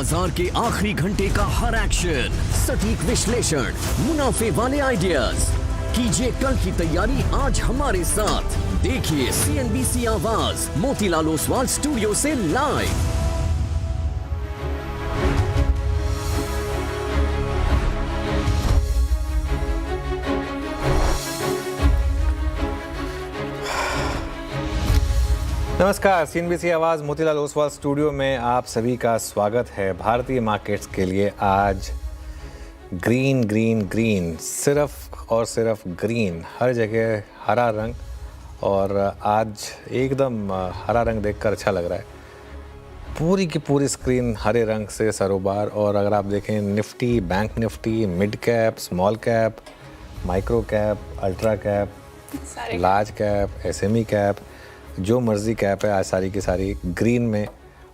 बाजार के आखिरी घंटे का हर एक्शन, सटीक विश्लेषण, मुनाफे वाले आइडियाज। कीजिए कल की तैयारी आज हमारे साथ। देखिए CNBC आवाज मोतीलाल ओसवाल स्टूडियो से लाइव। नमस्कार, CNBC आवाज़ मोतीलाल ओसवाल स्टूडियो में आप सभी का स्वागत है। भारतीय मार्केट्स के लिए आज ग्रीन ग्रीन ग्रीन, सिर्फ और सिर्फ ग्रीन, हर जगह हरा रंग। और आज एकदम हरा रंग देखकर अच्छा लग रहा है। पूरी की पूरी स्क्रीन हरे रंग से सरोबार। और अगर आप देखें Nifty, bank Nifty, mid cap, small cap, micro cap, ultra cap, large cap, SME cap, जो मर्जी कैप है आज सारी की सारी ग्रीन में।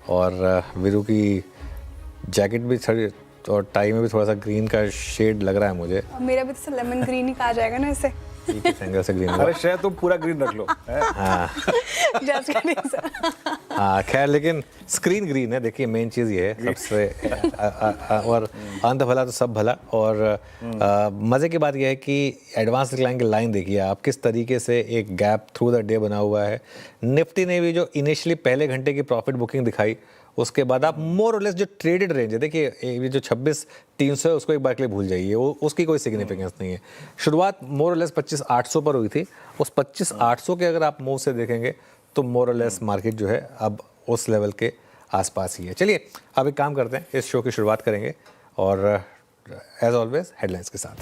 और वीरू की जैकेट भी थोड़ी और टाई में भी थोड़ा सा ग्रीन का शेड लग रहा है मुझे। मेरा भी तो लेमन ग्रीन ही कहा जाएगा ना इसे। ठीक है, एंगल से ग्रीन। अरे शायद तुम पूरा ग्रीन रख लो। हाँ जस्ट किडिंग सर। हाँ, खैर लेकिन स्क्रीन ग्रीन है। देखिए मेन चीज़ ये है सबसे और अंत भला तो सब भला। और मज़े की बात यह है कि एडवांस डिक्लाइन की लाइन देखिए आप, किस तरीके से एक गैप थ्रू द डे बना हुआ है। निफ्टी ने भी जो इनिशियली पहले घंटे की प्रॉफिट बुकिंग दिखाई, उसके बाद आप मोर और लेस जो ट्रेडेड रेंज है, देखिए ये जो 26,300 है उसको एक बार के लिए भूल जाइए, वो उसकी कोई सिग्निफिकेंस नहीं है। शुरुआत मोर और लेस 25,800 पर हुई थी। उस 25,800 के अगर आप मूव से देखेंगे तो मोर और लेस मार्केट जो है अब उस लेवल के आसपास ही है। चलिए अब एक काम करते हैं, इस शो की शुरुआत करेंगे और एज ऑलवेज हेडलाइंस के साथ।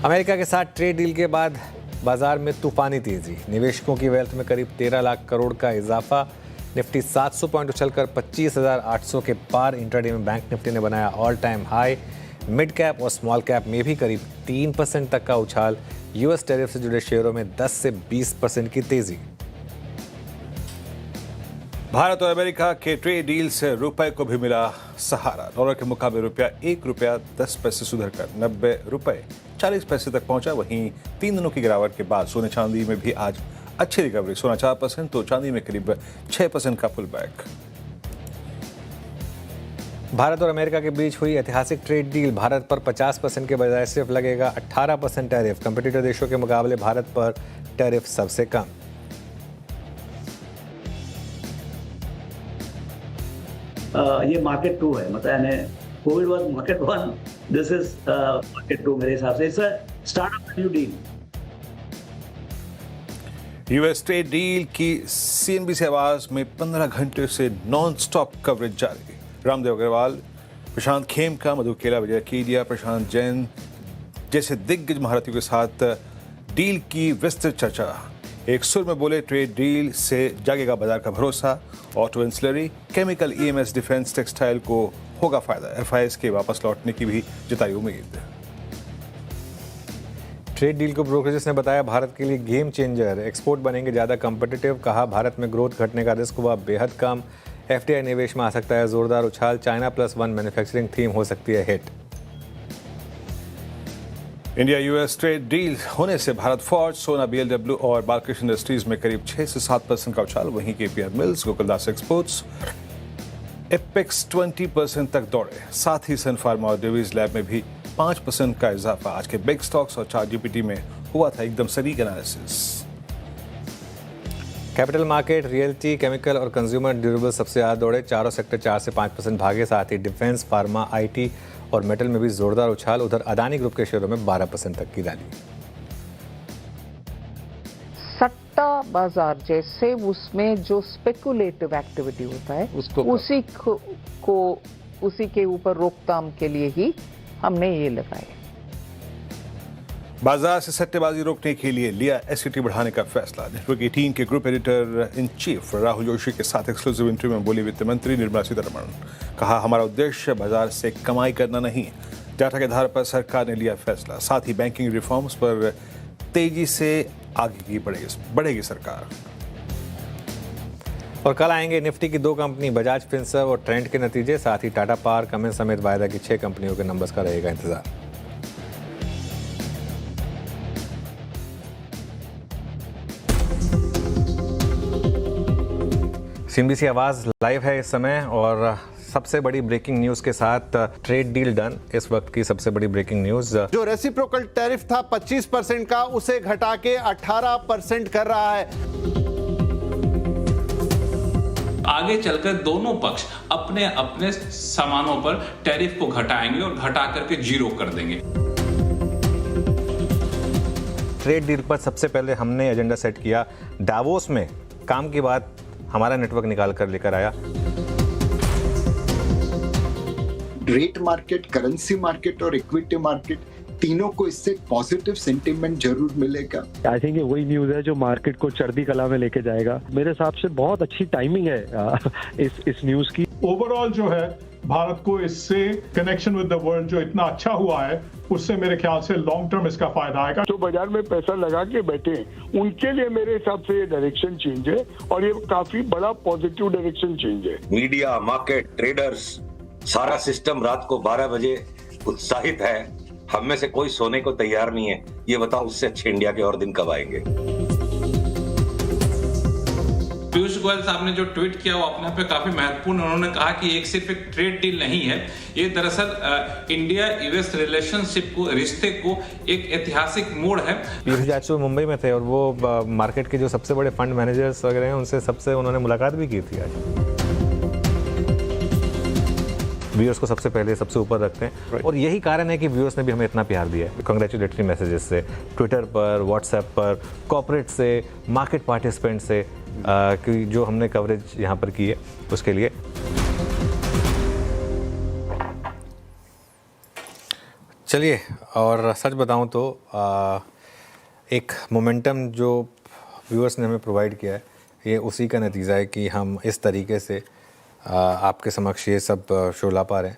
अमेरिका के साथ ट्रेड डील के बाद बाजार में तूफानी तेजी, निवेशकों की वेल्थ में करीब 13 लाख करोड़ का इजाफा। निफ्टी 700 पॉइंट उछलकर 25,800 के पार। इंट्राडे में बैंक निफ्टी ने बनाया all time high. Mid cap और स्मॉल कैप में भी करीब 3% तक का उछाल। यूएस टैरिफ से जुड़े शेयरों में 10 से 20% की तेजी। भारत और अमेरिका के ट्रेड डील से रुपए को भी मिला सहारा। डॉलर के मुकाबले रुपया ₹1.10 सुधरकर 90 रुपए 40 पैसे तक पहुंचा। वहीं 3 दिनों की गिरावट के बाद सोने चांदी में भी आज अच्छी रिकवरी। सोना 4% तो चांदी में करीब 6% का पुल बैक। भारत और अमेरिका के बीच हुई ऐतिहासिक ट्रेड डील। भारत पर 50% के बजाय सिर्फ लगेगा 18% टैरिफ। कंपटीटर देशों के मुकाबले भारत पर टैरिफ सबसे कम। ये मार्केट 2 है, मतलब यानी Covid was market 1, this is market 2 मेरे हिसाब से। It's a start of new deal. US trade deal की CNBC आवाज में 15 घंटे से नॉन स्टॉप कवरेज जारी। रामदेव अग्रवाल, प्रशांत खेमका, मधु केला, विजय कीडिया, प्रशांत जैन जैसे दिग्गज महारथियों के साथ डील की विस्तृत चर्चा। एक सुर में बोले, ट्रेड डील से जागेगा बाजार का भरोसा। Auto ancillary, chemical, EMS, defence, textile को होगा फायदा। FIS के वापस लौटने की भी जताई उम्मीद। ट्रेड डील को ब्रोकरेजेस ने बताया भारत के लिए गेम चेंजर। एक्सपोर्ट बनेंगे ज़्यादा कम्पिटिटिव। कहा भारत में ग्रोथ घटने का रिस्क हुआ बेहद कम। FDI निवेश में आ सकता है जोरदार उछाल। चाइना +1 मैन्युफैक्चरिंग थीम हो सकती है hit. India US trade deal होने से भारत फॉर्ज, सोना, BLW और बालकृष्ण इंडस्ट्रीज में करीब 6 से 7% का उछाल। वहीं KPR mills, Gokuldas exports, apex 20% तक दौड़े। साथ ही सन फार्मा और डेविस लैब में भी 5% का इजाफा। आज के बिग स्टॉक्स और ChatGPT में हुआ था एकदम सटीक analysis. Capital market, realty, chemical और कंज्यूमर ड्यूरेबल सबसे ज्यादा दौड़े। चारों सेक्टर 4 से 5% भागे। साथ ही डिफेंस, फार्मा, IT और मेटल में भी जोरदार उछाल। उधर अदानी ग्रुप के शेयरों में 12% तक की रैली। सट्टा बाजार जैसे उसमें जो स्पेकुलेटिव एक्टिविटी होता है उसी के ऊपर रोकथाम के लिए ही हमने ये लगाए। बाजार से सट्टेबाजी रोकने के लिए लिया SCT बढ़ाने का फैसला। नेटवर्क 18 के group editor in chief Rahul Joshi के साथ एक्सक्लूसिव इंटरव्यू में बोली वित्त मंत्री निर्मला सीतारमण। कहा, हमारा उद्देश्य बाजार से कमाई करना नहीं। डाटा के आधार पर सरकार ने लिया फैसला। साथ ही बैंकिंग रिफॉर्म्स पर तेजी से आगे की बढ़ेगी सरकार। और कल आएंगे निफ्टी की 2 कंपनी बजाज फिनसर्व और ट्रेंड के नतीजे। साथ ही टाटा पावर, कमिंस समेत वायदा की 6 कंपनियों के नंबर्स का रहेगा इंतजार। CNBC आवाज़ लाइव है इस समय और सबसे बड़ी ब्रेकिंग न्यूज़ के साथ ट्रेड डील डन। इस वक्त की सबसे बड़ी ब्रेकिंग न्यूज़, जो रेसिप्रोकल टैरिफ था 25% का, उसे घटा के 18% कर रहा है। आगे चलकर दोनों पक्ष अपने अपने सामानों पर टैरिफ को घटाएंगे और घटा करके जीरो कर देंगे। ट्रेड डील पर सबसे पहले हमने एजेंडा सेट किया। डावोस में काम की बात हमारा नेटवर्क निकाल कर लेकर आया। रेट मार्केट, करेंसी मार्केट और इक्विटी मार्केट तीनों को इससे पॉजिटिव सेंटीमेंट जरूर मिलेगा। आई थिंक ये वही न्यूज़ है जो मार्केट को चढ़ती कला में लेके जाएगा। मेरे हिसाब से बहुत अच्छी टाइमिंग है इस न्यूज़ की। ओवरऑल जो है भारत को इससे कनेक्शन विद द वर्ल्ड जो इतना अच्छा हुआ है, उससे मेरे ख्याल से लॉन्ग टर्म इसका फायदा आएगा। जो बाजार में पैसा लगा के बैठे हैं उनके लिए मेरे हिसाब से ये डायरेक्शन चेंज है और ये काफी बड़ा पॉजिटिव डायरेक्शन चेंज है। मीडिया, मार्केट, ट्रेडर्स, सारा सिस्टम रात को 12 बजे उत्साहित है। हम में से कोई सोने को तैयार नहीं है। ये बताओ उससे अच्छे इंडिया के और दिन कब आएंगे? पीयूष गोयल साहब ने जो ट्वीट किया वो अपने आप पे काफी महत्वपूर्ण। उन्होंने कहा कि एक सिर्फ एक ट्रेड डील नहीं है, ये दरअसल इंडिया यूएस रिलेशनशिप को, रिश्ते को एक ऐतिहासिक मोड़ है। पीयूष आज सुबह मुंबई में थे और वो मार्केट के जो सबसे बड़े फंड मैनेजर्स वगैरह हैं उनसे सबसे उन्होंने मुलाकात भी की थी। आज व्यूअर्स को सबसे पहले सबसे ऊपर रखते हैं और यही कारण है कि व्यूअर्स ने भी हमें इतना प्यार दिया है। कांग्रेचुलेटरी मैसेजेस से, ट्विटर पर, व्हाट्सएप पर, कॉर्पोरेट से, मार्केट पार्टिसिपेंट से, कि जो हमने कवरेज यहाँ पर की है उसके लिए। चलिए, और सच बताऊँ तो एक मोमेंटम जो व्यूअर्स ने हमें प्रोवाइड किया है, ये उसी का नतीजा है कि हम इस तरीके से आपके समक्ष ये सब शो ला पा रहे हैं।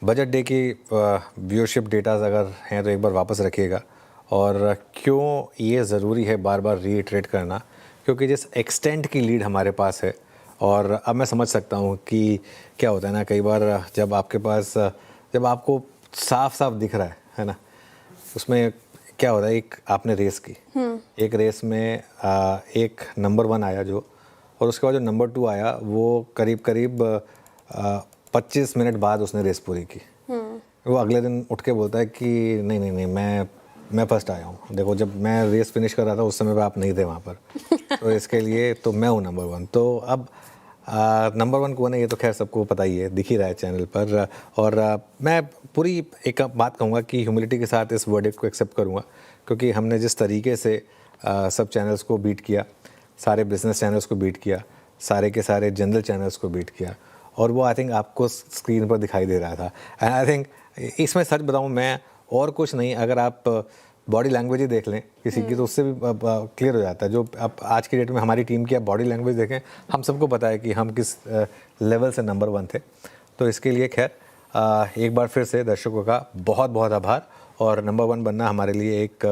बजट डे की व्यूअरशिप डेटाज अगर हैं तो एक बार वापस रखिएगा। और क्यों ये ज़रूरी है बार बार रीइटरेट करना, क्योंकि जिस एक्सटेंट की लीड हमारे पास है, और अब मैं समझ सकता हूँ कि क्या होता है ना, कई बार जब आपके पास, जब आपको साफ साफ दिख रहा है ना, उसमें क्या होता है, एक आपने रेस की, एक रेस में एक नंबर 1 आया जो, और उसके बाद जो नंबर 2 आया वो करीब करीब 25 मिनट बाद उसने रेस पूरी की। वो अगले दिन उठ के बोलता है कि नहीं नहीं नहीं, मैं फर्स्ट आया हूँ। देखो, जब मैं रेस फिनिश कर रहा था उस समय पे आप नहीं थे वहाँ पर, तो इसके लिए तो मैं हूँ नंबर 1। तो अब नंबर 1 कौन है ये तो खैर सबको पता ही है, दिख ही रहा है चैनल पर। और मैं पूरी एक बात कहूँगा कि ह्यूमिलिटी के साथ इस वर्डिक्ट को एक्सेप्ट करूँगा, क्योंकि हमने जिस तरीके से सब चैनल्स को बीट किया, सारे बिजनेस चैनल्स को बीट किया, सारे के सारे जनरल चैनल्स को बीट किया, और वो आई थिंक आपको स्क्रीन पर दिखाई दे रहा था। एंड आई थिंक इसमें सच बताऊँ मैं, और कुछ नहीं, अगर आप बॉडी लैंग्वेज ही देख लें किसी की तो उससे भी क्लियर हो जाता है। जो आप आज की डेट में हमारी टीम की आप बॉडी लैंग्वेज देखें, हम सबको पता है कि हम किस लेवल से नंबर 1 थे। तो इसके लिए खैर एक बार फिर से दर्शकों का बहुत बहुत आभार। और नंबर 1 बनना हमारे लिए एक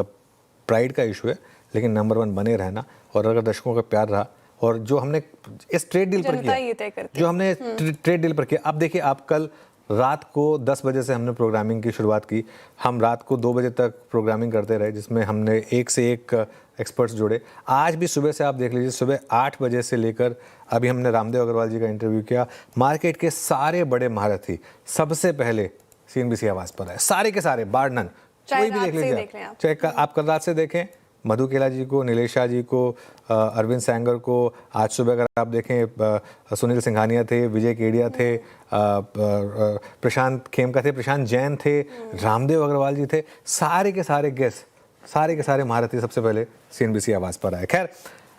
प्राइड का इशू है, लेकिन नंबर 1 बने रहना, और अगर दर्शकों का प्यार रहा, और जो हमने इस ट्रेड डील पर किया, जो हमने ट्रेड डील पर किया, अब देखिए, आप कल रात को 10 बजे से हमने प्रोग्रामिंग की शुरुआत की, हम रात को 2 बजे तक प्रोग्रामिंग करते रहे, जिसमें हमने एक से एक एक्सपर्ट्स जुड़े। आज भी सुबह से आप देख लीजिए, सुबह 8 बजे से लेकर अभी हमने रामदेव अग्रवाल जी का इंटरव्यू किया। मार्केट के सारे बड़े महारथी सबसे पहले CNBC आवाज़ पर है, सारे के सारे, बार नन, कोई भी देख लीजिए, चाहे आप कल रात से देखें, मधु केला जी को, नीलेशा जी को, अरविंद सैंगर को, आज सुबह अगर आप देखें सुनील सिंघानिया थे, विजय केडिया थे, प्रशांत खेमका थे, प्रशांत जैन थे, रामदेव अग्रवाल जी थे, सारे के सारे गेस्ट, सारे के सारे महारथी सबसे पहले CNBC आवाज़ पर आए। खैर,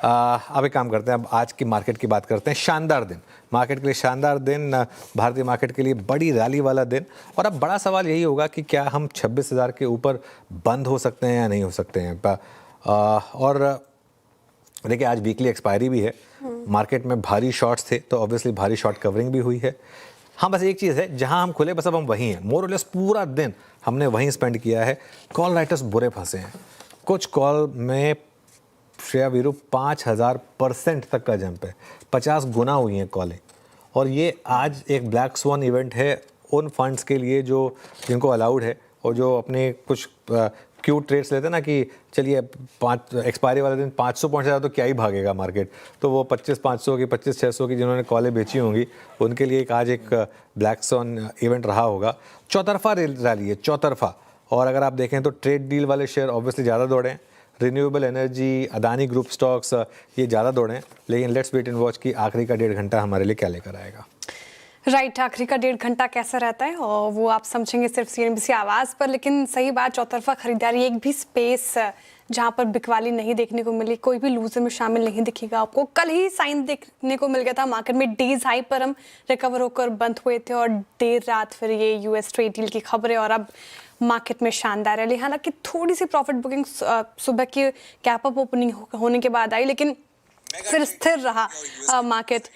अब एक काम करते हैं, अब आज की मार्केट की बात करते हैं। शानदार दिन, मार्केट के लिए शानदार दिन, भारतीय मार्केट के लिए बड़ी रैली वाला दिन। और अब बड़ा सवाल यही होगा कि क्या हम 26,000 के ऊपर बंद हो सकते हैं या नहीं हो सकते हैं। और देखिए, आज वीकली एक्सपायरी भी है, मार्केट में भारी शॉर्ट्स थे तो ऑब्वियसली भारी शॉर्ट कवरिंग भी हुई है। हाँ, बस एक चीज़ है, जहां हम खुले बस अब हम वहीं हैं, मोर और लेस पूरा दिन हमने वहीं स्पेंड किया है। कॉल राइटर्स बुरे फंसे हैं, कुछ कॉल में श्रेया वीरू 5000% तक का जंप है, 50 गुना हुई हैं कॉलें। और ये आज एक ब्लैक स्वॉन इवेंट है उन फंड्स के लिए जो जिनको अलाउड है और जो अपने कुछ क्यूट ट्रेड्स लेते हैं ना कि चलिए 5 एक्सपायरी वाले दिन 500 पहुंच जाए तो क्या ही भागेगा मार्केट, तो वो 25,500 की 25,600 की जिन्होंने कॉलें बेची होंगी उनके लिए आज एक ब्लैक सॉन इवेंट रहा होगा। चौतरफा रैली है, चौतरफा। और अगर आप देखें तो ट्रेड डील वाले शेयर ऑब्वियसली ज़्यादा दौड़े हैं, renewable energy, Adani group stocks ये ज़्यादा दौड़े हैं। लेकिन लेट्स वेट एंड वॉच कि आखिरी का 1.5 घंटा हमारे लिए क्या लेकर आएगा। राइट, आखिरी का 1.5 घंटा कैसा रहता है और वो आप समझेंगे सिर्फ CNBC आवाज़ पर। लेकिन सही बात, चौतरफा खरीदारी, एक भी स्पेस जहां पर बिकवाली नहीं देखने को मिली, कोई भी लूजर में शामिल नहीं दिखेगा आपको। कल ही साइन देखने को मिल गया था मार्केट में, डेज हाई पर हम रिकवर होकर बंद हुए थे और देर रात फिर ये US ट्रेड डील की खबरें और अब मार्केट में शानदार रैली। हालांकि थोड़ी सी प्रॉफिट बुकिंग सुबह की गैप अप ओपनिंग होने के बाद आई, लेकिन फिर स्थिर रहा मार्केट।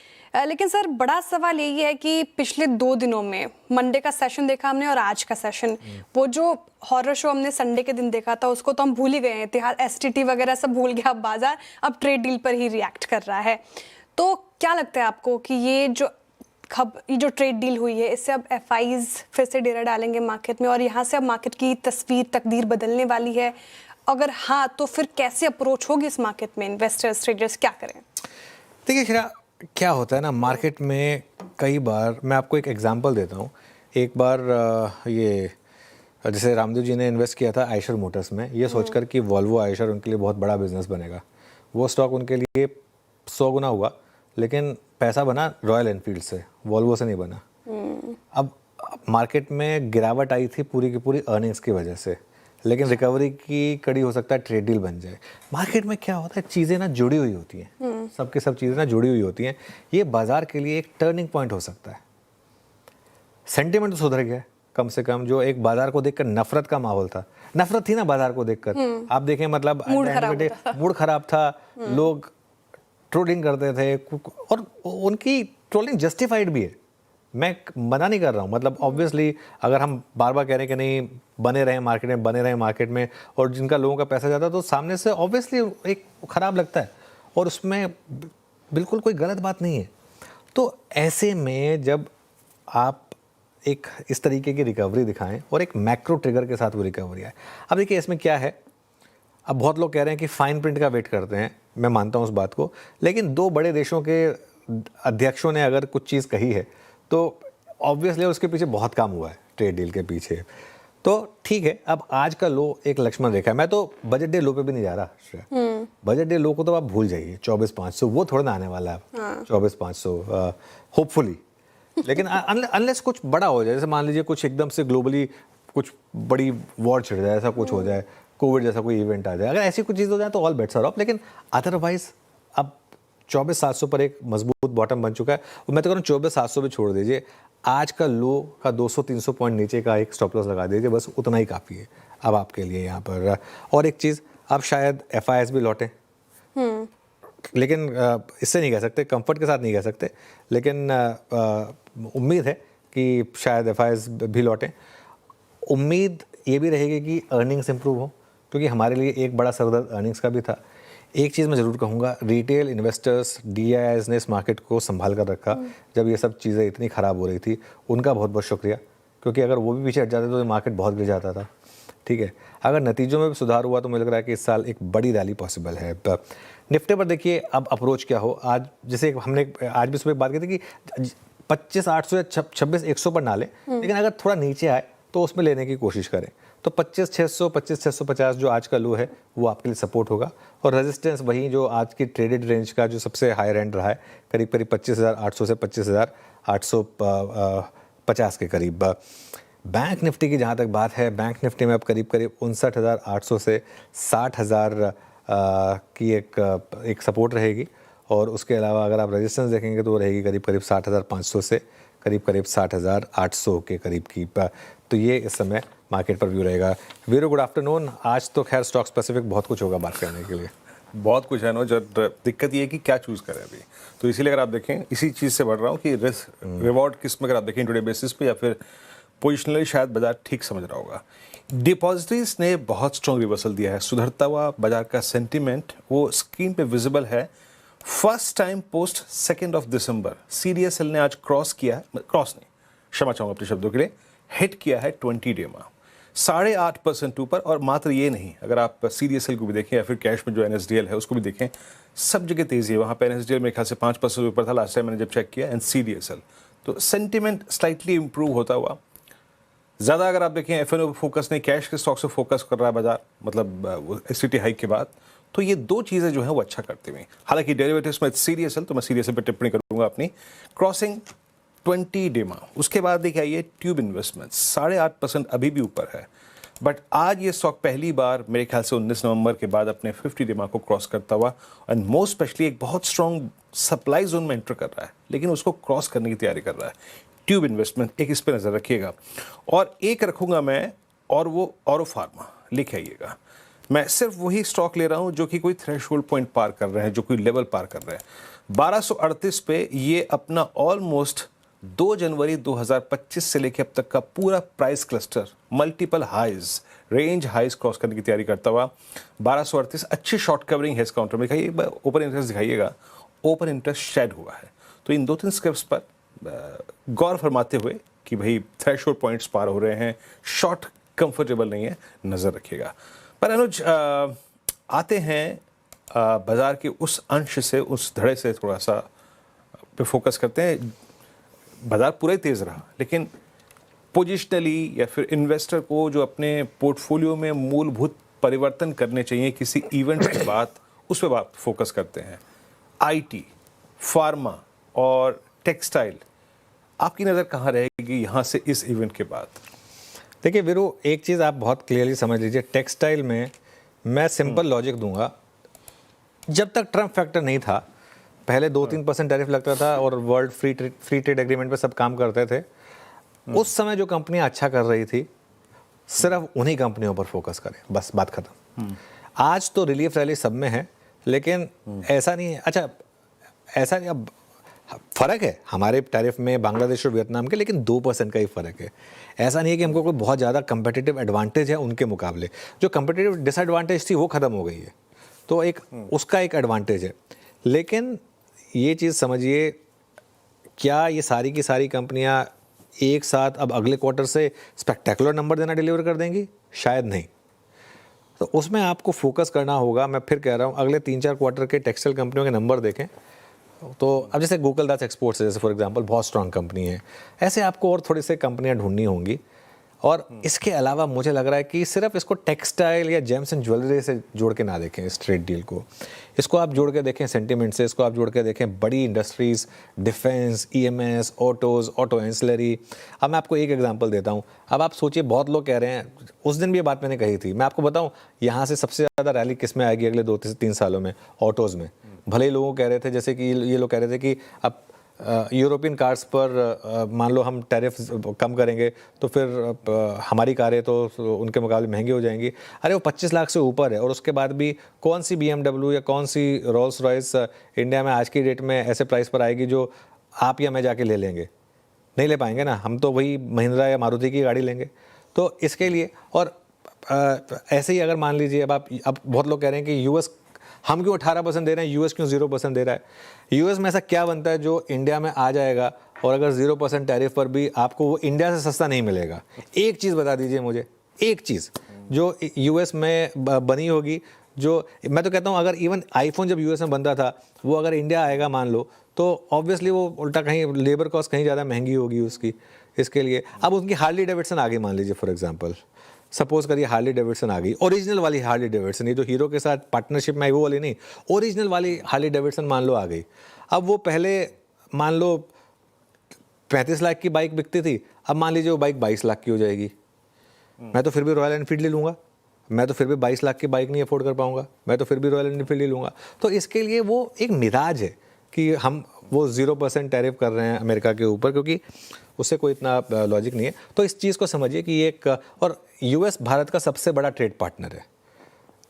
लेकिन सर बड़ा सवाल यही है कि पिछले 2 दिनों में मंडे का सेशन देखा हमने और आज का सेशन, वो जो हॉरर शो हमने संडे के दिन देखा था उसको तो हम भूल ही गए हैं। इतिहास, STT वगैरह सब भूल गया अब बाजार, अब ट्रेड डील पर ही रिएक्ट कर रहा है। तो क्या लगता है आपको कि ये जो ट्रेड डील हुई है इससे अब FIs फिर से डेरा डालेंगे मार्केट में और यहाँ से अब मार्केट की तकदीर बदलने वाली है? अगर हाँ तो फिर कैसे अप्रोच होगी इस मार्केट में, इन्वेस्टर्स ट्रेडर्स क्या करें? देखिए क्या होता है ना मार्केट में, कई बार मैं आपको एक एग्जांपल देता हूँ। एक बार ये जैसे रामदेव जी ने इन्वेस्ट किया था आयशर मोटर्स में, ये सोचकर कि वॉल्वो आयशर उनके लिए बहुत बड़ा बिजनेस बनेगा। वो स्टॉक उनके लिए 100 गुना हुआ, लेकिन पैसा बना रॉयल एनफील्ड से, वॉल्वो से नहीं बना। अब मार्केट में गिरावट आई थी पूरी की पूरी अर्निंग्स की वजह से, लेकिन रिकवरी की कड़ी हो सकता है ट्रेड डील बन जाए। मार्केट में क्या होता है, चीज़ें ना जुड़ी हुई होती हैं, सबके सब चीज़ें ना जुड़ी हुई होती हैं। ये बाजार के लिए एक टर्निंग पॉइंट हो सकता है। सेंटिमेंट तो सुधर गया कम से कम, जो एक बाजार को देखकर नफरत का माहौल था, नफरत थी ना बाजार को देखकर, आप देखें मतलब मूड खराब था, लोग ट्रोलिंग करते थे और उनकी ट्रोलिंग जस्टिफाइड भी है, मैं मना नहीं कर रहा हूँ। मतलब ऑब्वियसली अगर हम बार बार कह रहे हैं कि नहीं बने रहे मार्केट में और जिनका लोगों का पैसा जाता है तो सामने से ऑब्वियसली एक ख़राब लगता है और उसमें बिल्कुल कोई गलत बात नहीं है। तो ऐसे में जब आप एक इस तरीके की रिकवरी दिखाएं और एक मैक्रो ट्रिगर के साथ वो रिकवरी आए, अब देखिए इसमें क्या है, अब बहुत लोग कह रहे हैं कि फाइन प्रिंट का वेट करते हैं, मैं मानता हूँ उस बात को, लेकिन 2 बड़े देशों के अध्यक्षों ने अगर कुछ चीज़ कही है तो ऑब्वियसली उसके पीछे बहुत काम हुआ है ट्रेड डील के पीछे। तो ठीक है, अब आज का लो एक लक्ष्मण रेखा है। मैं तो बजट डे लो पे भी नहीं जा रहा, बजट डे लो को तो आप भूल जाइए, 24,500 वो थोड़ा ना आने वाला है, 24,500 होपफुली। लेकिन अनलेस कुछ बड़ा हो जाए, जैसे मान लीजिए कुछ एकदम से ग्लोबली कुछ बड़ी वॉर छिड़ जाए, ऐसा कुछ हो जाए, कोविड जैसा कोई इवेंट आ जाए, अगर ऐसी कुछ चीज़ हो जाए तो ऑल बेट्स आर ऑफ। लेकिन अदरवाइज अब 24,700 पर एक मजबूत बॉटम बन चुका है और मैं तो कह रहा हूँ 24,700 भी छोड़ दीजिए, आज का लो का 200-300 पॉइंट नीचे का एक स्टॉप लॉस लगा दीजिए, बस उतना ही काफ़ी है अब आपके लिए यहाँ पर। और एक चीज़, अब शायद FIs भी लौटें, लेकिन इससे नहीं कह सकते, कंफर्ट के साथ नहीं कह सकते, लेकिन उम्मीद है कि शायद FIs भी लौटें। उम्मीद ये भी रहेगी कि अर्निंग्स इंप्रूव हो, क्योंकि हमारे लिए एक बड़ा सरदर्द अर्निंग्स का भी था। एक चीज़ मैं ज़रूर कहूँगा, रिटेल इन्वेस्टर्स DIIs ने इस मार्केट को संभाल कर रखा जब ये सब चीज़ें इतनी ख़राब हो रही थी, उनका बहुत बहुत शुक्रिया, क्योंकि अगर वो भी पीछे हट जाते तो मार्केट बहुत गिर जाता था। ठीक है, अगर नतीजों में भी सुधार हुआ तो मुझे लग रहा है कि इस साल एक बड़ी रैली पॉसिबल है। निफ्टी पर देखिए अब अप्रोच क्या हो, आज जैसे हमने आज भी सुबह बात की थी कि 25,800 या 26,100 पर ना लें, लेकिन अगर थोड़ा नीचे आए तो उसमें लेने की कोशिश करें। तो 25,600 25,650 जो आज का लो है वो आपके लिए सपोर्ट होगा, और रेजिस्टेंस वही जो आज की ट्रेडेड रेंज का जो सबसे हाई एंड रहा है, करीब करीब 25,800 से 25,850 के करीब। बैंक निफ्टी की जहाँ तक बात है, बैंक निफ्टी में अब करीब करीब 59,800 से 60,000 की एक सपोर्ट रहेगी, और उसके अलावा अगर आप रेजिस्टेंस देखेंगे तो वो रहेगी करीब करीब 60,500 से करीब करीब 60,800 के करीब की। तो ये इस समय मार्केट पर व्यू रहेगा। वीरो गुड आफ्टरनून। आज तो खैर स्टॉक स्पेसिफिक बहुत कुछ होगा बात करने के लिए, बहुत कुछ है। नो जब दिक्कत ये है कि क्या चूज़ करें अभी, तो इसीलिए अगर आप देखें इसी चीज़ से बढ़ रहा हूँ कि रिस्क रिवॉर्ड किस में अगर आप देखें टुडे बेसिस पे, या फिर पोजिशनली शायद बाजार ठीक समझ रहा होगा। डिपॉजिटरीज ने बहुत स्ट्रॉन्ग रिवर्सल दिया है, सुधरता हुआ बाजार का सेंटीमेंट वो स्क्रीन पे विजिबल है। फर्स्ट टाइम पोस्ट 2 दिसंबर CDSL ने आज क्रॉस किया है, क्रॉस नहीं, क्षमा चाहूँगा अपने शब्दों के लिए, हिट किया है 20 डे में। 8.5% ऊपर। और मात्र ये नहीं, अगर आप CDSL को भी देखें या फिर कैश में जो NSDL है उसको भी देखें, सब जगह तेजी है। वहाँ पे NSDL मेरे ख्याल से 5% ऊपर था लास्ट टाइम मैंने जब चेक किया, एंड CDSL तो सेंटिमेंट स्लाइटली इंप्रूव होता हुआ। ज़्यादा अगर आप देखें FNO पर फोकस नहीं, कैश के स्टॉक से फोकस कर रहा है बाजार, मतलब STT हाइक के बाद, तो ये दो चीज़ें जो हैं वो अच्छा करती हुई। हालांकि डेरिवेटिव्स में CDSL, तो मैं CDSL पर टिप्पणी करूँगा अपनी, क्रॉसिंग 20 डेमा, उसके बाद देखिए ये ट्यूब इन्वेस्टमेंट्स 8.5% अभी भी ऊपर है, बट आज ये स्टॉक पहली बार मेरे ख्याल से 19 नवंबर के बाद अपने 50 डेमा को क्रॉस करता हुआ, एंड मोस्ट स्पेशली एक बहुत स्ट्रॉन्ग सप्लाई जोन में एंटर कर रहा है, लेकिन उसको क्रॉस करने की तैयारी कर रहा है। ट्यूब इन्वेस्टमेंट, एक इस पर नज़र रखिएगा। और एक रखूँगा मैं, और वो ऑरो फार्मा, लिख आइएगा। मैं सिर्फ वही स्टॉक ले रहा हूँ जो कि कोई थ्रेशोल्ड पॉइंट पार कर रहे हैं, जो कोई लेवल पार कर रहे हैं। 1238 पे ये अपना ऑलमोस्ट 2 जनवरी 2025 से लेकर अब तक का पूरा price cluster multiple highs, range highs cross करने की तैयारी करता हुआ 1238 अच्छी शॉर्ट कवरिंग है इस काउंटर में। दिखाइए ओपन इंटरेस्ट, दिखाइएगा ओपन इंटरेस्ट शेड हुआ है। तो इन 2-3 स्क्रिप्ट्स पर गौर फरमाते हुए कि भाई थ्रेशोल्ड पॉइंट्स पार हो रहे हैं, शॉर्ट कंफर्टेबल नहीं है, नज़र रखिएगा। पर अनुज, आते हैं बाजार के उस अंश से, उस धड़े से थोड़ा सा पे फोकस करते हैं। बाजार पूरा ही तेज़ रहा, लेकिन पोजिशनली या फिर इन्वेस्टर को जो अपने पोर्टफोलियो में मूलभूत परिवर्तन करने चाहिए किसी इवेंट के बाद, उस पर बात फोकस करते हैं। IT, फार्मा और टेक्सटाइल, आपकी नज़र कहाँ रहेगी यहाँ से इस इवेंट के बाद? देखिए वीरू, एक चीज़ आप बहुत क्लियरली समझ लीजिए, टेक्सटाइल में मैं सिंपल लॉजिक दूंगा। जब तक ट्रम्प फैक्टर नहीं था, पहले 2-3% टैरिफ लगता था और वर्ल्ड फ्री ट्रेड एग्रीमेंट पे सब काम करते थे। उस समय जो कंपनियां अच्छा कर रही थी, सिर्फ उन्हीं कंपनियों पर फोकस करें, बस बात खत्म। आज तो रिलीफ रैली सब में है, लेकिन ऐसा नहीं है। अच्छा, ऐसा नहीं, अब फ़र्क है हमारे टैरिफ में बांग्लादेश और वियतनाम के, लेकिन 2% का ही फ़र्क है। ऐसा नहीं है कि हमको कोई बहुत ज़्यादा कंपेटिटिव एडवांटेज है उनके मुकाबले। जो कंपेटिटिव डिसएडवांटेज थी वो ख़त्म हो गई है, तो एक उसका एक एडवांटेज है। लेकिन ये चीज़ समझिए, क्या ये सारी की सारी कंपनियां एक साथ अब अगले क्वार्टर से स्पेक्टेकुलर नंबर देना डिलीवर कर देंगी? शायद नहीं। तो उसमें आपको फोकस करना होगा। मैं फिर कह रहा हूँ, अगले 3-4 क्वार्टर के टेक्सटाइल कंपनियों के नंबर देखें। तो अब जैसे गोकुलदास एक्सपोर्ट्स है, जैसे फॉर एग्जांपल, बहुत स्ट्रांग कंपनी है। ऐसे आपको और थोड़ी सी कंपनियां ढूंढनी होंगी। और इसके अलावा मुझे लग रहा है कि सिर्फ इसको टेक्सटाइल या जेम्स एंड ज्वेलरी से जोड़ के ना देखें इस ट्रेड डील को। इसको आप जोड़ के देखें सेंटीमेंट से, इसको आप जोड़ के देखें बड़ी industries, defence, EMS, autos, auto ancillary. अब मैं आपको एक एग्जांपल देता हूँ। अब आप सोचिए, बहुत लोग कह रहे हैं, उस दिन भी ये बात मैंने कही थी, मैं आपको बताऊँ यहाँ से सबसे ज़्यादा रैली किस में आएगी अगले 2-3 सालों में? ऑटोज़ में। भले ही लोगों कह रहे थे, जैसे कि ये लोग कह रहे थे कि अब यूरोपियन कार्स पर मान लो हम टैरिफ कम करेंगे तो फिर हमारी कारें तो उनके मुकाबले महंगी हो जाएंगी। अरे वो 25 लाख से ऊपर है, और उसके बाद भी कौन सी BMW या कौन सी रोल्स रॉयस इंडिया में आज की डेट में ऐसे प्राइस पर आएगी जो आप या मैं जाके ले लेंगे? नहीं ले पाएंगे ना, हम तो वही महिंद्रा या मारुति की गाड़ी लेंगे। तो इसके लिए, और ऐसे ही अगर मान लीजिए अब बहुत लोग कह रहे हैं कि US हम क्यों 18% दे रहे हैं, US क्यों 0% दे रहा है? US में ऐसा क्या बनता है जो इंडिया में आ जाएगा और अगर 0% टैरिफ पर भी आपको वो इंडिया से सस्ता नहीं मिलेगा? एक चीज़ बता दीजिए मुझे, एक चीज़ जो US में बनी होगी, जो मैं तो कहता हूँ अगर इवन आईफोन जब US में बनता था, वो अगर इंडिया आएगा मान लो, तो ऑब्वियसली वो उल्टा कहीं लेबर कॉस्ट कहीं ज़्यादा महंगी होगी उसकी। इसके लिए अब उनकी हार्ली डेविडसन आ गई मान लीजिए, फॉर एग्जांपल सपोज करिए हार्ली डेविडसन आ गई, ओरिजिनल वाली हार्ली डेविडसन, ये तो हीरो के साथ पार्टनरशिप में आई वो वाली नहीं, ओरिजिनल वाली हार्ली डेविडसन मान लो आ गई। अब वो पहले मान लो 35 लाख की बाइक बिकती थी, अब मान लीजिए वो बाइक 22 लाख की हो जाएगी। मैं तो फिर भी रॉयल एनफील्ड ले लूँगा, मैं तो फिर भी 22 लाख की बाइक नहीं अफोर्ड कर पाऊँगा, मैं तो फिर भी रॉयल एनफील्ड ले लूँगा। तो इसके लिए वो एक मिजाज है कि हम वो 0% टैरिफ कर रहे हैं अमेरिका के ऊपर, क्योंकि उससे कोई इतना लॉजिक नहीं है। तो इस चीज़ को समझिए कि एक, और US भारत का सबसे बड़ा ट्रेड पार्टनर है,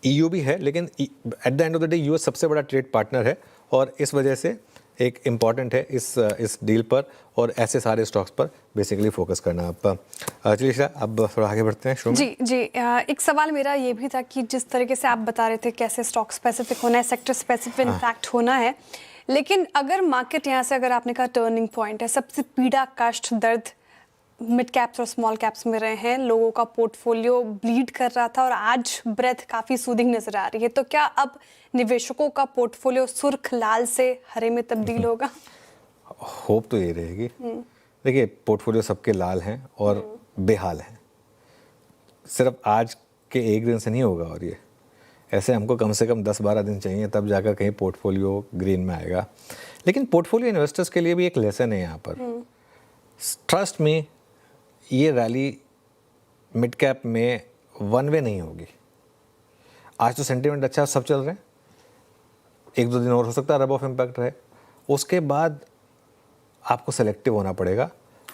EU भी है, लेकिन at the end of the day US सबसे बड़ा ट्रेड पार्टनर है, और इस वजह से एक इम्पॉर्टेंट है इस डील पर और ऐसे सारे स्टॉक्स पर बेसिकली फोकस करना। आप चलिए अब थोड़ा आगे बढ़ते हैं शो में। जी, एक सवाल मेरा ये भी था कि जिस तरीके से आप बता रहे थे कैसे स्टॉक स्पेसिफिक होना है, सेक्टर स्पेसिफिक इम्पैक्ट होना है, लेकिन अगर मार्केट यहाँ से, अगर आपने कहा टर्निंग पॉइंट है, सबसे पीड़ा, कष्ट, दर्द मिड कैप्स और स्मॉल कैप्स में रहे हैं, लोगों का पोर्टफोलियो ब्लीड कर रहा था और आज ब्रेथ काफ़ी सूदिंग नजर आ रही है, तो क्या अब निवेशकों का पोर्टफोलियो सुर्ख लाल से हरे में तब्दील होगा? होप तो ये रहेगी। देखिए, पोर्टफोलियो सबके लाल हैं और बेहाल हैं, सिर्फ आज के एक दिन से नहीं होगा, और ये ऐसे हमको कम से कम 10-12 दिन चाहिए तब जाकर कहीं पोर्टफोलियो ग्रीन में आएगा। लेकिन पोर्टफोलियो इन्वेस्टर्स के लिए भी एक लेसन है यहाँ पर। ट्रस्ट में ये रैली मिड कैप में वन वे नहीं होगी। आज तो सेंटीमेंट अच्छा, सब चल रहे हैं, 1-2 दिन और हो सकता है रब ऑफ इम्पैक्ट रहे, उसके बाद आपको सेलेक्टिव होना पड़ेगा।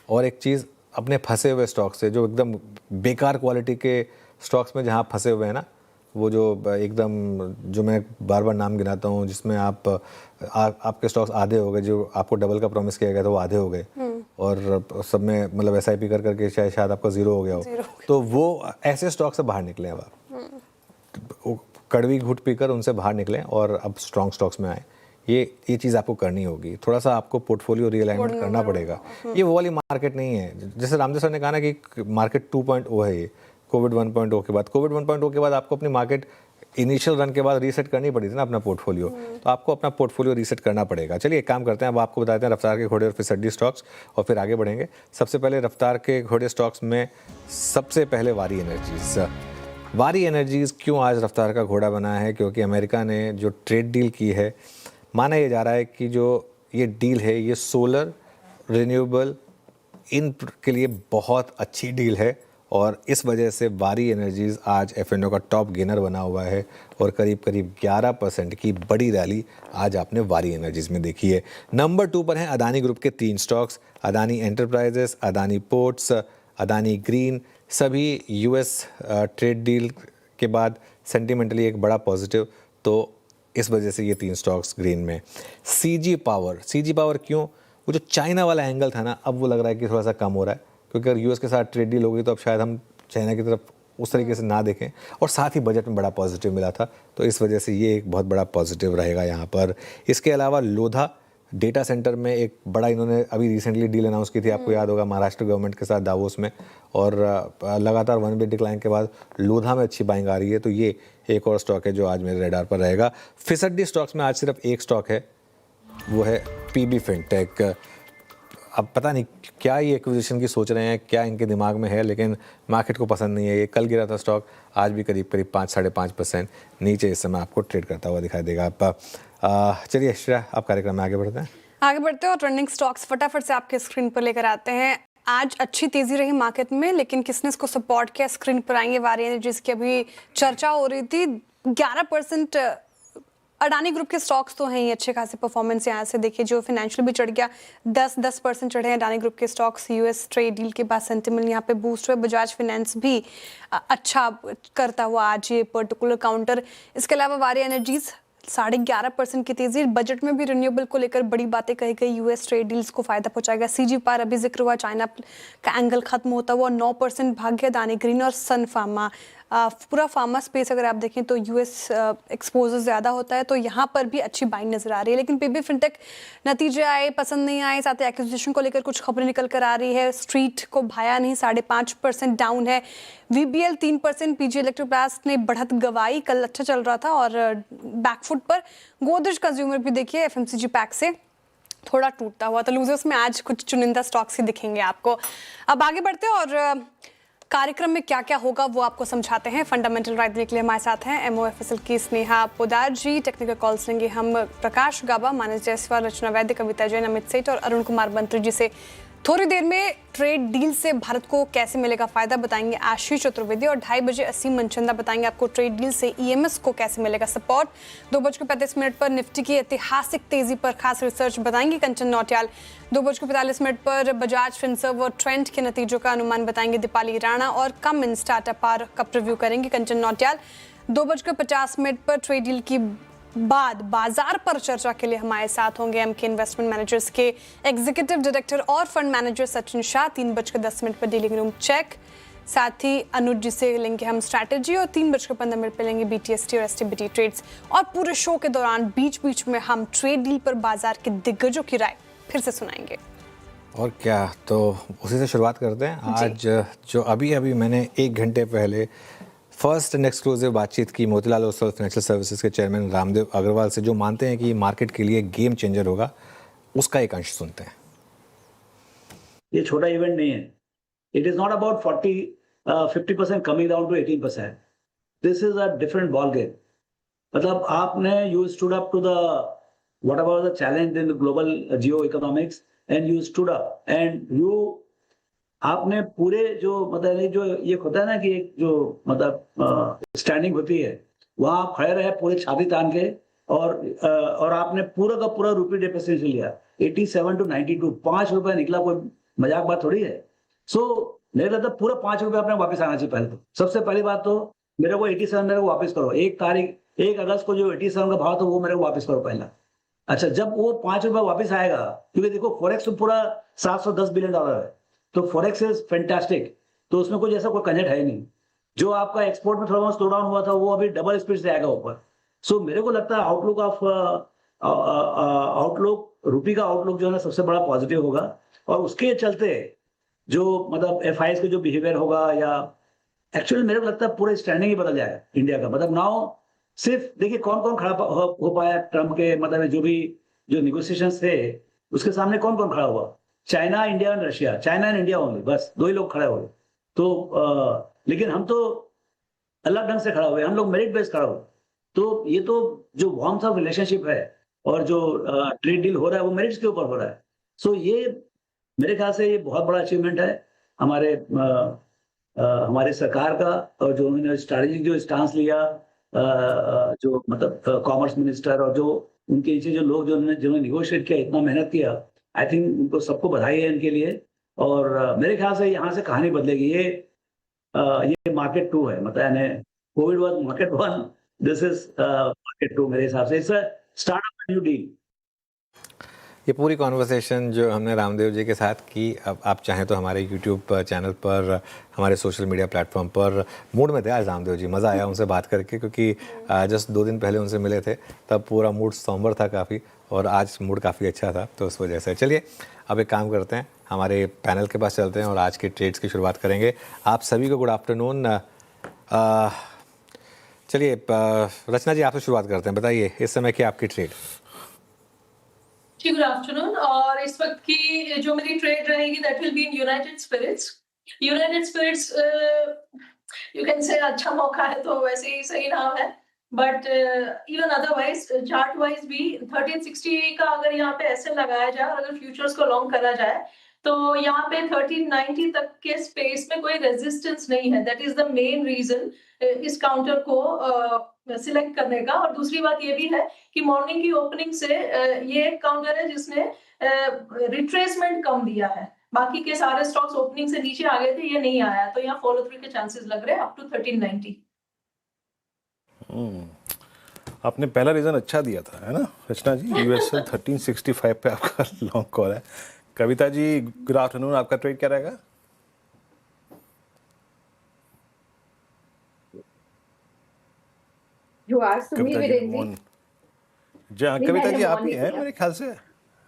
और एक चीज़, अपने फंसे हुए स्टॉक से, जो एकदम बेकार क्वालिटी के स्टॉक्स में जहाँ आप फंसे हुए हैं ना, वो जो एकदम, जो मैं बार बार नाम गिनाता हूँ, जिसमें आपके स्टॉक्स आधे हो गए, जो आपको डबल का प्रॉमिस किया गया था वो आधे हो गए, और सब में मतलब SIP कर करके शायद आपका ज़ीरो हो गया हो, तो वो ऐसे स्टॉक से बाहर निकले। अब आप कड़वी घुट पीकर उनसे बाहर निकलें और अब स्ट्रॉन्ग स्टॉक्स में आए। ये चीज़ आपको करनी होगी, थोड़ा सा आपको पोर्टफोलियो रीअलाइनमेंट करना पड़ेगा। ये वो वाली मार्केट नहीं है, जैसे रामदेव सर ने कहा ना कि मार्केट 2.0 है ये, कोविड 1.0 के बाद। कोविड 1.0 के बाद आपको अपनी मार्केट इनिशियल रन के बाद रीसेट करनी पड़ी थी ना अपना पोर्टफोलियो, तो आपको अपना पोर्टफोलियो रीसेट करना पड़ेगा। चलिए एक काम करते हैं, अब आपको बताते हैं रफ्तार के घोड़े और फिसड्डी स्टॉक्स, और फिर आगे बढ़ेंगे। सबसे पहले रफ्तार के घोड़े स्टॉक्स में सबसे पहले वारी एनर्जीज। वारी एनर्जीज क्यों आज रफ्तार का घोड़ा बना है? क्योंकि अमेरिका ने जो ट्रेड डील की है, माना ये जा रहा है कि जो ये डील है ये सोलर, रिन्यूएबल, इन के लिए बहुत अच्छी डील है, और इस वजह से वारी एनर्जीज आज F&O का टॉप गेनर बना हुआ है, और करीब करीब 11% की बड़ी रैली आज आपने वारी एनर्जीज में देखी है। नंबर 2 पर हैं अदानी ग्रुप के 3 stocks, Adani enterprises, Adani ports, Adani green. सभी US ट्रेड डील के बाद सेंटिमेंटली एक बड़ा पॉजिटिव, तो इस वजह से ये 3 स्टॉक्स ग्रीन में। CG पावर क्यों? वो जो चाइना वाला एंगल था ना, अब वो लग रहा है कि थोड़ा सा कम हो रहा है, क्योंकि अगर US के साथ ट्रेड डील होगी तो अब शायद हम चाइना की तरफ उस तरीके से ना देखें, और साथ ही बजट में बड़ा पॉजिटिव मिला था, तो इस वजह से ये एक बहुत बड़ा पॉजिटिव रहेगा यहाँ पर। इसके अलावा लोधा डेटा सेंटर में एक बड़ा, इन्होंने अभी रिसेंटली डील अनाउंस की थी, आपको याद होगा, महाराष्ट्र गवर्नमेंट के साथ दावोस में, और लगातार 1 वे डिक्लाइन के बाद लोधा में अच्छी बाइंग आ रही है, तो ये एक और स्टॉक है जो आज मेरे रेडार पर रहेगा। फिसड्डी स्टॉक्स में आज सिर्फ एक स्टॉक है, वो है PB फिनटेक। अब पता नहीं क्या ये एक्विजिशन की सोच रहे हैं, क्या इनके दिमाग में है, लेकिन मार्केट को पसंद नहीं है। ये कल गिरा था स्टॉक, आज भी करीब 5-5.5% नीचे इस समय आपको ट्रेड करता हुआ दिखाई देगा। आप चलिए श्रेया, आप कार्यक्रम में आगे बढ़ते हैं। और ट्रेंडिंग स्टॉक्स फटाफट से आपके स्क्रीन पर लेकर आते हैं। आज अच्छी तेजी रही मार्केट में, लेकिन किसने इसको सपोर्ट किया, स्क्रीन पर आएंगे। वारी एनर्जीज की अभी चर्चा हो रही थी, 11% अडानी ग्रुप के स्टॉक्स तो हैं ही, अच्छे खासे परफॉर्मेंस यहाँ से देखिए, जो फाइनेंशियल भी चढ़ गया, 10% चढ़े हैं अडानी ग्रुप के स्टॉक्स। US ट्रेड डील के बाद सेंटिमेंट यहाँ पे बूस्ट हुआ। बजाज फाइनेंस भी अच्छा करता हुआ आज ये पर्टिकुलर काउंटर। इसके अलावा वारी एनर्जीज 11.5% की तेजी। बजट में भी रिन्यूएबल को लेकर बड़ी बातें कही गई, US ट्रेड डील्स को फायदा पहुंचाएगा। CG पावर अभी जिक्र हुआ, चाइना का एंगल खत्म होता हुआ 9% भाग गया। अदानी ग्रीन और सन फार्मा, पूरा फार्मा स्पेस अगर आप देखें तो US एक्सपोजर ज़्यादा होता है, तो यहाँ पर भी अच्छी बाइंग नजर आ रही है। लेकिन PB फिनटेक नतीजे आए, पसंद नहीं आए, साथ ही एक्विजिशन को लेकर कुछ खबरें निकल कर आ रही है, स्ट्रीट को भाया नहीं, 5.5% डाउन है। VBL 3%, PG इलेक्ट्रोप्लास्ट ने बढ़त गवाई, कल अच्छा चल रहा था और बैकफुट पर। गोदरेज कंज्यूमर भी देखिए FMCG पैक से थोड़ा टूटता हुआ, तो लूजर्स में आज कुछ चुनिंदा स्टॉक्स ही दिखेंगे आपको। अब आगे बढ़ते हैं और कार्यक्रम में क्या क्या होगा वो आपको समझाते हैं। फंडामेंटल राय देने के लिए हमारे साथ हैं MOFSL की स्नेहा पोदार जी। टेक्निकल कॉल्स लेंगे हम प्रकाश गाबा, मानस जायसवाल, रचना वैद्य, कविता जैन, अमित सेठ और अरुण कुमार बंत्री जी से। थोड़ी देर में ट्रेड डील से भारत को कैसे मिलेगा फायदा बताएंगे आशीष चतुर्वेदी, और 2:30 बजे असीम मनचंदा बताएंगे आपको ट्रेड डील से EMS को कैसे मिलेगा सपोर्ट। 2:35 पर निफ्टी की ऐतिहासिक तेजी पर खास रिसर्च बताएंगे कंचन नौटियाल। 2:45 पर बजाज फिनसर्व और ट्रेंड के नतीजों का अनुमान बताएंगे दीपाली राणा, और कमिंस टाटा पावर का प्रीव्यू करेंगे कंचन नौटियाल। 2:50 पर ट्रेड डील की बाद बाजार पर चर्चा के लिए हमारे साथ होंगे MK इन्वेस्टमेंट मैनेजर्स के एग्जीक्यूटिव डायरेक्टर और फंड मैनेजर सचिन शाह। 3:10 पर डीलिंग रूम चेक, साथ ही अनुज जी से लेंगे हम स्ट्रैटेजी, और 3:15 पर लेंगे BTST और STBT ट्रेड्स। और पूरे शो के दौरान बीच बीच में हम ट्रेड डील पर बाजार के दिग्गजों की राय फिर से सुनाएंगे। और क्या, तो उसी से शुरुआत करते हैं। आज जो अभी अभी मैंने 1 घंटे पहले फर्स्ट एंड एक्सक्लूसिव बातचीत की मोतीलाल ओसवाल फाइनेंशियल सर्विसेज के चेयरमैन रामदेव अग्रवाल से, जो मानते हैं कि मार्केट के लिए गेम चेंजर होगा, उसका एक अंश सुनते हैं। ये छोटा इवेंट नहीं है। It is not about 50% coming down to 18%. This is a different ball game. मतलब आपने you stood up to the what about the challenge in the global geo economics and you stood up and you आपने पूरे जो मतलब जो ये होता है ना कि एक जो मतलब स्टैंडिंग होती है, वहां आप खड़े रहे पूरे छाती तान के और आपने पूरा का पूरा रुपी डेप्रिसिएशन लिया 87 to 92, 5 रुपए निकला, कोई मजाक बात थोड़ी है। सो मेरे लगता है पूरा 5 रुपए अपने वापस आना चाहिए। पहले तो सबसे पहली बात तो मेरे को 87 मेरे को वापस करो। 1 अगस्त को जो 87 का भाव था वो मेरे को वापस करो पहला। अच्छा, जब वो 5 रुपए वापस आएगा, क्योंकि देखो फॉरेक्स तो पूरा $710 बिलियन है, तो फॉरेक्स इज फैंटास्टिक, तो उसमें कुछ ऐसा कोई कंजेंट है नहीं। जो आपका एक्सपोर्ट में थोड़ा बहुत स्लो डाउन हुआ था वो अभी डबल स्पीड से आएगा ऊपर। सो मेरे को लगता है आउटलुक रुपी का आउटलुक जो है ना सबसे बड़ा पॉजिटिव होगा, और उसके चलते जो मतलब एफआईएस के जो बिहेवियर होगा, या एक्चुअली मेरे को लगता है पूरा स्टैंडिंग ही बदल जाएगा इंडिया का। मतलब नाउ सिर्फ देखिए कौन कौन खड़ा हो पाया ट्रम्प के मतलब जो निगोशिएशंस थे उसके सामने कौन कौन खड़ा हुआ। China, India and Russia, China and India only, बस 2 ही लोग खड़े हुए। तो लेकिन हम तो अलग ढंग से खड़ा हुए, हम लोग मेरिट बेस्ड खड़ा हुए। तो ये तो जो वार्म्थ ऑफ रिलेशनशिप है और जो ट्रेड डील हो रहा है वो मेरिट्स के ऊपर हो रहा है। सो ये मेरे ख्याल से ये बहुत बड़ा अचीवमेंट है हमारे सरकार का, और जो उन्होंने स्ट्रैटेजिक जो स्टांस लिया, जो मतलब कॉमर्स मिनिस्टर और जो उनके नीचे जो लोग जिन्होंने निगोशिएट किया, इतना मेहनत किया, आई थिंक उनको सबको बधाई है इनके लिए। और मेरे ख्याल से यहाँ से कहानी बदलेगी। ये मार्केट 2 है, मतलब यानी Covid was market 1, this is market 2 मेरे हिसाब से। It's a start of new deal. ये पूरी कॉन्वर्सेशन जो हमने रामदेव जी के साथ की, अब आप चाहें तो हमारे यूट्यूब चैनल पर, हमारे सोशल मीडिया प्लेटफॉर्म पर, मूड में थे आज रामदेव जी, मज़ा आया उनसे बात करके, क्योंकि जस्ट 2 दिन पहले उनसे मिले थे, तब पूरा मूड सॉम्बर था काफ़ी, और आज मूड काफ़ी अच्छा था, तो उस वजह से। चलिए अब एक काम करते हैं, हमारे पैनल के पास चलते हैं और आज के ट्रेड्स की शुरुआत करेंगे। आप सभी को गुड आफ्टरनून। चलिए रचना जी, आपसे शुरुआत करते हैं, बताइए इस समय की आपकी ट्रेड। जी गुड आफ्टरनून। और इस वक्त की जो मेरी ट्रेड रहेगी that will be in United Spirits. United Spirits you can say अच्छा मौका है तो वैसे ही सही नाम है, but even otherwise chart wise भी 1360 का अगर यहाँ पे ऐसे लगाया जाए, अगर फ्यूचर्स को लॉन्ग करा जाए, तो यहाँ पे 1390 तक के स्पेस में कोई रेजिस्टेंस नहीं है। That is the main reason इस काउंटर को सिलेक्ट करने का। और दूसरी बात ये भी है कि मॉर्निंग की ओपनिंग से ये एक काउंटर है जिसने रिट्रेसमेंट कम दिया है। बाकी के सारे स्टॉक्स ओपनिंग से नीचे आ गए थे, ये नहीं आया, तो यहाँ फॉलो थ्रू के चांसेस लग रहे हैं अप टू 1390। आपने पहला रीजन अच्छा दिया था, है ना रचना जी? यूएसएल 1365 पे आपका लॉन्ग कॉल है। कविता जी गुड आफ्टरनून, आपका ट्रेड क्या रहेगा? You asked me, Virenji. Kavita ji आप ही हैं मेरे ख्याल से।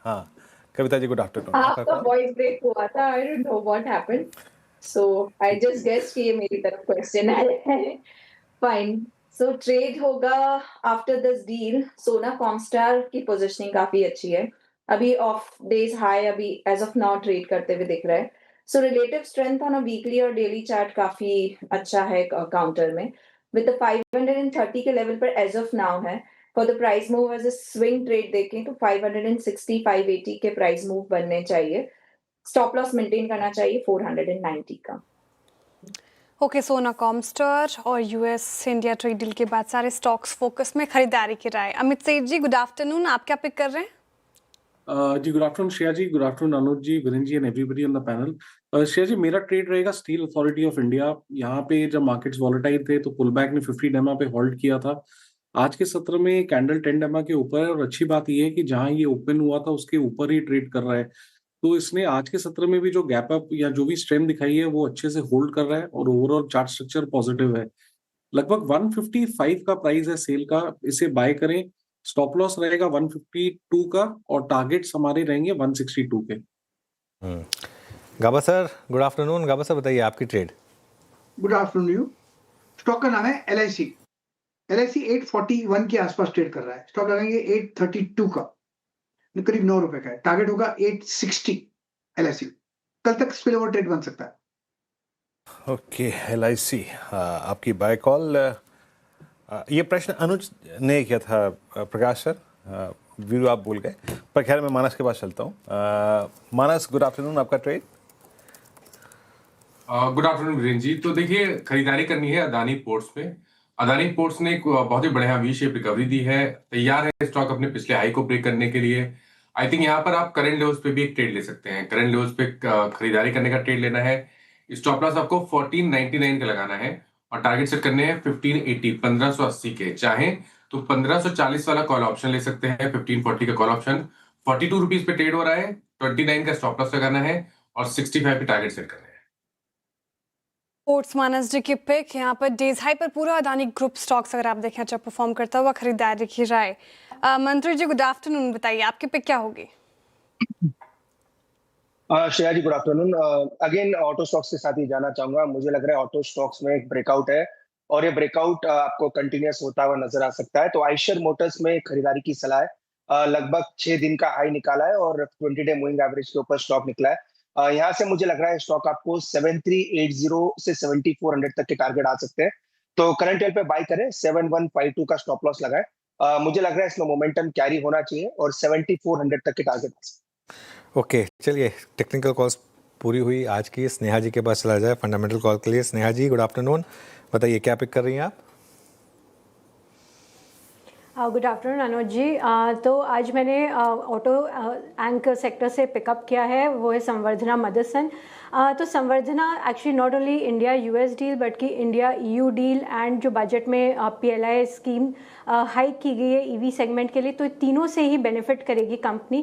हाँ कविता जी गुड आफ्टरनून। आपका वॉइस ब्रेक हुआ था, I don't know what happened, so I just guessed कि ये मेरी तरफ क्वेश्चन है। Fine, so ट्रेड होगा आफ्टर दिस डील। सोना कॉमस्टार की पोजीशनिंग काफी अच्छी है, अभी ऑफ डेज हाई अभी एज ऑफ नाउ ट्रेड करते हुए दिख रहा है। So relative strength on a weekly और डेली चार्ट काफी अच्छा है काउंटर में, विद 530 के लेवल पर एज ऑफ नाउ है। For the price move as a swing trade देखें तो 560 580 के प्राइस मूव बनने चाहिए। स्टॉप लॉस मेंटेन करना चाहिए 490 का। ओके, सोना कॉमस्टार और यूएस इंडिया ट्रेड डील के बाद सारे स्टॉक्स फोकस में खरीदारी की राय। अमित सेठ जी गुड आफ्टरनून, आप क्या पिक कर रहे हैं? जी good afternoon Shreya ji, good afternoon Anuj ji, Virendra ji and everybody on the panel. Shreya ji, मेरा ट्रेड रहेगा स्टील अथॉरिटी ऑफ इंडिया। यहाँ पे जब मार्केट्स वॉलेटाइल थे तो पुल बैक ने 50 डेमा पे होल्ड किया था। आज के सत्र में कैंडल 10 डेमा के ऊपर है, और अच्छी बात यह है कि जहां ये ओपन हुआ था उसके ऊपर ही ट्रेड कर रहा है। तो इसने आज के सत्र में भी जो गैप अप या जो भी स्ट्रेंथ दिखाई है वो अच्छे से होल्ड कर रहा है, और ओवरऑल चार्ट स्ट्रक्चर पॉजिटिव है। लगभग 155 का प्राइस है सेल का, इसे बाय करें। स्टॉप लॉस रहेगा 152 का, और टारगेट्स हमारे रहेंगे 162 के। गाबा सर, गुड आफ्टरनून। गाबा सर बताइए आपकी trade. Good afternoon you. Stock का नाम है LIC। LIC 841 के आसपास ट्रेड कर रहा है। स्टॉक लगाएंगे 832 का, करीब 9 रुपए का है। टारगेट होगा 860 LIC। कल तक स्पिल ओवर ट्रेड बन सकता है। ओके, LIC आपकी बाय कॉल। ये प्रश्न अनुज ने किया था प्रकाश सर, वीरू आप भूल गए, पर खैर मैं मानस के पास चलता हूँ। मानस, गुड आफ्टरनून, आपका trade. Good afternoon Virendra ji. तो देखिए, खरीदारी करनी है अदानी पोर्ट्स में। अदानी पोर्ट्स ने एक बहुत ही बढ़िया वी शेप रिकवरी दी है, तैयार है स्टॉक अपने पिछले हाई को ब्रेक करने के लिए। आई थिंक यहाँ पर आप करंट लेवल्स पे भी एक ट्रेड ले सकते हैं। करंट लेवल्स पे खरीदारी करने का ट्रेड लेना है। स्टॉप लॉस आपको 1499 का लगाना है और टारगेट सेट करने हैं 1580, 1580 के। चाहें तो 1540 वाला कॉल ऑप्शन ले सकते हैं, 1540 का कॉल ऑप्शन। 42 रुपीज पे ट्रेड हो रहा है, 29 का स्टॉप लॉस लगाना है और 65 पे टारगेट सेट करना है। पोर्ट्स मानस जी की पिक यहाँ पर डेज हाई पर पूरा अदानी ग्रुप स्टॉक्स अगर आप देखें अच्छा परफॉर्म करता हुआ, खरीदारी की राय। मंत्री जी गुड आफ्टरनून, बताइए आपकी पिक क्या होगी। Shreya ji good afternoon. Again auto stocks के साथ ही जाना चाहूंगा। मुझे लग रहा है ऑटो स्टॉक्स में एक ब्रेकआउट है और ये ब्रेकआउट आपको कंटिन्यूअस होता हुआ नजर आ सकता है। तो आइशर मोटर्स में खरीदारी की सलाह है। लगभग 6 दिन का हाई निकाला है और 20 डे मूविंग एवरेज के ऊपर स्टॉक निकला है। यहाँ से मुझे लग रहा है स्टॉक आपको 7380 से 7400 तक के टारगेट आ सकते हैं। तो करंट लेवल पे बाय करें, 7152 का स्टॉप लॉस लगाए। मुझे लग रहा है इसमें मोमेंटम कैरी होना चाहिए और 7400 तक के टारगेट। ओके, चलिए टेक्निकल कॉल्स पूरी हुई आज की। स्नेहा जी के पास चला जाए फंडामेंटल कॉल के लिए। स्नेहा जी गुड आफ्टरनून, बताइए क्या पिक कर रही हैं आप। Good afternoon Anuj ji. तो आज मैंने ऑटो एंकर सेक्टर से पिकअप किया है, वो है संवर्धना मदरसन। तो Samvardhana actually not only India US deal but कि इंडिया EU डील एंड जो बजट में PLI स्कीम हाइक की गई है EV सेगमेंट के लिए, तो तीनों से ही बेनिफिट करेगी कंपनी।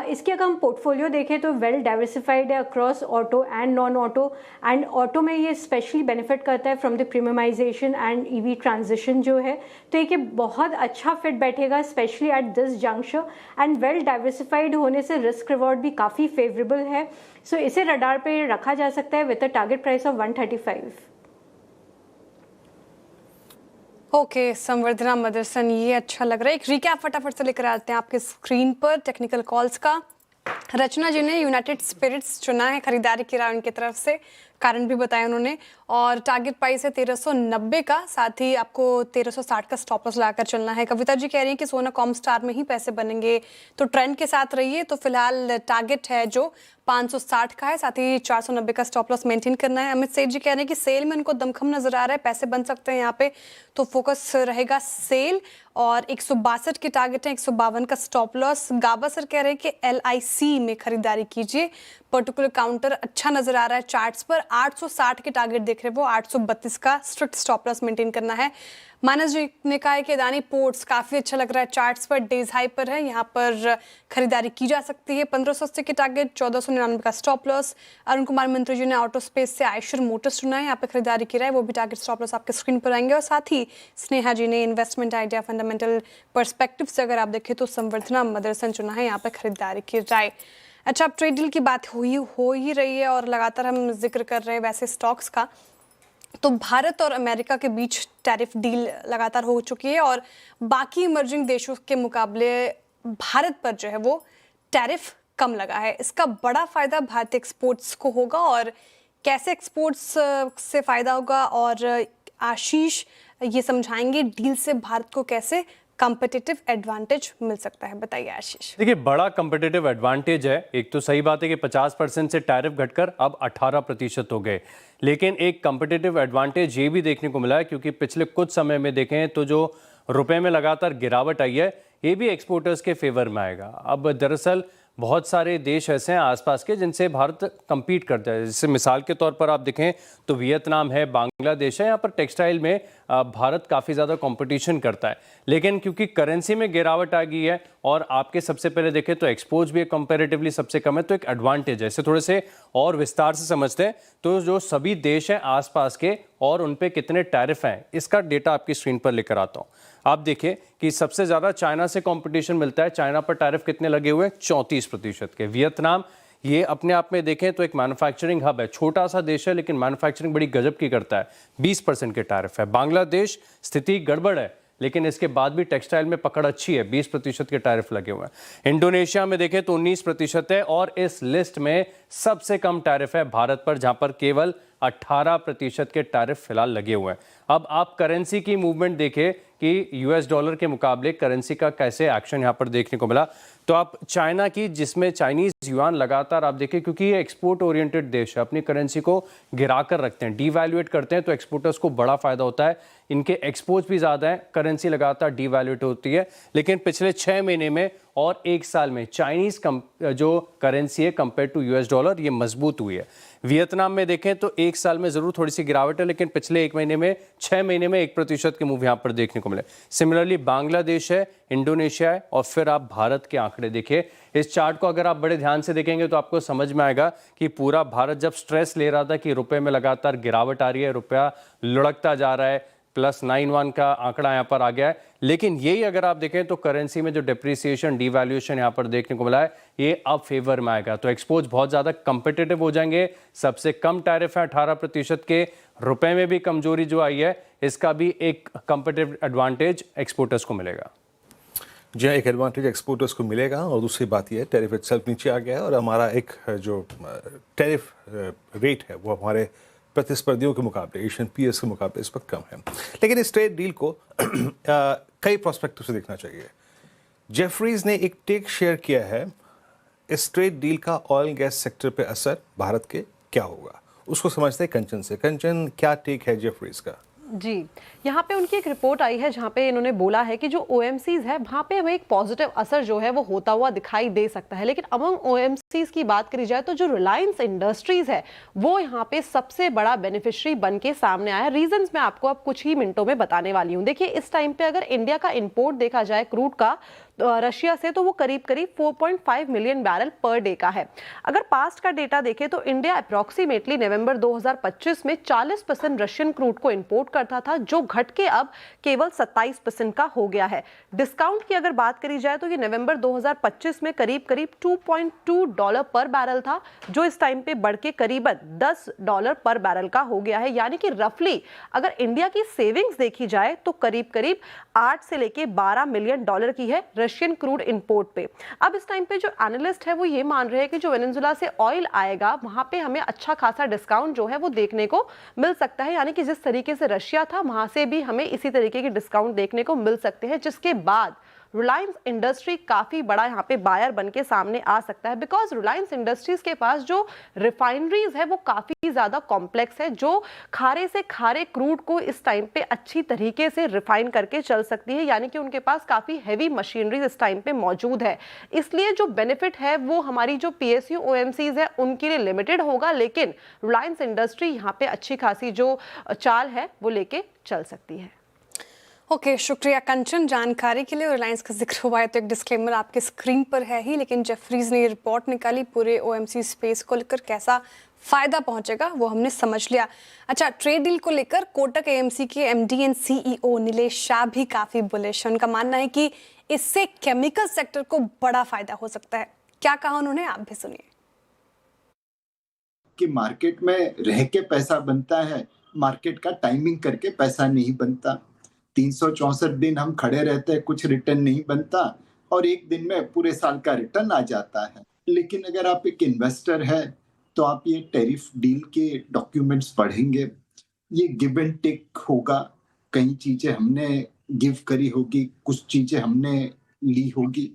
इसके अगर हम पोर्टफोलियो देखें तो वेल डाइवर्सिफाइड है across auto and non auto. And auto में ये स्पेशली बेनिफिट करता है from the premiumisation and EV transition जो है। तो ये बहुत अच्छा फिट बैठेगा specially at this junction. And well diversified होने से रिस्क रिवॉर्ड भी काफ़ी फेवरेबल है। सो इसे रडार पे रखा जा सकता है with a target price of 135। Okay, Samvardhana Motherson, ये अच्छा लग रहा है। एक रिकैप फटाफट से लेकर आते हैं आपके स्क्रीन पर टेक्निकल कॉल्स का। रचना जी ने यूनाइटेड स्पिरिट्स चुना है, खरीदारी की राय उनकी तरफ से, कारण भी बताया उन्होंने। और टारगेट प्राइस है 1390 का, साथ ही आपको 1360 का स्टॉप लॉस लगाकर चलना है। कविता जी कह रही हैं कि सोना कॉमस्टार में ही पैसे बनेंगे, तो ट्रेंड के साथ रहिए। तो फिलहाल टारगेट है जो 560 का है, साथ ही 490 का स्टॉप लॉस मेंटेन करना है। अमित सेठ जी कह रहे हैं कि सेल में उनको दमखम नजर आ रहा है, पैसे बन सकते हैं यहाँ पे, तो फोकस रहेगा सेल। और 162 के टारगेट है, 152 का स्टॉप लॉस। गाबा सर कह रहे हैं कि LIC में खरीदारी कीजिए, पर्टिकुलर काउंटर अच्छा नजर आ रहा है चार्ट्स पर। 860 के टारगेट देख रहे हैं वो, 832 का स्ट्रिक्ट स्टॉप लॉस मेंटेन करना है। मानस जी ने कहा है कि अदानी पोर्ट्स काफ़ी अच्छा लग रहा है, चार्ट्स पर डेज हाई पर है, यहाँ पर खरीदारी की जा सकती है। 1580 के टारगेट, 1499 का स्टॉप लॉस। अरुण कुमार मंत्री जी ने ऑटो स्पेस से आयशर मोटर्स चुना है, यहाँ पर खरीदारी की रहा है, वो भी टारगेट स्टॉप लॉस आपके स्क्रीन पर आएंगे। और साथ ही स्नेहा जी ने इन्वेस्टमेंट आइडिया फंडामेंटल पर्सपेक्टिव से अगर आप देखें तो संवर्धना मदरसन चुना है, यहाँ पर खरीदारी की राय। अच्छा, अब ट्रेड डील की बात हो ही रही है और लगातार हम जिक्र कर रहे हैं वैसे स्टॉक्स का, तो भारत और अमेरिका के बीच टैरिफ डील लगातार हो चुकी है और बाकी इमर्जिंग देशों के मुकाबले भारत पर जो है वो टैरिफ कम लगा है। इसका बड़ा फायदा भारतीय एक्सपोर्ट्स को होगा और कैसे एक्सपोर्ट्स से फायदा होगा, और आशीष ये समझाएंगे डील से भारत को कैसे कंपेटिटिव एडवांटेज मिल सकता है। बताइए आशीष। देखिए, बड़ा कंपेटिटिव एडवांटेज है। एक तो सही बात है कि 50% से टैरिफ घटकर अब 18% हो गए, लेकिन एक कंपेटिटिव एडवांटेज ये भी देखने को मिला है क्योंकि पिछले कुछ समय में देखें तो जो रुपए में लगातार गिरावट आई है, ये भी एक्सपोर्टर्स के फेवर में आएगा। अब दरअसल बहुत सारे देश ऐसे हैं आसपास के जिनसे भारत compete करता है। जैसे मिसाल के तौर पर आप देखें तो वियतनाम है, बांग्लादेश है, यहाँ पर टेक्सटाइल में भारत काफ़ी ज़्यादा कंपटीशन करता है। लेकिन क्योंकि करेंसी में गिरावट आ गई है और आपके सबसे पहले देखें तो एक्सपोर्ट्स भी कंपैरेटिवली सबसे कम है, तो एक एडवांटेज है। इसे थोड़े से और विस्तार से समझते हैं तो जो सभी देश हैं आसपास के और उन पे कितने टैरिफ हैं, इसका डेटा आपकी स्क्रीन पर लेकर आता हूँ। आप देखिए कि सबसे ज़्यादा चाइना से कंपटीशन मिलता है। चाइना पर टैरिफ कितने लगे हुए हैं? 34% के। वियतनाम ये अपने आप में देखें तो एक मैन्युफैक्चरिंग हब है, छोटा सा देश है लेकिन मैन्युफैक्चरिंग बड़ी गजब की करता है। 20% के टैरिफ है। बांग्लादेश स्थिति गड़बड़ है लेकिन इसके बाद भी टेक्सटाइल में पकड़ अच्छी है, 20% के टैरिफ लगे हुए हैं। इंडोनेशिया में देखें तो 19% है और इस लिस्ट में सबसे कम टैरिफ है भारत पर, जहां पर केवल 18% के टैरिफ फिलहाल लगे हुए हैं। अब आप करेंसी की मूवमेंट देखें कि यूएस डॉलर के मुकाबले करेंसी का कैसे एक्शन यहां पर देखने को मिला। तो आप चाइना की, जिसमें चाइनीज युआन लगातार आप देखें, क्योंकि ये एक्सपोर्ट ओरिएंटेड देश है, अपनी करेंसी को गिरा कर रखते हैं, डीवैल्यूएट करते हैं, तो एक्सपोर्टर्स को बड़ा फायदा होता है। इनके एक्सपोर्ट्स भी ज़्यादा हैं, करेंसी लगातार डीवैल्यूएट होती है। लेकिन पिछले 6 महीने में और 1 साल में चाइनीज जो करेंसी है कंपेयर टू यूएस डॉलर, ये मजबूत हुई है। वियतनाम में देखें तो 1 साल में ज़रूर थोड़ी सी गिरावट है, लेकिन पिछले 1 महीने में 6 महीने में 1% के मूव यहाँ पर देखने को मिले। सिमिलरली बांग्लादेश है, इंडोनेशिया है और फिर आप भारत के आंकड़े देखिए। इस चार्ट को अगर आप बड़े ध्यान से देखेंगे तो आपको समझ में आएगा कि पूरा भारत जब स्ट्रेस ले रहा था कि रुपए में लगातार गिरावट आ रही है, रुपया लुढ़कता जा रहा है, +91 का आंकड़ा यहाँ पर आ गया है। लेकिन यही अगर आप देखें तो करेंसी में जो डिप्रिसिएशन, डिवैल्यूएशन यहाँ पर देखने को मिला है, ये अब फेवर में आएगा। तो एक्सपोर्ट्स बहुत ज़्यादा कंपिटिटिव हो जाएंगे। सबसे कम टैरिफ है 18% के, रुपए में भी कमजोरी जो आई है, इसका भी एक कंपिटिटिव एडवांटेज एक्सपोर्टर्स को मिलेगा। जी हाँ, एक एडवांटेज एक्सपोर्टर्स को मिलेगा। और दूसरी बात यह है, टैरिफ इटसेल्फ नीचे आ गया है और हमारा एक जो टैरिफ रेट है वो हमारे प्रतिस्पर्धियों के मुकाबले, एशियन पीएस के मुकाबले इस वक्त कम है। लेकिन इस ट्रेड डील को कई प्रोस्पेक्टिव से देखना चाहिए। जेफरीज ने एक टेक शेयर किया है, इस ट्रेड डील का ऑयल गैस सेक्टर पे असर भारत के क्या होगा, उसको समझते हैं कंचन से। कंचन, क्या टेक है जेफरीज का? जी, यहाँ पे उनकी एक रिपोर्ट आई है जहाँ पे इन्होंने बोला है कि जो OMCs है वहाँ पे हमें एक पॉजिटिव असर जो है वो होता हुआ दिखाई दे सकता है। लेकिन अमंग OMCs की बात करी जाए तो जो रिलायंस इंडस्ट्रीज है वो यहाँ पे सबसे बड़ा बेनिफिशियरी बन के सामने आया। रीजंस मैं आपको अब कुछ ही मिनटों में बताने वाली हूँ। देखिए, इस टाइम पे अगर इंडिया का इंपोर्ट देखा जाए क्रूड का रशिया से, तो वो करीब 4.5 मिलियन बैरल पर डे का है। अगर पास्ट का डेटा देखें तो इंडिया अप्रॉक्सीमेटली नवंबर 2025 में 40% रशियन क्रूड को इंपोर्ट करता था, जो घट के अब केवल 27% का हो गया है। डिस्काउंट की अगर बात करी जाए तो ये नवंबर 2025 में करीब $2.2 पर बैरल था, जो इस टाइम पे बढ़ के करीबन $10 पर बैरल का हो गया है। यानी कि रफली अगर इंडिया की सेविंग्स देखी जाए तो करीब 8 से लेके $12 मिलियन की है रशियन क्रूड इंपोर्ट पे। अब इस टाइम पे जो एनालिस्ट है वो ये मान रहे हैं कि जो वेनेजुएला से ऑयल आएगा वहां पे हमें अच्छा खासा डिस्काउंट जो है वो देखने को मिल सकता है। यानी कि जिस तरीके से रशिया था वहां से भी हमें इसी तरीके के डिस्काउंट देखने को मिल सकते हैं, जिसके बाद रिलायंस इंडस्ट्री काफी बड़ा यहाँ पे बायर बन के सामने आ सकता है। बिकॉज रिलायंस इंडस्ट्रीज के पास जो रिफाइनरीज है वो काफी ज्यादा कॉम्प्लेक्स है, जो खारे से खारे क्रूड को इस टाइम पे अच्छी तरीके से रिफाइन करके चल सकती है। यानी कि उनके पास काफी हैवी मशीनरीज इस टाइम पे मौजूद है। इसलिए जो बेनिफिट है वो हमारी जो PSU OMCs है उनके लिए लिमिटेड होगा, लेकिन रिलायंस इंडस्ट्री यहाँ पे अच्छी खासी जो चाल है वो लेके चल सकती है। ओके, शुक्रिया कंचन जानकारी के लिए। रिलायंस का जिक्र हुआ है तो एक डिस्क्लेमर आपके स्क्रीन पर है ही, लेकिन जेफरीज ने ये रिपोर्ट निकाली, पूरे OMC स्पेस को लेकर कैसा फायदा पहुंचेगा वो हमने समझ लिया। अच्छा, ट्रेड डील को लेकर कोटक AMC के MD and CEO Nilesh Shah भी काफी बुलिश है। उनका मानना है कि इससे केमिकल सेक्टर को बड़ा फायदा हो सकता है। क्या कहा उन्होंने, आप भी सुनिए। कि मार्केट में रह के पैसा बनता है, मार्केट का टाइमिंग करके पैसा नहीं बनता। 364 दिन हम खड़े रहते हैं, कुछ रिटर्न नहीं बनता और एक दिन में पूरे साल का रिटर्न आ जाता है। लेकिन अगर आप एक इन्वेस्टर है तो आप ये टैरिफ डील के डॉक्यूमेंट्स पढ़ेंगे, ये गिव एंड टेक होगा। कई चीजें हमने गिव करी होगी, कुछ चीजें हमने ली होगी,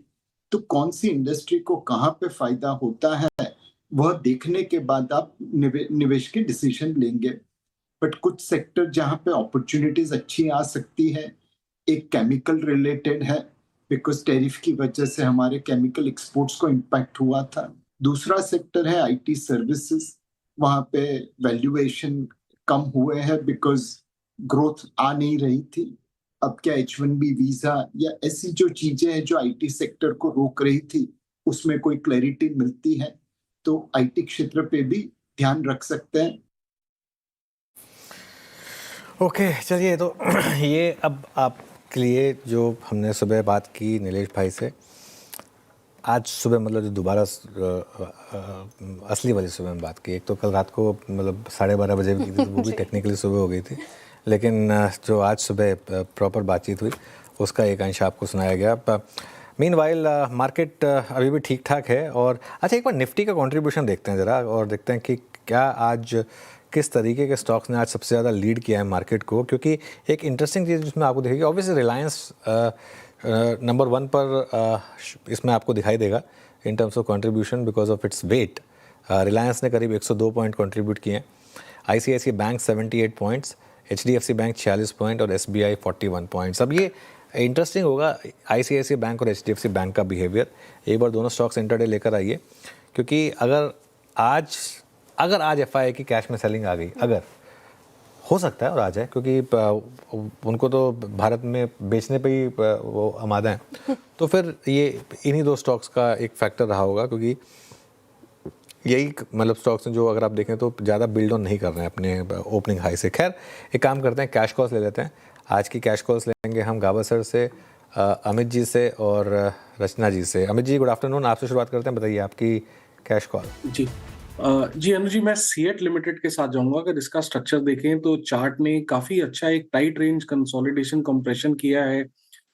तो कौन सी इंडस्ट्री को कहाँ पे फायदा होता है वह देखने के बाद आप निवेश के डिसीजन लेंगे। बट कुछ सेक्टर जहाँ पे अपॉर्चुनिटीज अच्छी आ सकती है, एक केमिकल रिलेटेड है, बिकॉज टैरिफ की वजह से हमारे केमिकल एक्सपोर्ट्स को इम्पैक्ट हुआ था। दूसरा सेक्टर है IT सर्विसेज, वहाँ पे वैल्यूएशन कम हुए हैं बिकॉज ग्रोथ आ नहीं रही थी। अब क्या H1B वीजा या ऐसी जो चीजें हैं जो IT सेक्टर को रोक रही थी, उसमें कोई क्लैरिटी मिलती है तो IT क्षेत्र पे भी ध्यान रख सकते हैं। ओके, चलिए, तो ये अब आपके लिए जो हमने सुबह बात की नीलेश भाई से, आज सुबह मतलब जो दोबारा असली वाली सुबह में बात की, एक तो कल रात को मतलब 12:30 बजे की थी, वो भी टेक्निकली सुबह हो गई थी, लेकिन जो आज सुबह प्रॉपर बातचीत हुई उसका एक अंश आपको सुनाया गया। मीनवाइल मार्केट अभी भी ठीक ठाक है। और अच्छा, एक बार निफ्टी का कंट्रीब्यूशन देखते हैं ज़रा, और देखते हैं कि क्या आज किस तरीके के स्टॉक्स ने आज सबसे ज़्यादा लीड किया है मार्केट को। क्योंकि एक इंटरेस्टिंग चीज़ जिसमें आपको दिखेगी, ऑब्वियसली रिलायंस नंबर 1 पर इसमें आपको दिखाई देगा in terms of contribution because of its weight. Reliance ने करीब 102 पॉइंट कंट्रीब्यूट किए हैं, ICICI bank 78 points, HDFC bank 46 point और SBI 41 पॉइंट्स। अब ये इंटरेस्टिंग होगा ICICI बैंक और HDFC बैंक का बिहेवियर। एक बार दोनों स्टॉक्स इंटरडे लेकर आइए, क्योंकि अगर आज FII की कैश में सेलिंग आ गई, अगर हो सकता है और आ जाए, क्योंकि उनको तो भारत में बेचने पे ही वो आमादा हैं, तो फिर ये इन्हीं 2 स्टॉक्स का एक फैक्टर रहा होगा, क्योंकि यही मतलब स्टॉक्स हैं जो अगर आप देखें तो ज़्यादा बिल्ड ऑन नहीं कर रहे हैं अपने ओपनिंग हाई से। खैर, एक काम करते हैं, कैश कॉल्स ले लेते हैं। आज की कैश कॉल्स लेंगे हम गाबा सर से, अमित जी से और रचना जी से। अमित जी, गुड आफ्टरनून, आपसे शुरुआत करते हैं, बताइए आपकी कैश कॉल। जी अनु जी, मैं सीएट लिमिटेड के साथ जाऊंगा। अगर इसका स्ट्रक्चर देखें तो चार्ट ने काफी अच्छा एक टाइट रेंज कंसोलिडेशन कंप्रेशन किया है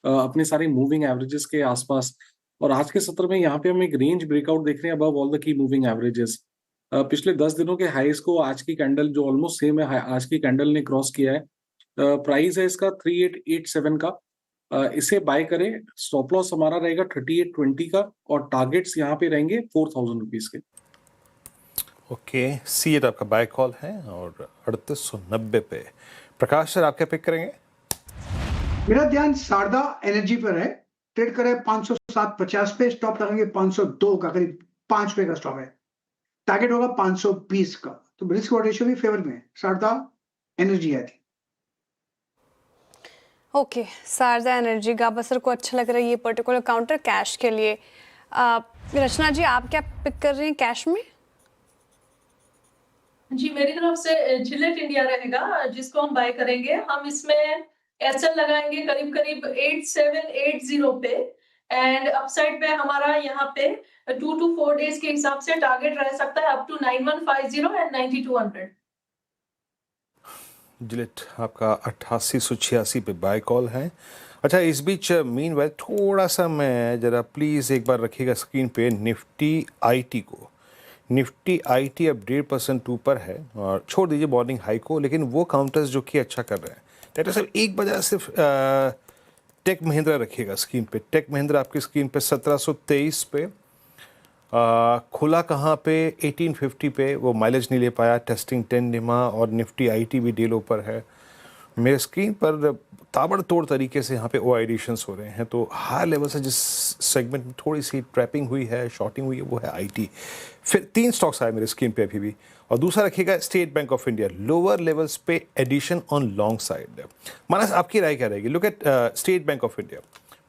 अपने सारे मूविंग एवरेजेस के आसपास, और आज के सत्र में यहाँ पे हम एक रेंज ब्रेकआउट देख रहे हैं above all the key moving averages. पिछले 10 दिनों के हाईस को आज की कैंडल जो ऑलमोस्ट सेम है आज की कैंडल ने क्रॉस किया है। प्राइस है इसका 3887 का, इसे बाय करें। स्टॉप लॉस हमारा रहेगा 3820 का, और टारगेट्स यहाँ पे रहेंगे 4000 रुपीज के। ओके, सीएट आपका बाय कॉल है और 3890 पे। प्रकाश सर, आप क्या पिक करेंगे? मेरा ध्यान शारदा एनर्जी पर है, ट्रेड करे 507.50 पे, स्टॉप लगाएंगे 502 का, करीब 5 रुपए का स्टॉप है, टारगेट होगा 520 का। तो रिस्क और रेशियो भी फेवर में है, शारदा एनर्जी है। ओके, शारदा एनर्जी, गाबा सर को अच्छा लग रहा है ये पर्टिकुलर काउंटर कैश के लिए। रचना जी, आप क्या पिक कर रहे हैं कैश में? जी, मेरी तरफ से जिलेट इंडिया रहेगा जिसको हम बाय करेंगे। हम इसमें एसएल लगाएंगे करीब करीब 8780 पे, एंड अपसाइड पे हमारा यहाँ पे 2 to 4 डेज के हिसाब से टारगेट रह सकता है अप टू 9150 एंड 9200। जिलेट आपका 8886 पे बाय कॉल है। अच्छा, इस बीच मीनवाइल थोड़ा सा मैं जरा प्लीज़ एक बार रखिएगा स्क्रीन पे निफ्टी आईटी को। निफ्टी आईटी अब 1.5% ऊपर है, और छोड़ दीजिए मॉर्निंग हाई को, लेकिन वो काउंटर्स जो कि अच्छा कर रहे हैं। डॉक्टर साहब, एक बजाय सिर्फ टेक महिंद्रा रखिएगा स्क्रीन पे। टेक महिंद्रा आपकी स्क्रीन पे 1723 पे, खुला कहाँ पे 1850 पे, वो माइलेज नहीं ले पाया, टेस्टिंग 10 निमा, और निफ्टी आईटी भी डील ऊपर है। मेरे स्क्रीन पर ताबड़तोड़ तरीके से यहाँ पे ओ एडिशंस हो रहे हैं, तो हाई लेवल से जिस सेगमेंट में थोड़ी सी ट्रैपिंग हुई है, शॉर्टिंग हुई है, वो है आईटी। फिर 3 स्टॉक्स आए मेरे स्क्रीन पे अभी भी, और दूसरा रखिएगा state bank of India, lower levels पे एडिशन ऑन लॉन्ग साइड। मानस, आपकी राय क्या रहेगी? Look at state bank of India.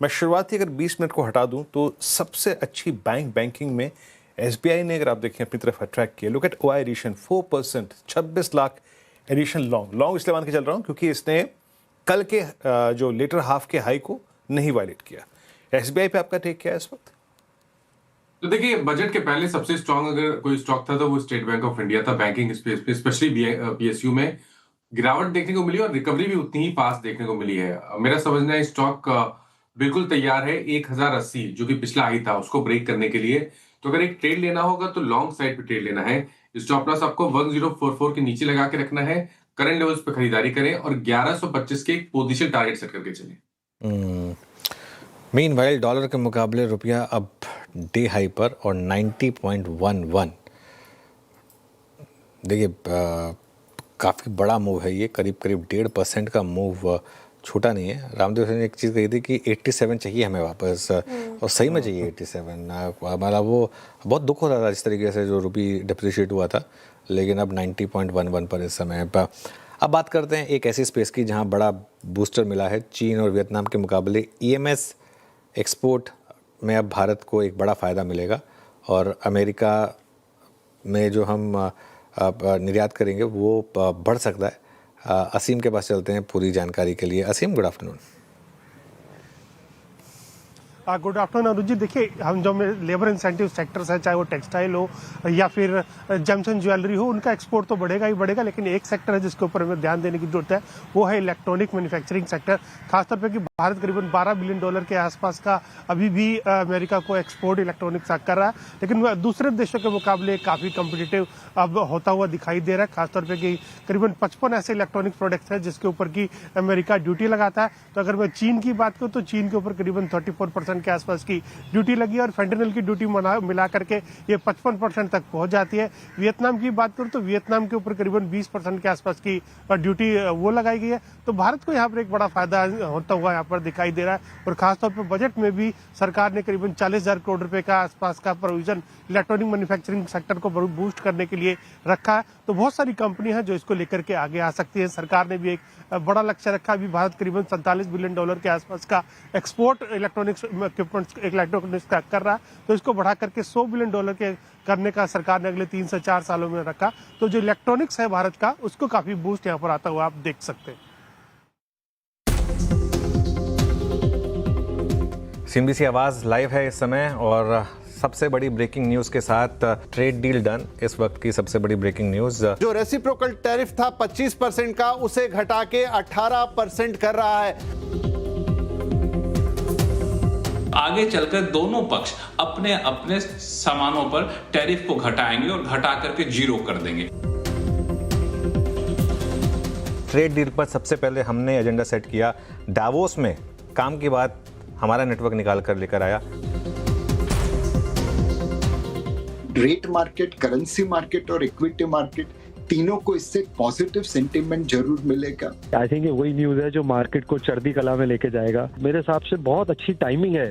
मैं शुरुआती अगर 20 मिनट को हटा दूं तो सबसे अच्छी बैंकिंग में एसबीआई ने, अगर आप देखें, अपनी तरफ अट्रैक्ट किया। Look at OI addition 4%, 26 lakh addition long इसलिए मान के चल रहा हूँ क्योंकि इसने कल के जो लेटर हाफ के हाई को नहीं वायलेट किया। एसबीआई पे आपका टेक क्या है इस वक्त? तो देखिए, बजट के पहले सबसे स्ट्रांग अगर कोई स्टॉक था तो वो स्टेट बैंक ऑफ इंडिया था। बैंकिंग स्पेस पे स्पेशली पीएसयू में गिरावट देखने को मिली और रिकवरी भी उतनी ही फास्ट देखने को मिली है। मेरा समझना है स्टॉक बिल्कुल तैयार है 1080 जो कि पिछला हाई था उसको ब्रेक करने के लिए। तो अगर एक ट्रेड लेना होगा तो लॉन्ग साइड पे ट्रेड लेना है। स्टॉप लॉस आपको 1044 के नीचे लगा के रखना है, करंट लेवल्स पे खरीदारी करें और 1125 के एक पोजीशन टारगेट सेट करके चलें। मीनवाइल डॉलर के मुकाबले रुपया अब डे हाई पर और 90.11। देखिए, काफ़ी बड़ा मूव है ये, करीब 1.5% का मूव छोटा नहीं है। रामदेव सिंह ने एक चीज़ कही थी कि 87 चाहिए हमें वापस, और सही में चाहिए 87। मतलब वो बहुत दुख होता था इस तरीके से जो रुपी डिप्रिशिएट हुआ था, लेकिन अब 90.11 पर इस समय। अब बात करते हैं एक ऐसी स्पेस की जहां बड़ा बूस्टर मिला है। चीन और वियतनाम के मुकाबले ईएमएस एक्सपोर्ट में अब भारत को एक बड़ा फ़ायदा मिलेगा, और अमेरिका में जो हम निर्यात करेंगे वो बढ़ सकता है। असीम के पास चलते हैं पूरी जानकारी के लिए। असीम, good afternoon. Good afternoon Anuj जी। देखिए, हम जो लेबर इंसेंटिव सेक्टर्स है, चाहे वो टेक्सटाइल हो या फिर जेम्स एंड ज्वेलरी हो, उनका एक्सपोर्ट तो बढ़ेगा ही बढ़ेगा, लेकिन एक सेक्टर है जिसके ऊपर हमें ध्यान देने की जरूरत है, वो है इलेक्ट्रॉनिक मैन्युफैक्चरिंग सेक्टर। खासतौर पर कि भारत करीबन $12 बिलियन के आसपास का अभी भी अमेरिका को एक्सपोर्ट इलेक्ट्रॉनिक्स कर रहा है, लेकिन वह दूसरे देशों के मुकाबले काफ़ी कम्पिटिटिव अब होता हुआ दिखाई दे रहा है। खासतौर पर कि करीबन 55 ऐसे इलेक्ट्रॉनिक प्रोडक्ट्स हैं जिसके ऊपर की अमेरिका ड्यूटी लगाता है। तो अगर मैं चीन की बात करूँ तो चीन के ऊपर करीबन 34% के आसपास की ड्यूटी लगी है और फेंटेनल की ड्यूटी मिला करके ये 55% तक पहुंच जाती है। वियतनाम की बात करूँ तो वियतनाम के ऊपर करीबन 20% के आसपास की ड्यूटी वो लगाई गई है। तो भारत को यहाँ पर एक बड़ा फायदा होता हुआ यहाँ पर दिखाई दे रहा है और खासतौर पर बजट में भी सरकार ने करीबन 40,000 करोड़ रुपए का आसपास का प्रोविजन इलेक्ट्रॉनिक मैन्युफैक्चरिंग सेक्टर को बूस्ट करने के लिए रखा है। तो बहुत सारी कंपनी है जो इसको लेकर के आगे आ सकती है। सरकार ने भी एक बड़ा लक्ष्य रखा। अभी भारत करीबन $47 बिलियन के आसपास का एक्सपोर्ट इलेक्ट्रॉनिक्स इलेक्ट्रॉनिक्स का कर रहा है, तो इसको बढ़ा करके $100 बिलियन के करने का सरकार ने अगले 3 से 4 सालों में रखा। तो जो इलेक्ट्रॉनिक्स है भारत का, उसको काफी बूस्ट यहाँ पर आता हुआ आप देख सकते हैं। CNBC आवाज लाइव है इस समय और सबसे बड़ी ब्रेकिंग न्यूज के साथ ट्रेड डील डन। इस वक्त की सबसे बड़ी ब्रेकिंग न्यूज, जो रेसिप्रोकल टैरिफ था 25% का, उसे घटा के 18% कर रहा है। आगे चलकर दोनों पक्ष अपने अपने सामानों पर टैरिफ को घटाएंगे और घटा करके 0 कर देंगे। ट्रेड डील पर सबसे पहले हमने एजेंडा सेट किया डावोस में। काम की बात हमारा नेटवर्क निकाल कर लेकर आया। रेट मार्केट, करेंसी मार्केट और इक्विटी मार्केट, तीनों को इससे पॉजिटिव सेंटीमेंट जरूर मिलेगा। आई थिंक वही न्यूज है जो मार्केट को चढ़ती कला में लेके जाएगा। मेरे हिसाब से बहुत अच्छी टाइमिंग है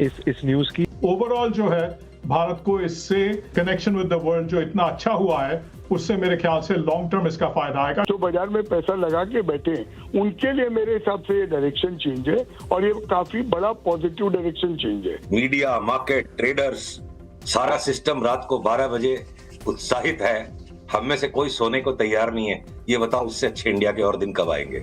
इस न्यूज की। ओवरऑल जो है भारत को इससे कनेक्शन विद द वर्ल्ड जो इतना अच्छा हुआ है, उससे मेरे ख्याल से लॉन्ग टर्म इसका फायदा आएगा। जो बाजार में पैसा लगा के बैठे हैं उनके लिए मेरे हिसाब से ये डायरेक्शन चेंज है और ये काफी बड़ा पॉजिटिव डायरेक्शन चेंज है। मीडिया, मार्केट, ट्रेडर्स, सारा सिस्टम रात को 12 बजे उत्साहित है। हम में से कोई सोने को तैयार नहीं है। ये बताओ, उससे अच्छे इंडिया के और दिन कब आएंगे?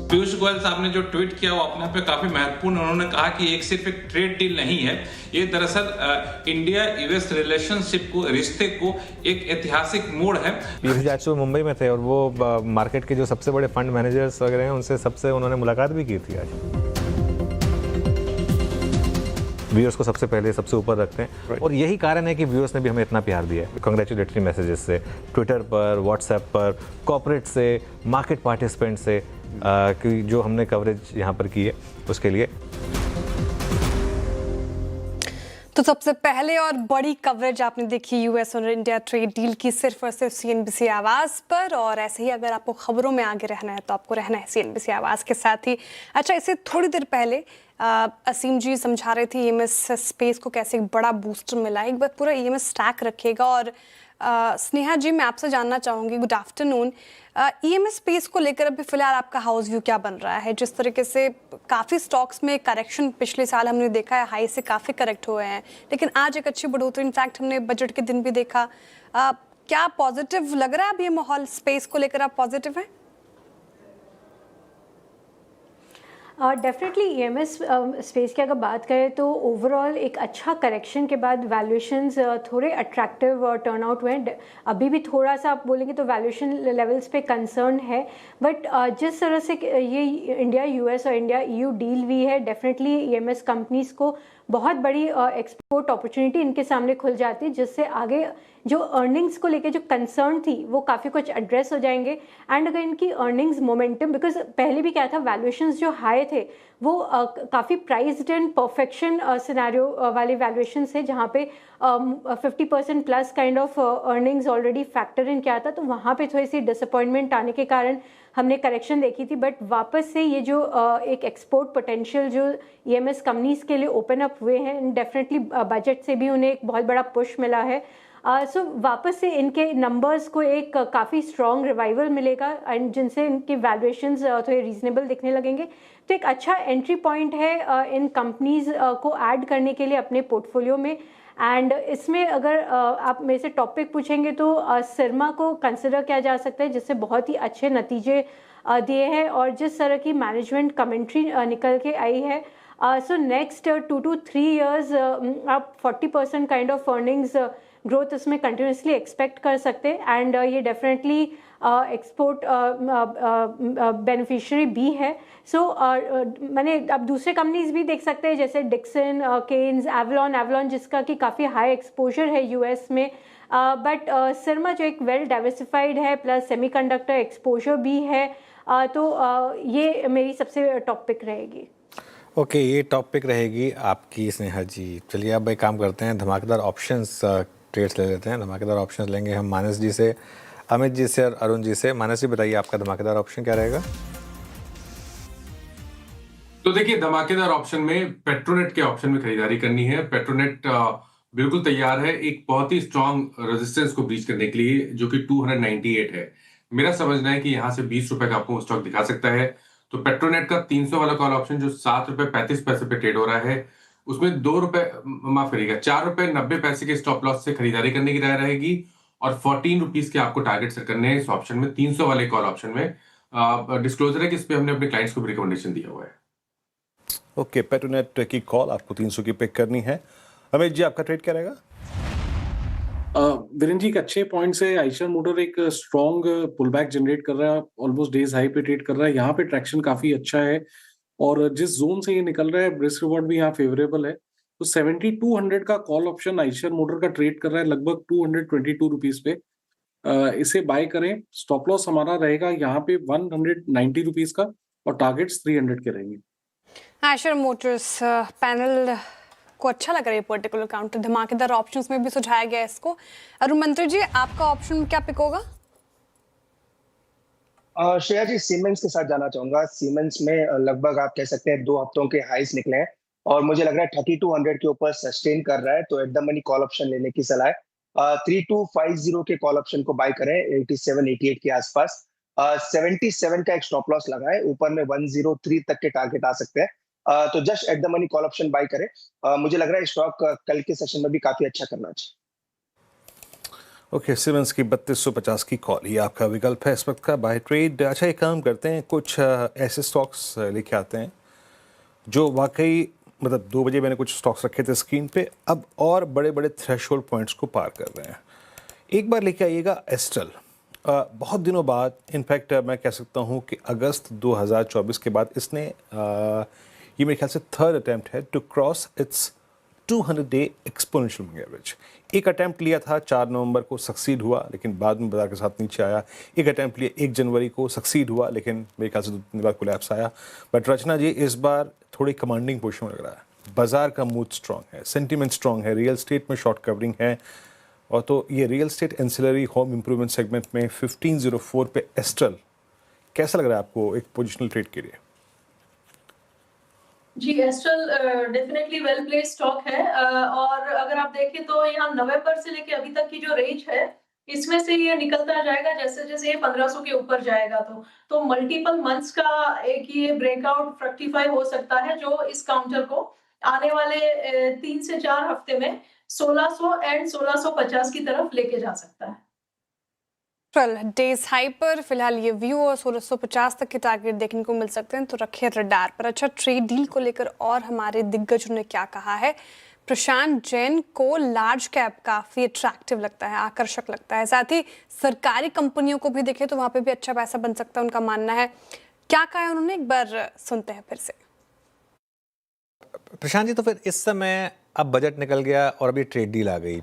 पीयूष गोयल साहब ने जो ट्वीट किया वो अपने आप में काफी महत्वपूर्ण। उन्होंने कहा कि ये सिर्फ एक ट्रेड डील नहीं है, ये दरअसल इंडिया यूएस रिलेशनशिप को, रिश्ते को एक ऐतिहासिक मोड़ है। पीयूष आज सुबह मुंबई में थे और वो मार्केट के जो सबसे बड़े फंड मैनेजर्स वगैरह हैं उनसे सबसे उन्होंने मुलाकात भी की थी आज। व्यूअर्स को सबसे पहले सबसे ऊपर रखते हैं और यही कारण है कि व्यूअर्स ने भी हमें इतना प्यार दिया है। कांग्रेचुलेटरी मैसेजेस से, ट्विटर पर, व्हाट्सएप पर, कॉर्पोरेट से, मार्केट पार्टिसिपेंट से, कि जो हमने कवरेज यहाँ पर की है उसके लिए। तो सबसे पहले और बड़ी कवरेज आपने देखी यूएस और इंडिया ट्रेड डील की सिर्फ और सिर्फ CNBC आवाज़ पर। और ऐसे ही अगर आपको खबरों में आगे रहना है तो आपको रहना है CNBC आवाज़ के साथ ही। अच्छा, इससे थोड़ी देर पहले असीम जी समझा रहे थे EMS स्पेस को कैसे एक बड़ा बूस्टर मिला। एक बार पूरा EMS स्टैक रखिएगा। और स्नेहा जी, मैं आपसे जानना चाहूँगी, गुड आफ्टरनून, EMS स्पेस को लेकर अभी फिलहाल आपका हाउस व्यू क्या बन रहा है? जिस तरीके से काफ़ी स्टॉक्स में करेक्शन पिछले साल हमने देखा है, हाई से काफ़ी करेक्ट हुए हैं, लेकिन आज एक अच्छी बढ़ोतरी, इनफैक्ट हमने बजट के दिन भी देखा। क्या पॉजिटिव लग रहा है अब ये माहौल स्पेस को लेकर? आप पॉजिटिव हैं? डेफिनेटली EMS स्पेस की अगर बात करें तो ओवरऑल एक अच्छा करेक्शन के बाद वैल्यूएशंस थोड़े अट्रैक्टिव टर्नआउट हुए हैं। अभी भी थोड़ा सा आप बोलेंगे तो वैल्यूएशन लेवल्स पे कंसर्न है, बट जिस तरह से ये इंडिया US और इंडिया EU डील हुई है, डेफिनेटली EMS कंपनीज को बहुत बड़ी एक्सपोर्ट अपॉर्चुनिटी इनके सामने खुल जाती है, जिससे आगे जो अर्निंग्स को लेके जो कंसर्न थी वो काफ़ी कुछ एड्रेस हो जाएंगे। एंड अगर इनकी अर्निंग्स मोमेंटम, बिकॉज पहले भी क्या था, वैल्यूएशंस जो हाई थे वो काफ़ी प्राइस्ड इन परफेक्शन सिनेरियो वाले वैल्यूएशंस है, जहाँ पे 50% plus kind of earnings already factor in किया था। तो वहाँ पे थोड़ी सी डिसअपॉइंटमेंट आने के कारण हमने करेक्शन देखी थी, बट वापस से ये जो एक एक्सपोर्ट पोटेंशियल जो EMS कंपनीज के लिए ओपन अप हुए हैं, डेफिनेटली बजट से भी उन्हें एक बहुत बड़ा पुश मिला है। सो वापस से इनके नंबर्स को एक काफ़ी स्ट्रॉन्ग रिवाइवल मिलेगा एंड जिनसे इनके वैल्यूएशंस थोड़े रीजनेबल दिखने लगेंगे। तो एक अच्छा एंट्री पॉइंट है इन कंपनीज को ऐड करने के लिए अपने पोर्टफोलियो में। एंड इसमें अगर आप मेरे से टॉपिक पूछेंगे तो सिरमा को कंसिडर किया जा सकता है, जिससे बहुत ही अच्छे नतीजे दिए हैं और जिस तरह की मैनेजमेंट कमेंट्री निकल के आई है, सो नेक्स्ट 2 to 3 years आप 40% काइंड ऑफ अर्निंग्स ग्रोथ इसमें कंटिन्यूसली एक्सपेक्ट कर सकते हैं एंड ये डेफिनेटली एक्सपोर्ट बेनिफिशियरी भी है। सो मैंने अब दूसरे कंपनीज भी देख सकते हैं जैसे डिक्सन, केन्स, एवलॉन जिसका कि काफ़ी हाई एक्सपोजर है यूएस में, बट सिरमा जो एक वेल डाइवर्सिफाइड है प्लस सेमीकंडक्टर एक्सपोजर भी है, तो ये मेरी सबसे टॉप पिक रहेगी। ओके, ये टॉपिक रहेगी आपकी स्नेहा जी। चलिए अब एक काम करते हैं, धमाकेदार ऑप्शंस ट्रेड्स ले लेते हैं। धमाकेदार ऑप्शंस लेंगे हम मानस जी से, अमित जी से और अरुण जी से। मानस जी बताइए आपका धमाकेदार ऑप्शन क्या रहेगा? तो देखिए, धमाकेदार ऑप्शन में पेट्रोनेट के ऑप्शन में खरीदारी करनी है। पेट्रोनेट बिल्कुल तैयार है एक बहुत ही स्ट्रॉन्ग रेजिस्टेंस को ब्रीच करने के लिए, जो कि 298 है। मेरा समझना है कि यहाँ से 20 रुपए का आपको स्टॉक दिखा सकता है। तो पेट्रोनेट का 300 वाला कॉल ऑप्शन जो 7 रुपए 35 पैसे पे ट्रेड हो रहा है, उसमें 2 रुपए माफ करिएगा 4 रुपए 90 पैसे के स्टॉप लॉस से खरीदारी करने की राय रहेगी और 14 रुपीज के आपको टारगेट सेट करने हैं इस ऑप्शन में, 300 वाले कॉल ऑप्शन में। डिस्क्लोजर है कि इस पे हमने अपने क्लाइंट्स को भी रिकमेंडेशन दिया हुआ है। ओके, पेट्रोनेट की कॉल आपको 300 की पिक करनी है। अमित जी आपका ट्रेड क्या रहेगा? वीरेंद्र जी, एक अच्छे पॉइंट से आइशर मोटर एक स्ट्रॉन्ग पुल बैक जनरेट कर रहा है, ऑलमोस्ट डेज हाई पे ट्रेड कर रहा है। यहाँ पे ट्रैक्शन काफी अच्छा है और जिस जोन से ये निकल रहा है रिस्क रिवॉर्ड भी यहाँ फेवरेबल है। तो 7200 का कॉल ऑप्शन आइशर मोटर का ट्रेड कर रहा है लगभग 222 रुपीज पे। इसे बाय करें। स्टॉप लॉस हमारा रहेगा यहाँ पे 190 रुपीज का और टारगेट्स 300 के रहेंगे। आइशर मोटर्स पैनल को अच्छा लग रहा है ये पर्टिकुलर काउंटर, धमाकेदार ऑप्शंस में भी सुझाया गया है इसको। अरुण मंत्री जी, आपका ऑप्शन क्या पिक होगा? श्रेया जी, सीमेंस के साथ जाना चाहूंगा। सीमेंस में लगभग आप कह सकते हैं 2 हफ्तों के हाईस निकले हैं और मुझे लग रहा है 3200 के ऊपर सस्टेन कर रहा है, तो eight the money call option लेने की सलाह है। 3250 के कॉल ऑप्शन को बाय करें 87-88 के आसपास। 77 का एक स्टॉप लॉस लगा है, ऊपर में 103 तक के टारगेट आ सकते हैं। तो just at the money call option buy करें। मुझे लग रहा है स्टॉक कल के सेशन में भी काफी अच्छा करना चाहिए। ओके, सीमेंस की 3250 की कॉल, ये आपका विकल्प है इस वक्त का बाय ट्रेड। अच्छा, एक काम करते हैं, कुछ ऐसे स्टॉक्स लेके आते हैं जो वाकई मतलब 2 बजे मैंने कुछ स्टॉक्स रखे थे स्क्रीन पे, अब और बड़े बड़े थ्रेशोल्ड पॉइंट्स को पार कर रहे हैं। एक बार लेके आइएगा एस्ट्रल। बहुत दिनों बाद, इनफैक्ट मैं कह सकता हूँ कि अगस्त 2024 के बाद इसने ये मेरे ख्याल से थर्ड अटैम्प्ट है to cross it's 200-day exponential moving average. एक अटैम्प्ट लिया था 4 नवंबर को, सक्सीड हुआ लेकिन बाद में बाजार के साथ नीचे आया। एक अटैम्प्ट लिया 1 जनवरी को, सक्सीड हुआ लेकिन मेरे ख्याल से 2 दिन बाद कोलैप्स आया। बट रचना जी, इस बार थोड़ी कमांडिंग पोजीशन में लग रहा है। बाजार का मूड स्ट्रांग है, सेंटीमेंट स्ट्रांग है, रियल स्टेट में शॉर्ट कवरिंग है, और तो ये real estate ancillary home improvement segment में 1504 पे एस्ट्रल कैसा लग रहा है आपको एक पोजिशनल ट्रेड के लिए? जी, Astral definitely well place stock है और अगर आप देखें तो यहाँ नवंबर से लेके अभी तक की जो रेंज है, इसमें से ये निकलता जाएगा जैसे जैसे ये 1500 के ऊपर जाएगा। तो मल्टीपल मंथ्स का एक ये ब्रेकआउट फ्रक्टिफाई हो सकता है, जो इस काउंटर को आने वाले 3 से 4 हफ्ते में 1600 एंड 1650 की तरफ लेके जा सकता है। डेज हाई पर फिलहाल ये व्यू और 1650 तक के टारगेट देखने को मिल सकते हैं, तो रखिए रडार पर। अच्छा, ट्रेड डील को लेकर और हमारे दिग्गजों ने क्या कहा है? प्रशांत जैन को लार्ज कैप काफी अट्रैक्टिव लगता है, आकर्षक लगता है। साथ ही सरकारी कंपनियों को भी देखें तो वहां पे भी अच्छा पैसा बन सकता है, उनका मानना है। क्या कहा है उन्होंने, एक बार सुनते हैं फिर से। प्रशांत जी, तो फिर इस समय अब बजट निकल गया और अभी ट्रेड डील आ गई,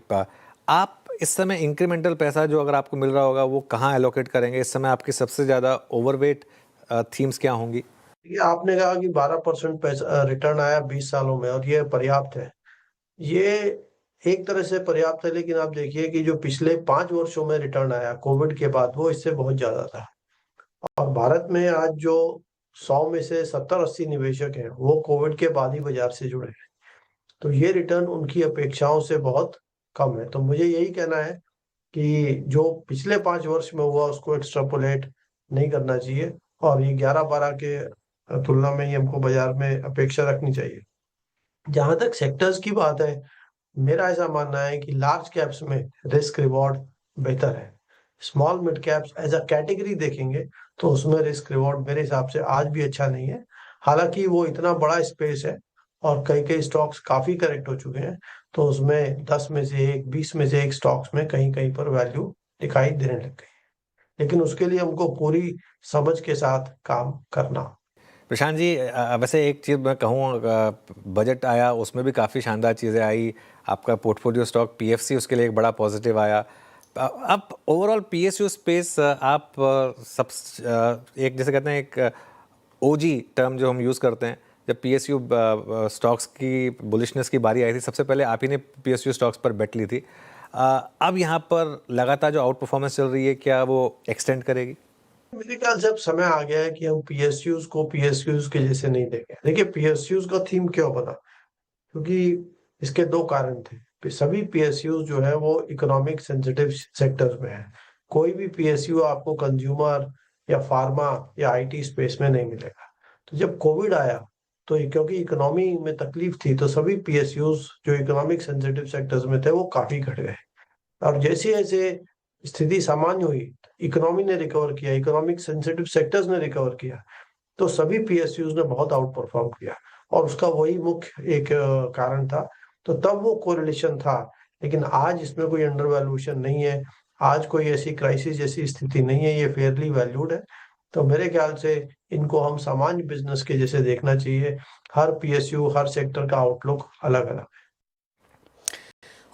आप इस समय इंक्रीमेंटल पैसा जो अगर आपको मिल रहा होगा वो कहाँ एलोकेट करेंगे? इस समय आपकी सबसे ज़्यादा ओवरवेट थीम्स क्या होंगी? ये आपने कहा कि 12% पैसा रिटर्न आया 20 सालों में और ये पर्याप्त है। ये एक तरह से पर्याप्त है, लेकिन आप देखिए कि जो पिछले 5 वर्षों में रिटर्न आया कोविड के बाद, वो इससे बहुत ज्यादा था। और भारत में आज जो 100 में से 70-80 निवेशक हैं, वो कोविड के बाद ही बाजार से जुड़े हैं। तो ये रिटर्न उनकी अपेक्षाओं से बहुत कम है। तो मुझे यही कहना है कि जो पिछले 5 वर्ष में हुआ उसको एक्सट्रापोलेट नहीं करना चाहिए और ये 11-12 के तुलना में ही हमको बाजार में अपेक्षा रखनी चाहिए। जहां तक सेक्टर्स की बात है, मेरा ऐसा मानना है कि लार्ज कैप्स में रिस्क रिवॉर्ड बेहतर है। Small mid caps as a category देखेंगे तो उसमें रिस्क रिवॉर्ड मेरे हिसाब से आज भी अच्छा नहीं है। हालांकि वो इतना बड़ा स्पेस है और कई कई स्टॉक्स काफी करेक्ट हो चुके हैं, तो उसमें 10 में से एक, 20 में से एक स्टॉक्स में कहीं कहीं पर वैल्यू दिखाई देने लग गई, लेकिन उसके लिए हमको पूरी समझ के साथ काम करना। प्रशांत जी, वैसे एक चीज़ मैं कहूँ, बजट आया उसमें भी काफ़ी शानदार चीज़ें आई। आपका पोर्टफोलियो स्टॉक पीएफसी उसके लिए एक बड़ा पॉजिटिव आया। अब ओवरऑल पीएसयू स्पेस आप सब एक जैसे कहते हैं एक ओजी टर्म जो हम यूज़ करते हैं, जब पीएसयू स्टॉक्स की बुलिशनेस की बारी आई थी सबसे पहले आप ही ने पीएसयू स्टॉक्स पर बेट ली थी। अब यहाँ पर लगातार जो आउट परफॉर्मेंस चल रही है क्या वो एक्सटेंड करेगी? मेरे ख्याल से अब समय आ गया है कि हम पीएसयूज को पीएसयूज के जैसे नहीं देखें। देखिए, पीएसयूज का थीम क्यों बना, क्योंकि इसके दो कारण थे। सभी पीएसयूज जो है वो इकोनॉमिक सेंसिटिव सेक्टर्स में है। कोई भी पीएसयू आपको कंज्यूमर या फार्मा या आईटी स्पेस में नहीं मिलेगा। तो जब कोविड आया तो क्योंकि इकोनॉमी में तकलीफ थी, तो सभी पीएसयूज जो इकोनॉमिक सेंसिटिव सेक्टर्स में थे वो काफी घट गए। और जैसे जैसे स्थिति सामान्य हुई, इकोनॉमी ने रिकवर किया, इकोनॉमिक सेंसिटिव सेक्टर्स ने रिकवर किया, तो सभी पीएसयूज ने बहुत आउट परफॉर्म किया और उसका वही मुख्य एक कारण था। तो तब वो कोरिलेशन था, लेकिन आज इसमें कोई अंडर वैल्यूएशन नहीं है। आज कोई ऐसी क्राइसिस जैसी स्थिति नहीं है, ये फेयरली वैल्यूड है। तो मेरे ख्याल से इनको हम सामान्य बिजनेस के जैसे देखना चाहिए। हर पीएसयू, हर सेक्टर का आउटलुक अलग अलग है।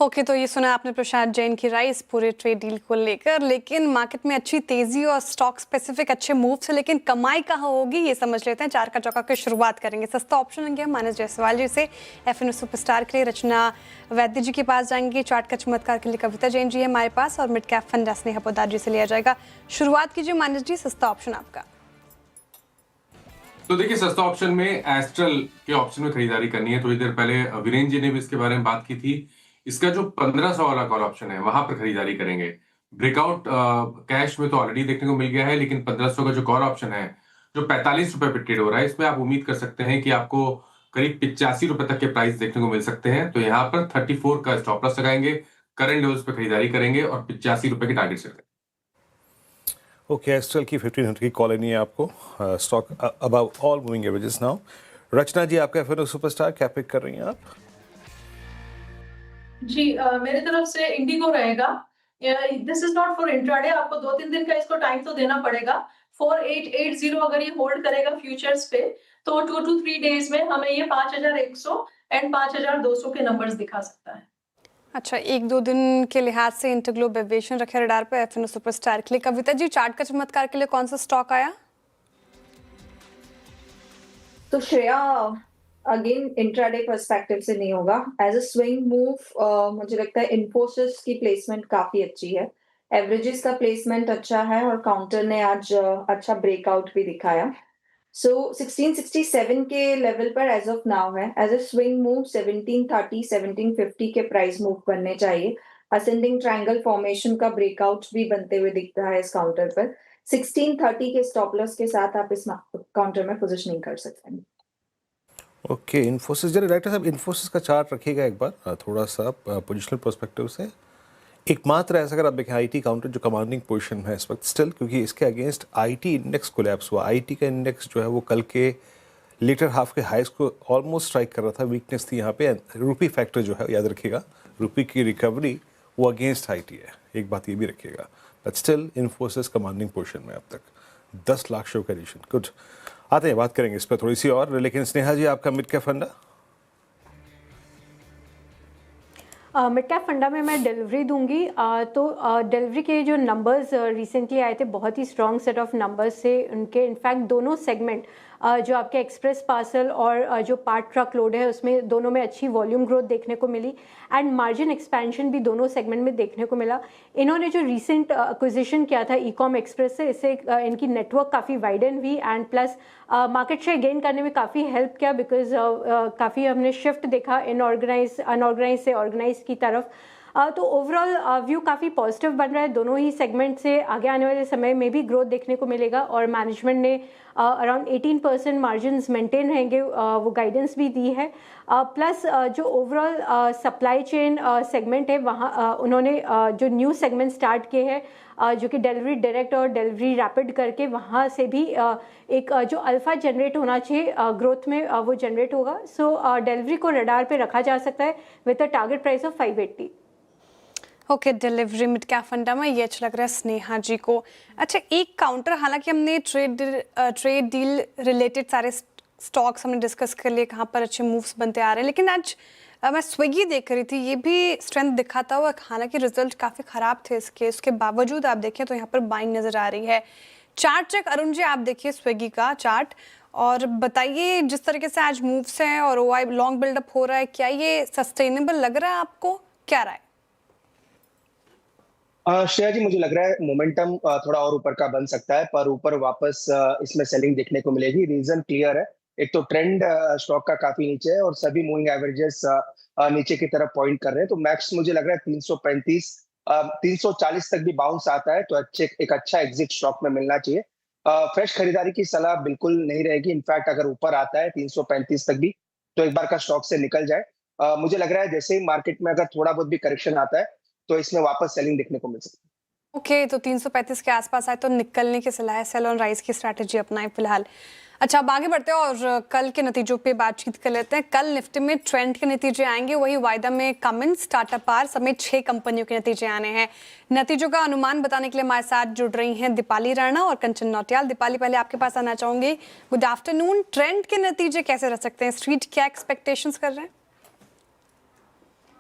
ओके, तो ये सुना आपने प्रशांत जैन की राय इस पूरे ट्रेड डील को लेकर। लेकिन मार्केट में अच्छी तेजी और स्टॉक स्पेसिफिक अच्छे मूव से, लेकिन कमाई कहाँ होगी ये समझ लेते हैं। चार का चौका की शुरुआत करेंगे। सस्ता ऑप्शन लेंगे हम मानस जायसवाल जी से, एफएनओ सुपरस्टार के लिए रचना वैद्य जी के पास जाएंगे, चार्ट का चमत्कार के लिए कविता जैन जी है हमारे पास, और mid cap fund Sneha Poddar ji से लिया जाएगा। शुरुआत कीजिए मानस जी, सस्ता ऑप्शन आपका। तो देखिए, सस्ता ऑप्शन में एस्ट्रल के ऑप्शन में खरीदारी करनी है। थोड़ी देर पहले वीरेंद्र जी ने भी इसके बारे में बात की थी। इसका जो 1500 वाला कॉल ऑप्शन है वहां पर खरीदारी करेंगे। ब्रेकआउट कैश में तो ऑलरेडी देखने को मिल गया है, लेकिन 1500 का जो कॉल ऑप्शन है जो 45 रुपए पे ट्रेड हो रहा है, इसमें आप उम्मीद कर सकते हैं कि आपको करीब 85 रुपए तक के प्राइस देखने को मिल सकते हैं। तो यहाँ पर 34 का स्टॉप लॉस लगाएंगे, करंट लेवल्स पे खरीदारी करेंगे और 85 रुपए की टारगेट सेट करेंगे। ओके, एस्ट्रल की 1500 की कॉल नहीं है आपको। Stock above all moving averages now. Rachna ji, आपका एफएनओ सुपरस्टार क्या पिक कर रही हैं आप? जी, मेरे तरफ से इंडिगो रहेगा। This is not for intraday, आपको 2-3 दिन का इसको टाइम तो देना पड़ेगा। 4880 अगर ये होल्ड करेगा फ्यूचर्स पे, तो 2 to 3 डेज में हमें ये 5100 एंड 5200 के नंबर्स दिखा सकता है। अच्छा, 1-2 दिन के लिहाज से इंटरग्लोब एविएशन रखे रडार पे एफएनओ सुपरस्टार के लिए। कविता जी, चार्ट का चमत्कार के लिए कौन सा स्टॉक आया? तो श्रेया अगेन इंट्राडे पर्सपेक्टिव से नहीं होगा, एज अ स्विंग मूव मुझे लगता है इन्फोसिस की प्लेसमेंट काफी अच्छी है, एवरेजेस का प्लेसमेंट अच्छा है और काउंटर ने आज अच्छा ब्रेकआउट भी दिखाया। सो 1667 के लेवल पर एज ऑफ नाउ है। एज अ स्विंग मूव 1730 1750 के प्राइस मूव करने चाहिए। असेंडिंग ट्रायंगल फॉर्मेशन का ब्रेकआउट भी बनते हुए दिखता है इस काउंटर पर। 1630 के स्टॉप लॉस के साथ आप इस काउंटर में पोजिशनिंग कर सकते हैं। ओके, इन्फोसिस, जरा डायरेक्टर साहब इन्फोसिस का चार्ट रखिएगा एक बार थोड़ा सा पोजिशनल पर्सपेक्टिव से। एकमात्र ऐसा अगर आप देखें आईटी काउंटर जो कमांडिंग पोजीशन है इस वक्त स्टिल, क्योंकि इसके अगेंस्ट आईटी इंडेक्स कोलैप्स हुआ। आईटी का इंडेक्स जो है वो कल के लेटर हाफ के हाइस को ऑलमोस्ट स्ट्राइक कर रहा था। वीकनेस थी यहाँ पे। रुपी फैक्टर जो है याद रखिएगा, रुपी की रिकवरी वो अगेंस्ट आईटी है, एक बात ये भी रखिएगा। But still Infosys commanding position में अब तक 10 लाख शेयर का एडिशन। गुड, आते हैं, बात करेंगे इस पर थोड़ी सी और। लेकिन स्नेहा जी, आपका मिड कैप फंडा? मिड कैप फंडा में मैं डिलीवरी दूंगी। तो डिलीवरी के जो नंबर्स रिसेंटली आए थे बहुत ही स्ट्रॉन्ग सेट ऑफ नंबर्स से उनके। इनफैक्ट दोनों सेगमेंट जो आपके एक्सप्रेस पार्सल और जो पार्ट ट्रक लोड है उसमें दोनों में अच्छी वॉल्यूम ग्रोथ देखने को मिली एंड मार्जिन एक्सपेंशन भी दोनों सेगमेंट में देखने को मिला। इन्होंने जो रिसेंट एक्विजिशन किया था ईकॉम एक्सप्रेस से, इससे इनकी नेटवर्क काफ़ी वाइडन हुई and plus market share gain करने में काफ़ी हेल्प किया, बिकॉज काफ़ी हमने शिफ्ट देखा अनऑर्गेनाइज से ऑर्गेनाइज की तरफ। तो ओवरऑल व्यू काफ़ी पॉजिटिव बन रहा है। दोनों ही सेगमेंट से आगे आने वाले समय में भी ग्रोथ देखने को मिलेगा और मैनेजमेंट ने अराउंड 18% मार्जिन्स मेंटेन रहेंगे, वो गाइडेंस भी दी है। प्लस जो ओवरऑल सप्लाई चेन सेगमेंट है वहाँ उन्होंने जो न्यू सेगमेंट स्टार्ट किए हैं जो कि डिलीवरी डायरेक्ट और डिलीवरी रैपिड करके वहाँ से भी एक जो अल्फा जनरेट होना चाहिए ग्रोथ में वो जनरेट होगा। सो डिलीवरी को रडार पे रखा जा सकता है with a target price of 580। Okay, delivery mid cap फंडा में ये अच्छा लग रहा है स्नेहा जी को। अच्छा, एक काउंटर, हालांकि हमने ट्रेड डील रिलेटेड सारे स्टॉक्स हमने डिस्कस कर लिए कहाँ पर अच्छे मूव्स बनते आ रहे हैं, लेकिन आज मैं स्विगी देख रही थी, ये भी स्ट्रेंथ दिखाता हुआ, हालांकि रिजल्ट काफ़ी ख़राब थे इसके, उसके बावजूद आप देखें तो यहाँ पर बाइंग नज़र आ रही है। चार्ट चेक अरुण जी आप देखिए स्विगी का चार्ट और बताइए जिस तरीके से आज मूव्स हैं और ओआई लॉन्ग बिल्डअप हो रहा है, क्या ये सस्टेनेबल लग रहा है आपको, क्या राय? श्रेया जी, मुझे लग रहा है मोमेंटम थोड़ा और ऊपर का बन सकता है, पर ऊपर वापस इसमें सेलिंग देखने को मिलेगी। रीजन क्लियर है, एक तो ट्रेंड स्टॉक का काफी नीचे है और सभी मूविंग एवरेजेस नीचे की तरफ पॉइंट कर रहे हैं। तो मैक्स मुझे लग रहा है 335 340 तक भी बाउंस आता है तो एक अच्छा एग्जिट स्टॉक में मिलना चाहिए। फ्रेश खरीदारी की सलाह बिल्कुल नहीं रहेगी। इनफैक्ट अगर ऊपर आता है 335 तक भी तो एक बार का स्टॉक से निकल जाए। मुझे लग रहा है जैसे ही मार्केट में अगर थोड़ा बहुत भी करेक्शन आता है तो इसमें वापस सेलिंग देखने को मिल सकती है। ओके, तो 335 के आसपास आए तो निकलने की सलाह है, सेल ऑन राइज की स्ट्रैटेजी अपनाएं फिलहाल। अच्छा, अब आगे बढ़ते हैं और कल के नतीजों पे बातचीत कर लेते हैं। कल निफ्टी में ट्रेंड के नतीजे आएंगे, वही वायदा में कमिंस, टाटा पावर समेत 6 कंपनियों के नतीजे आने हैं। नतीजों का अनुमान बताने के लिए हमारे साथ जुड़ रही हैं दीपाली राणा और कंचन नौटियाल। दीपाली, पहले आपके पास आना चाहूंगी। Good afternoon. ट्रेंड के नतीजे कैसे रह सकते हैं, स्ट्रीट क्या एक्सपेक्टेशंस कर रहे हैं?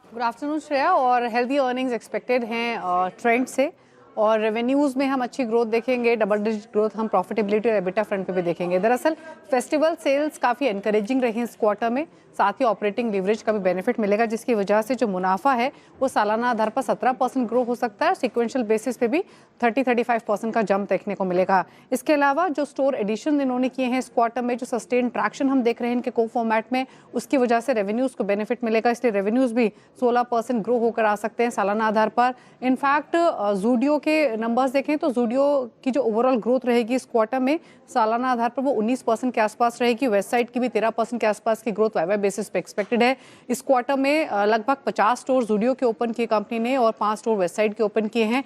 Good afternoon Shreya. और हेल्दी अर्निंग्स एक्सपेक्टेड हैं ट्रेंड से, और रेवेन्यूज़ में हम अच्छी ग्रोथ देखेंगे, डबल डिजिट ग्रोथ हम प्रॉफिटेबिलिटी और एबिटा फ्रंट पे भी देखेंगे। दरअसल फेस्टिवल सेल्स काफ़ी एनकरेजिंग रही इस क्वार्टर में, साथ ही ऑपरेटिंग लीवरेज का भी बेनिफिट मिलेगा जिसकी वजह से जो मुनाफा है वो सालाना आधार पर 17% ग्रो हो सकता है और सिक्वेंशियल बेसिस पे भी 30-35% का जंप देखने को मिलेगा। इसके अलावा जो स्टोर एडिशन इन्होंने किए हैं इस क्वार्टर में, जो सस्टेन ट्रैक्शन हम देख रहे हैं इनके को फॉर्मेट में, उसकी वजह से रेवेन्यूज़ को बेनिफिट मिलेगा, इसलिए रेवेन्यूज़ भी 16% ग्रो होकर आ सकते हैं सालाना आधार पर। इनफैक्ट जूडियो के नंबर्स देखें तो जूडियो की जो ओवरऑल ग्रोथ रहेगी इस क्वार्टर में सालाना आधार पर वो 19% के आसपास रहेगी। वेस्ट साइड की भी 13% के आसपास की ग्रोथ वाई बेसिस पे एक्सपेक्टेड है। इस क्वार्टर में लगभग 50 स्टोर जूडियो के ओपन किए कंपनी ने और 5 स्टोर वेस्ट साइड के ओपन किए हैं,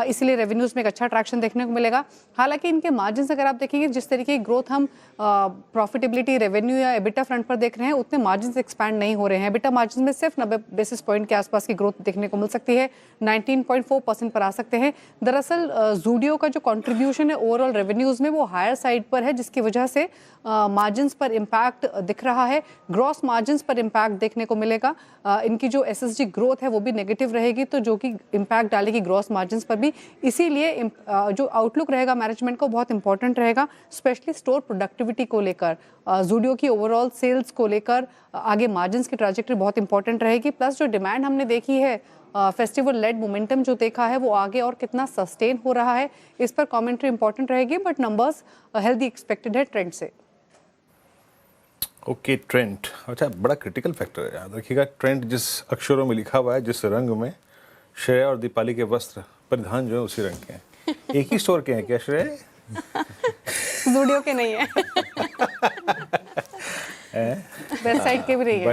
इसलिए रेवेन्यूज़ में एक अच्छा ट्रैक्शन देखने को मिलेगा। हालांकि इनके मार्जिन अगर आप देखेंगे जिस तरीके की ग्रोथ हम प्रॉफिटेबिलिटी रेवेन्यू या एबिटा फ्रंट पर देख रहे हैं उतने मार्जिन एक्सपैंड नहीं हो रहे हैं। एबिटा मार्जिन में सिर्फ 90 बेसिस पॉइंट के आसपास की ग्रोथ देखने को मिल सकती है, 19.4% पर आ सकते हैं। दरअसल जूडियो का जो कॉन्ट्रीब्यूशन है ओवरऑल रेवेन्यूज़ में वो हायर साइड पर है, जिसकी वजह से मार्जिन्स पर इम्पैक्ट दिख रहा है, ग्रॉस मार्जिन्स पर इम्पैक्ट देखने को मिलेगा। इनकी जो एसएसजी ग्रोथ है वो भी नेगेटिव रहेगी, तो जो कि इम्पैक्ट डालेगी ग्रॉस मार्जिन्स पर भी। इसीलिए जो आउटलुक रहेगा मैनेजमेंट को बहुत इंपॉर्टेंट रहेगा, स्पेशली स्टोर प्रोडक्टिविटी को लेकर, जूडियो की ओवरऑल सेल्स को लेकर आगे मार्जिन्स की ट्रैजेक्टरी बहुत इंपॉर्टेंट रहेगी। प्लस जो डिमांड हमने देखी है, फेस्टिवल लेड मोमेंटम जो देखा है वो आगे और कितना सस्टेन हो रहा है, इस पर कमेंट्री इंपॉर्टेंट रहेगी, बट नंबर्स हेल्दी एक्सपेक्टेड है ट्रेंड से। ओके, ट्रेंड अच्छा बड़ा क्रिटिकल फैक्टर है, याद रखिएगा। ट्रेंड जिस अक्षरों में लिखा हुआ है, जिस रंग में, श्रेया और दीपाली के वस्त्र परिधान जो है उसी रंग के हैं। एक ही स्टोर के हैं क्या श्रेया? जूडियो के नहीं है। वेस्ट साइड के भी नहीं है।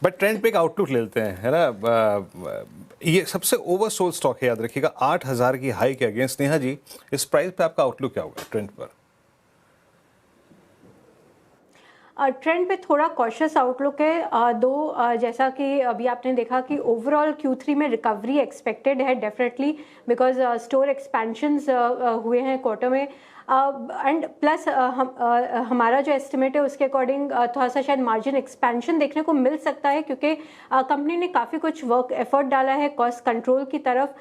बट ट्रेंड पे एक आउटलुक ले लेते हैं, है ना। ये सबसे ओवरसोल्ड स्टॉक है, याद रखिएगा, 8000 की हाई के अगेंस्ट। स्नेहा जी, इस प्राइस पे आपका आउटलुक क्या होगा ट्रेंड पर? ट्रेंड पे थोड़ा कॉशियस आउटलुक है। जैसा कि अभी आपने देखा कि ओवरऑल Q3 में रिकवरी एक्सपेक्टेड है डेफिनेटली, बिकॉज स्टोर एक्सपेंशंस हुए हैं क्वार्टर में, एंड प्लस हमारा जो एस्टिमेट है उसके अकॉर्डिंग थोड़ा सा शायद मार्जिन एक्सपेंशन देखने को मिल सकता है, क्योंकि कंपनी ने काफ़ी कुछ वर्क एफर्ट डाला है कॉस्ट कंट्रोल की तरफ।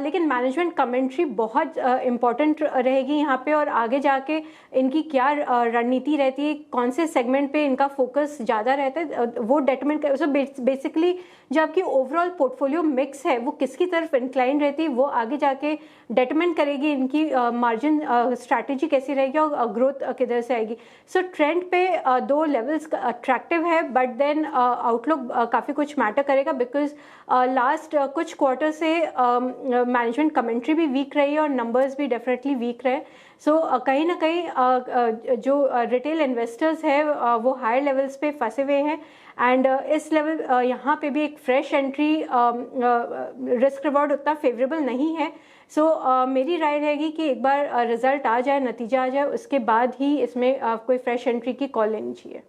लेकिन मैनेजमेंट कमेंट्री बहुत इम्पॉर्टेंट रहेगी यहाँ पे, और आगे जाके इनकी क्या रणनीति रहती है, कौन से सेगमेंट पे इनका फोकस ज़्यादा रहता है, वो डिटरमिन कर। बेसिकली जो आपकी ओवरऑल पोर्टफोलियो मिक्स है वो किसकी तरफ इंक्लाइन रहती है, वो आगे जाके डिटरमिन करेगी इनकी मार्जिन स्ट्रैटेजी कैसी रहेगी और ग्रोथ किधर से आएगी। सो ट्रेंड पे दो लेवल्स अट्रैक्टिव है, बट देन आउटलुक काफ़ी कुछ मैटर करेगा, बिकॉज लास्ट कुछ क्वार्टर से मैनेजमेंट कमेंट्री भी वीक रही है और नंबर्स भी डेफिनेटली वीक रहे। सो कहीं ना कहीं जो रिटेल इन्वेस्टर्स है वो हायर लेवल्स पे फंसे हुए हैं, एंड इस लेवल यहाँ पे भी एक फ्रेश एंट्री रिस्क रिवॉर्ड उतना फेवरेबल नहीं है। सो मेरी राय रहेगी कि एक बार रिजल्ट आ जाए, नतीजा आ जाए, उसके बाद ही इसमें कोई फ्रेश एंट्री की कॉल लेनी चाहिए।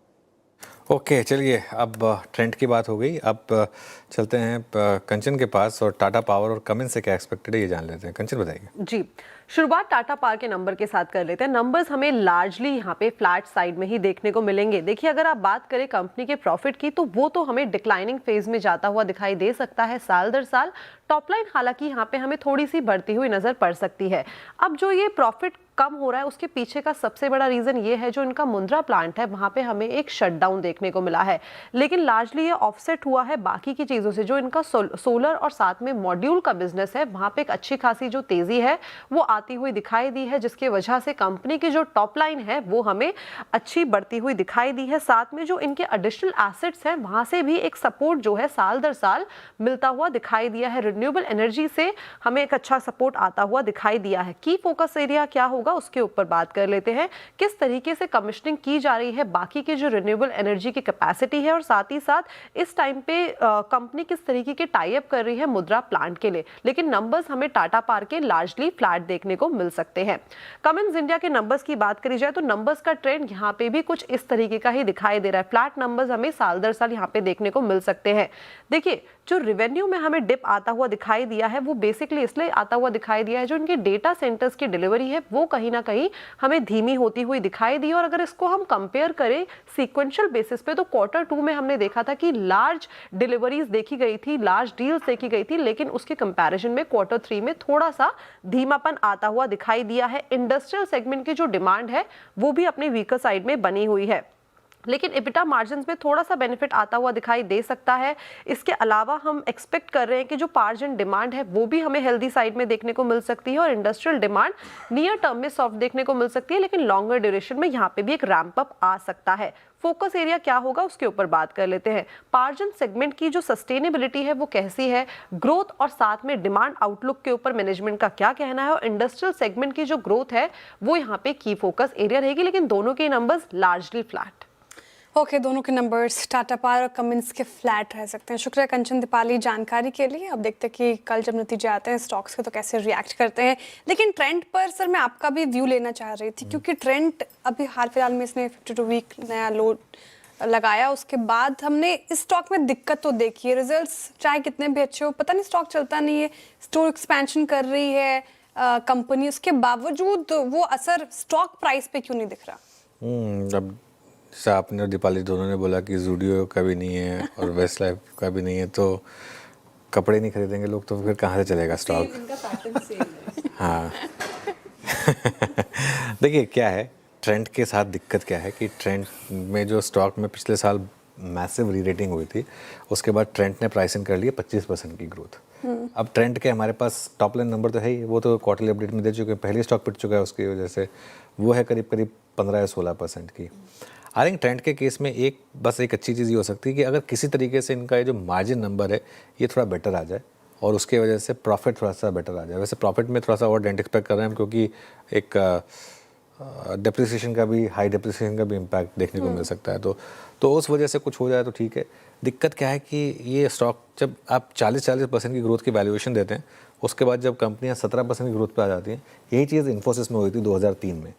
ओके चलिए, अब ट्रेंड की बात हो गई, अब चलते हैं कंचन के पास और टाटा पावर और कमिंस से क्या एक्सपेक्टेड है ये जान लेते हैं। कंचन बताइए। जी, शुरुआत टाटा पावर के नंबर के साथ कर लेते हैं। नंबर्स हमें लार्जली यहाँ पे फ्लैट साइड में ही देखने को मिलेंगे। देखिए, अगर आप बात करें कंपनी के प्रॉफिट की तो वो तो हमें डिक्लाइनिंग फेज में जाता हुआ दिखाई दे सकता है साल दर साल। टॉप लाइन हालांकि यहाँ पे हमें थोड़ी सी बढ़ती हुई नजर पड़ सकती है। अब जो ये प्रॉफिट कम हो रहा है उसके पीछे का सबसे बड़ा रीजन ये है जो इनका मुंद्रा प्लांट है वहां पे हमें एक शटडाउन देखने को मिला है, लेकिन लार्जली ये ऑफसेट हुआ है बाकी की चीजों से। जो इनका सोलर और साथ में मॉड्यूल का बिजनेस है वहां पे एक अच्छी खासी जो तेजी है वो आती हुई दिखाई दी है, जिसकी वजह से कंपनी की जो टॉप लाइन है वो हमें अच्छी बढ़ती हुई दिखाई दी है। साथ में जो इनके एडिशनल एसेट्स हैं वहां से भी एक सपोर्ट जो है साल दर साल मिलता हुआ दिखाई दिया है। रिन्यूएबल एनर्जी से हमें एक अच्छा सपोर्ट आता हुआ दिखाई दिया है। की फोकस एरिया क्या होगा उसके ऊपर बात कर लेते हैं। किस तरीके से कमिश्निंग की जा रही है बाकी की जो रिन्यूएबल एनर्जी की कैपेसिटी है, और साथ ही साथ इस टाइम पे कंपनी किस तरीके के टाई अप कर रही है मुद्रा प्लांट के लिए। लेकिन नंबर्स हमें टाटा पावर के लार्जली फ्लैट देखने को मिल सकते हैं। कमिंस इंडिया के नंबर्स की बात करी जाए तो नंबर्स का ट्रेंड यहाँ पे भी कुछ इस तरीके का ही दिखाई दे रहा है। फ्लैट नंबर्स हमें साल दर साल यहाँ पे देखने को मिल सकते हैं। देखिए, जो रेवेन्यू में हमें डिप आता हुआ दिखाई दिया है वो बेसिकली इसलिए आता हुआ दिखाई दिया है जो इनके डेटा सेंटर्स की डिलीवरी है वो कहीं ना कहीं हमें धीमी होती हुई दिखाई दी। और अगर इसको हम कंपेयर करें सीक्वेंशियल बेसिस पे तो क्वार्टर 2 में हमने देखा था कि लार्ज डिलीवरीज देखी गई थी, लार्ज डील्स देखी गई थी, लेकिन उसके कंपैरिजन में क्वार्टर 3 में थोड़ा सा धीमापन आता हुआ दिखाई दिया है। इंडस्ट्रियल सेगमेंट की जो डिमांड है वो भी अपने वीकर साइड में बनी हुई है, लेकिन EBITDA मार्जिन्स में थोड़ा सा बेनिफिट आता हुआ दिखाई दे सकता है। इसके अलावा हम एक्सपेक्ट कर रहे हैं कि जो पावर जेन डिमांड है वो भी हमें हेल्दी साइड में देखने को मिल सकती है, और इंडस्ट्रियल डिमांड नियर टर्म में सॉफ्ट देखने को मिल सकती है, लेकिन लॉन्गर ड्यूरेशन में यहाँ पे भी एक रैंप अप आ सकता है। फोकस एरिया क्या होगा उसके ऊपर बात कर लेते हैं। पावर जेन सेगमेंट की जो सस्टेनेबिलिटी है वो कैसी है, ग्रोथ और साथ में डिमांड आउटलुक के ऊपर मैनेजमेंट का क्या कहना है, और इंडस्ट्रियल सेगमेंट की जो ग्रोथ है वो यहाँ पे की फोकस एरिया रहेगी, लेकिन दोनों के नंबर्स लार्जली फ्लैट। ओके, दोनों के नंबर्स टाटा पावर और कमिंस के फ्लैट रह सकते हैं। शुक्रिया कंचन दीपाली जानकारी के लिए। अब देखते हैं कि कल जब नतीजे आते हैं स्टॉक्स के तो कैसे रिएक्ट करते हैं। लेकिन ट्रेंड पर सर मैं आपका भी व्यू लेना चाह रही थी, क्योंकि ट्रेंड अभी हाल फिलहाल में इसने 52 वीक नया लो लगाया, उसके बाद हमने इस स्टॉक में दिक्कत तो देखी है। रिजल्ट्स चाहे कितने भी अच्छे हो, पता नहीं स्टॉक चलता नहीं है, स्टोर एक्सपेंशन कर रही है कंपनी, उसके बावजूद वो असर स्टॉक प्राइस पे क्यों नहीं दिख रहा? अब जैसे आपने और दीपाली दोनों ने बोला कि ज़ूडियो का भी नहीं है और वेस्ट लाइफ का भी नहीं है, तो कपड़े नहीं खरीदेंगे लोग तो फिर कहाँ से चलेगा स्टॉक? हाँ देखिए क्या है, ट्रेंड के साथ दिक्कत क्या है कि ट्रेंड में जो स्टॉक में पिछले साल मैसिव री रेटिंग हुई थी, उसके बाद ट्रेंड ने प्राइसिंग कर लिया 25% की ग्रोथ। अब ट्रेंड के हमारे पास टॉप लाइन नंबर तो है ही, वो तो क्वार्टरली अपडेट में दे चुके हैं, पहले स्टॉक पिट चुका है उसकी वजह से, वो है करीब 15 या 16% की। आई थिंक ट्रेंड के केस में बस एक अच्छी चीज़ ये हो सकती है कि अगर किसी तरीके से इनका ये जो मार्जिन नंबर है ये थोड़ा बेटर आ जाए और उसके वजह से प्रॉफिट थोड़ा सा बेटर आ जाए। वैसे प्रॉफिट में थोड़ा सा और डेंट एक्सपेक्ट कर रहे हैं हम, क्योंकि एक डेप्रिसिएशन का भी, हाई डेप्रिसिएशन का भी इम्पैक्ट देखने को मिल सकता है, तो उस वजह से कुछ हो जाए तो ठीक है। दिक्कत क्या है कि ये स्टॉक जब आप 40% की ग्रोथ की वैल्यूएशन देते हैं, उसके बाद जब कंपनियां 17% की ग्रोथ पे आ जाती हैं, यही चीज़ इन्फोसिस में हुई थी 2003 में।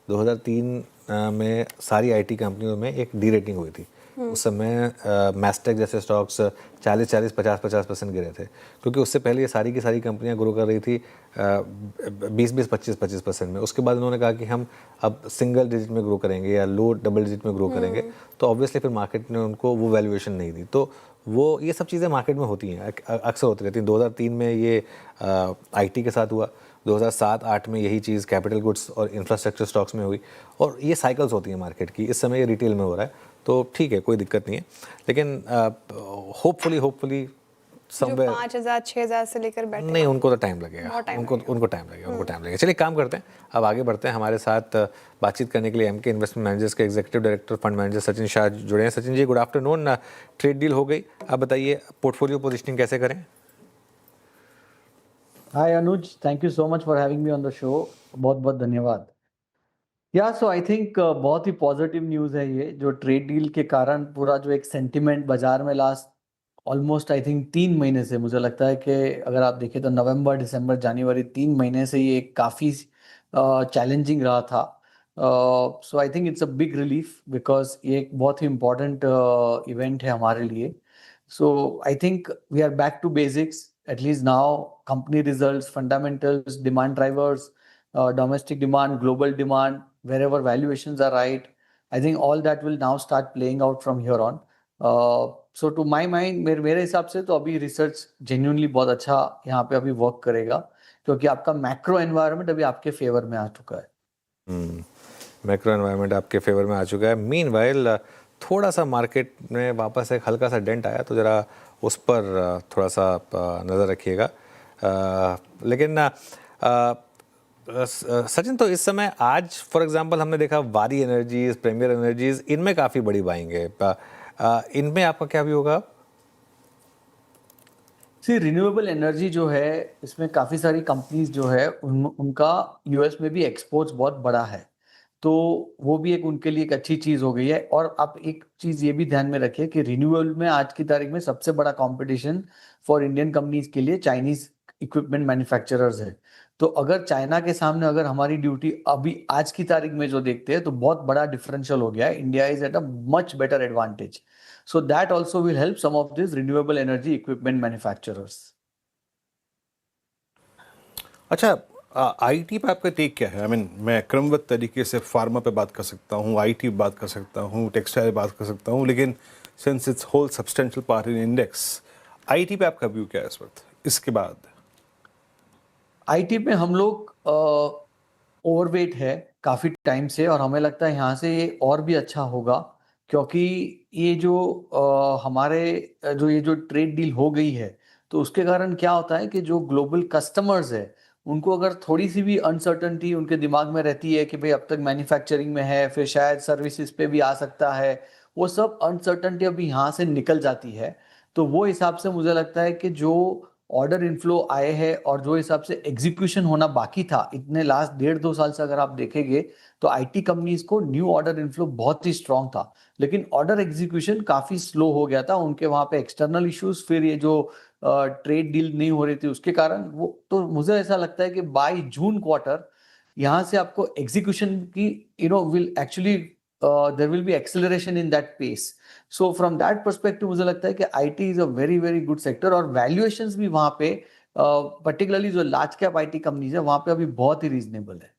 2003 में सारी आईटी कंपनियों में एक डी रेटिंग हुई थी। उस समय मैस्टेक जैसे स्टॉक्स 40-40, 50-50% गिरे थे, क्योंकि उससे पहले ये सारी की सारी कंपनियां ग्रो कर रही थी 20-20, 25-25% में। उसके बाद उन्होंने कहा कि हम अब सिंगल डिजिट में ग्रो करेंगे या लो डबल डिजिट में ग्रो करेंगे, तो ऑब्वियसली फिर मार्केट ने उनको वो वैल्यूएशन नहीं दी। तो वो ये सब चीज़ें मार्केट में होती हैं, अक्सर होती रहती हैं। 2003 में ये आईटी के साथ हुआ, 2007-8 में यही चीज़ कैपिटल गुड्स और इंफ्रास्ट्रक्चर स्टॉक्स में हुई, और ये साइकिल्स होती हैं मार्केट की। इस समय ये रिटेल में हो रहा है, तो ठीक है, कोई दिक्कत नहीं है, लेकिन होपफुली जो 5,000 6,000 से लेकर बैठे नहीं, उनको तो टाइम लगेगा, बहुत टाइम उनको टाइम लगेगा। चलिए काम करते हैं, अब आगे बढ़ते हैं। हमारे साथ बातचीत करने के लिए एमके इन्वेस्टमेंट मैनेजर्स के executive director fund manager Sachin Shah जुड़े हैं। Sachin ji, good afternoon. Trade deal हो गई, अब बताइए पोर्टफोलियो पोजिशनिंग कैसे करें? Hi Anuj, thank you so much for having me on the show. बहुत बहुत धन्यवाद। सो आई थिंक बहुत ही पॉजिटिव न्यूज़ है ये, जो ट्रेड डील के कारण पूरा जो एक सेंटिमेंट बाजार में लास्ट ऑलमोस्ट आई थिंक 3 महीने से, मुझे लगता है कि अगर आप देखें तो नवंबर दिसंबर जनवरी 3 महीने से ये काफ़ी चैलेंजिंग रहा था। So I think it's a big relief because ये एक बहुत ही इम्पोर्टेंट इवेंट है हमारे लिए। So I think we are back to basics at least now. Company results, fundamentals, demand drivers, domestic demand, global demand, wherever valuations are right, I think all that will now start playing out from here on. So to my mind, मेरे हिसाब से तो अभी research genuinely बहुत अच्छा यहाँ पे अभी वर्क करेगा, क्योंकि आपका मैक्रो एनवायरनमेंट अभी आपके फेवर में आ चुका है। मैक्रो एनवायरनमेंट आपके फेवर में आ चुका है। मीनवाइल थोड़ा सा मार्केट में वापस एक हल्का सा डेंट आया, तो ज़रा उस पर थोड़ा सा नज़र रखिएगा। लेकिन सचिन, तो इस समय आज फॉर एग्जांपल हमने देखा वारी एनर्जीज, प्रीमियर एनर्जीज, इनमें काफ़ी बड़ी बाइंग है। इनमें आपका क्या भी होगा? रिन्यूएबल एनर्जी जो है, इसमें काफ़ी सारी कंपनीज जो है उनका यूएस में भी एक्सपोर्ट्स बहुत बड़ा है, तो वो भी एक उनके लिए एक अच्छी चीज़ हो गई है। और आप एक चीज़ ये भी ध्यान में रखिए कि रिन्यूएबल में आज की तारीख में सबसे बड़ा कंपटीशन फॉर इंडियन कंपनीज के लिए चाइनीज इक्विपमेंट मैन्युफैक्चरर्स है। तो अगर चाइना के सामने अगर हमारी ड्यूटी अभी आज की तारीख में जो देखते हैं, तो बहुत बड़ा डिफरेंशियल हो गया है। India is at a much better advantage, so that also will help some of this renewable energy equipment manufacturers. अच्छा, आईटी पे आपका टेक क्या है? आई मीन, मैं क्रमबद्ध तरीके से फार्मा पे बात कर सकता हूँ, आईटी पे बात कर सकता हूँ, टेक्सटाइल बात कर सकता हूँ, लेकिन since it's whole substantial part in index, IT पे आपका व्यू क्या है इस वक्त? इसके बाद आईटी पे हम लोग ओवरवेट है काफ़ी टाइम से, और हमें लगता है यहाँ से ये और भी अच्छा होगा, क्योंकि ये जो हमारे ये जो ट्रेड डील हो गई है, तो उसके कारण क्या होता है कि जो ग्लोबल कस्टमर्स है, उनको अगर थोड़ी सी भी अनसर्टनटी उनके दिमाग में रहती है कि भाई अब तक मैन्युफैक्चरिंग में है, फिर शायद सर्विसेज पे भी आ सकता है, वो सब अनसर्टनटी अभी यहाँ से निकल जाती है। तो वो हिसाब से मुझे लगता है कि जो ऑर्डर इनफ्लो आए हैं और जो हिसाब से एग्जीक्यूशन होना बाकी था इतने लास्ट 1.5-2 साल से अगर आप देखेंगे, तो आईटी कंपनीज को न्यू ऑर्डर इनफ्लो बहुत ही स्ट्रांग था, लेकिन ऑर्डर एग्जीक्यूशन काफी स्लो हो गया था। उनके वहां पे एक्सटर्नल इश्यूज, फिर ये जो ट्रेड डील नहीं हो रही थी उसके कारण वो, तो मुझे ऐसा लगता है कि बाय जून क्वार्टर यहाँ से आपको एग्जीक्यूशन की will actually there will be acceleration in that pace. So from that perspective मुझे लगता है कि IT is a very very good sector, और valuations भी वहाँ पे particularly जो large cap IT companies है वहाँ पे अभी बहुत ही reasonable है।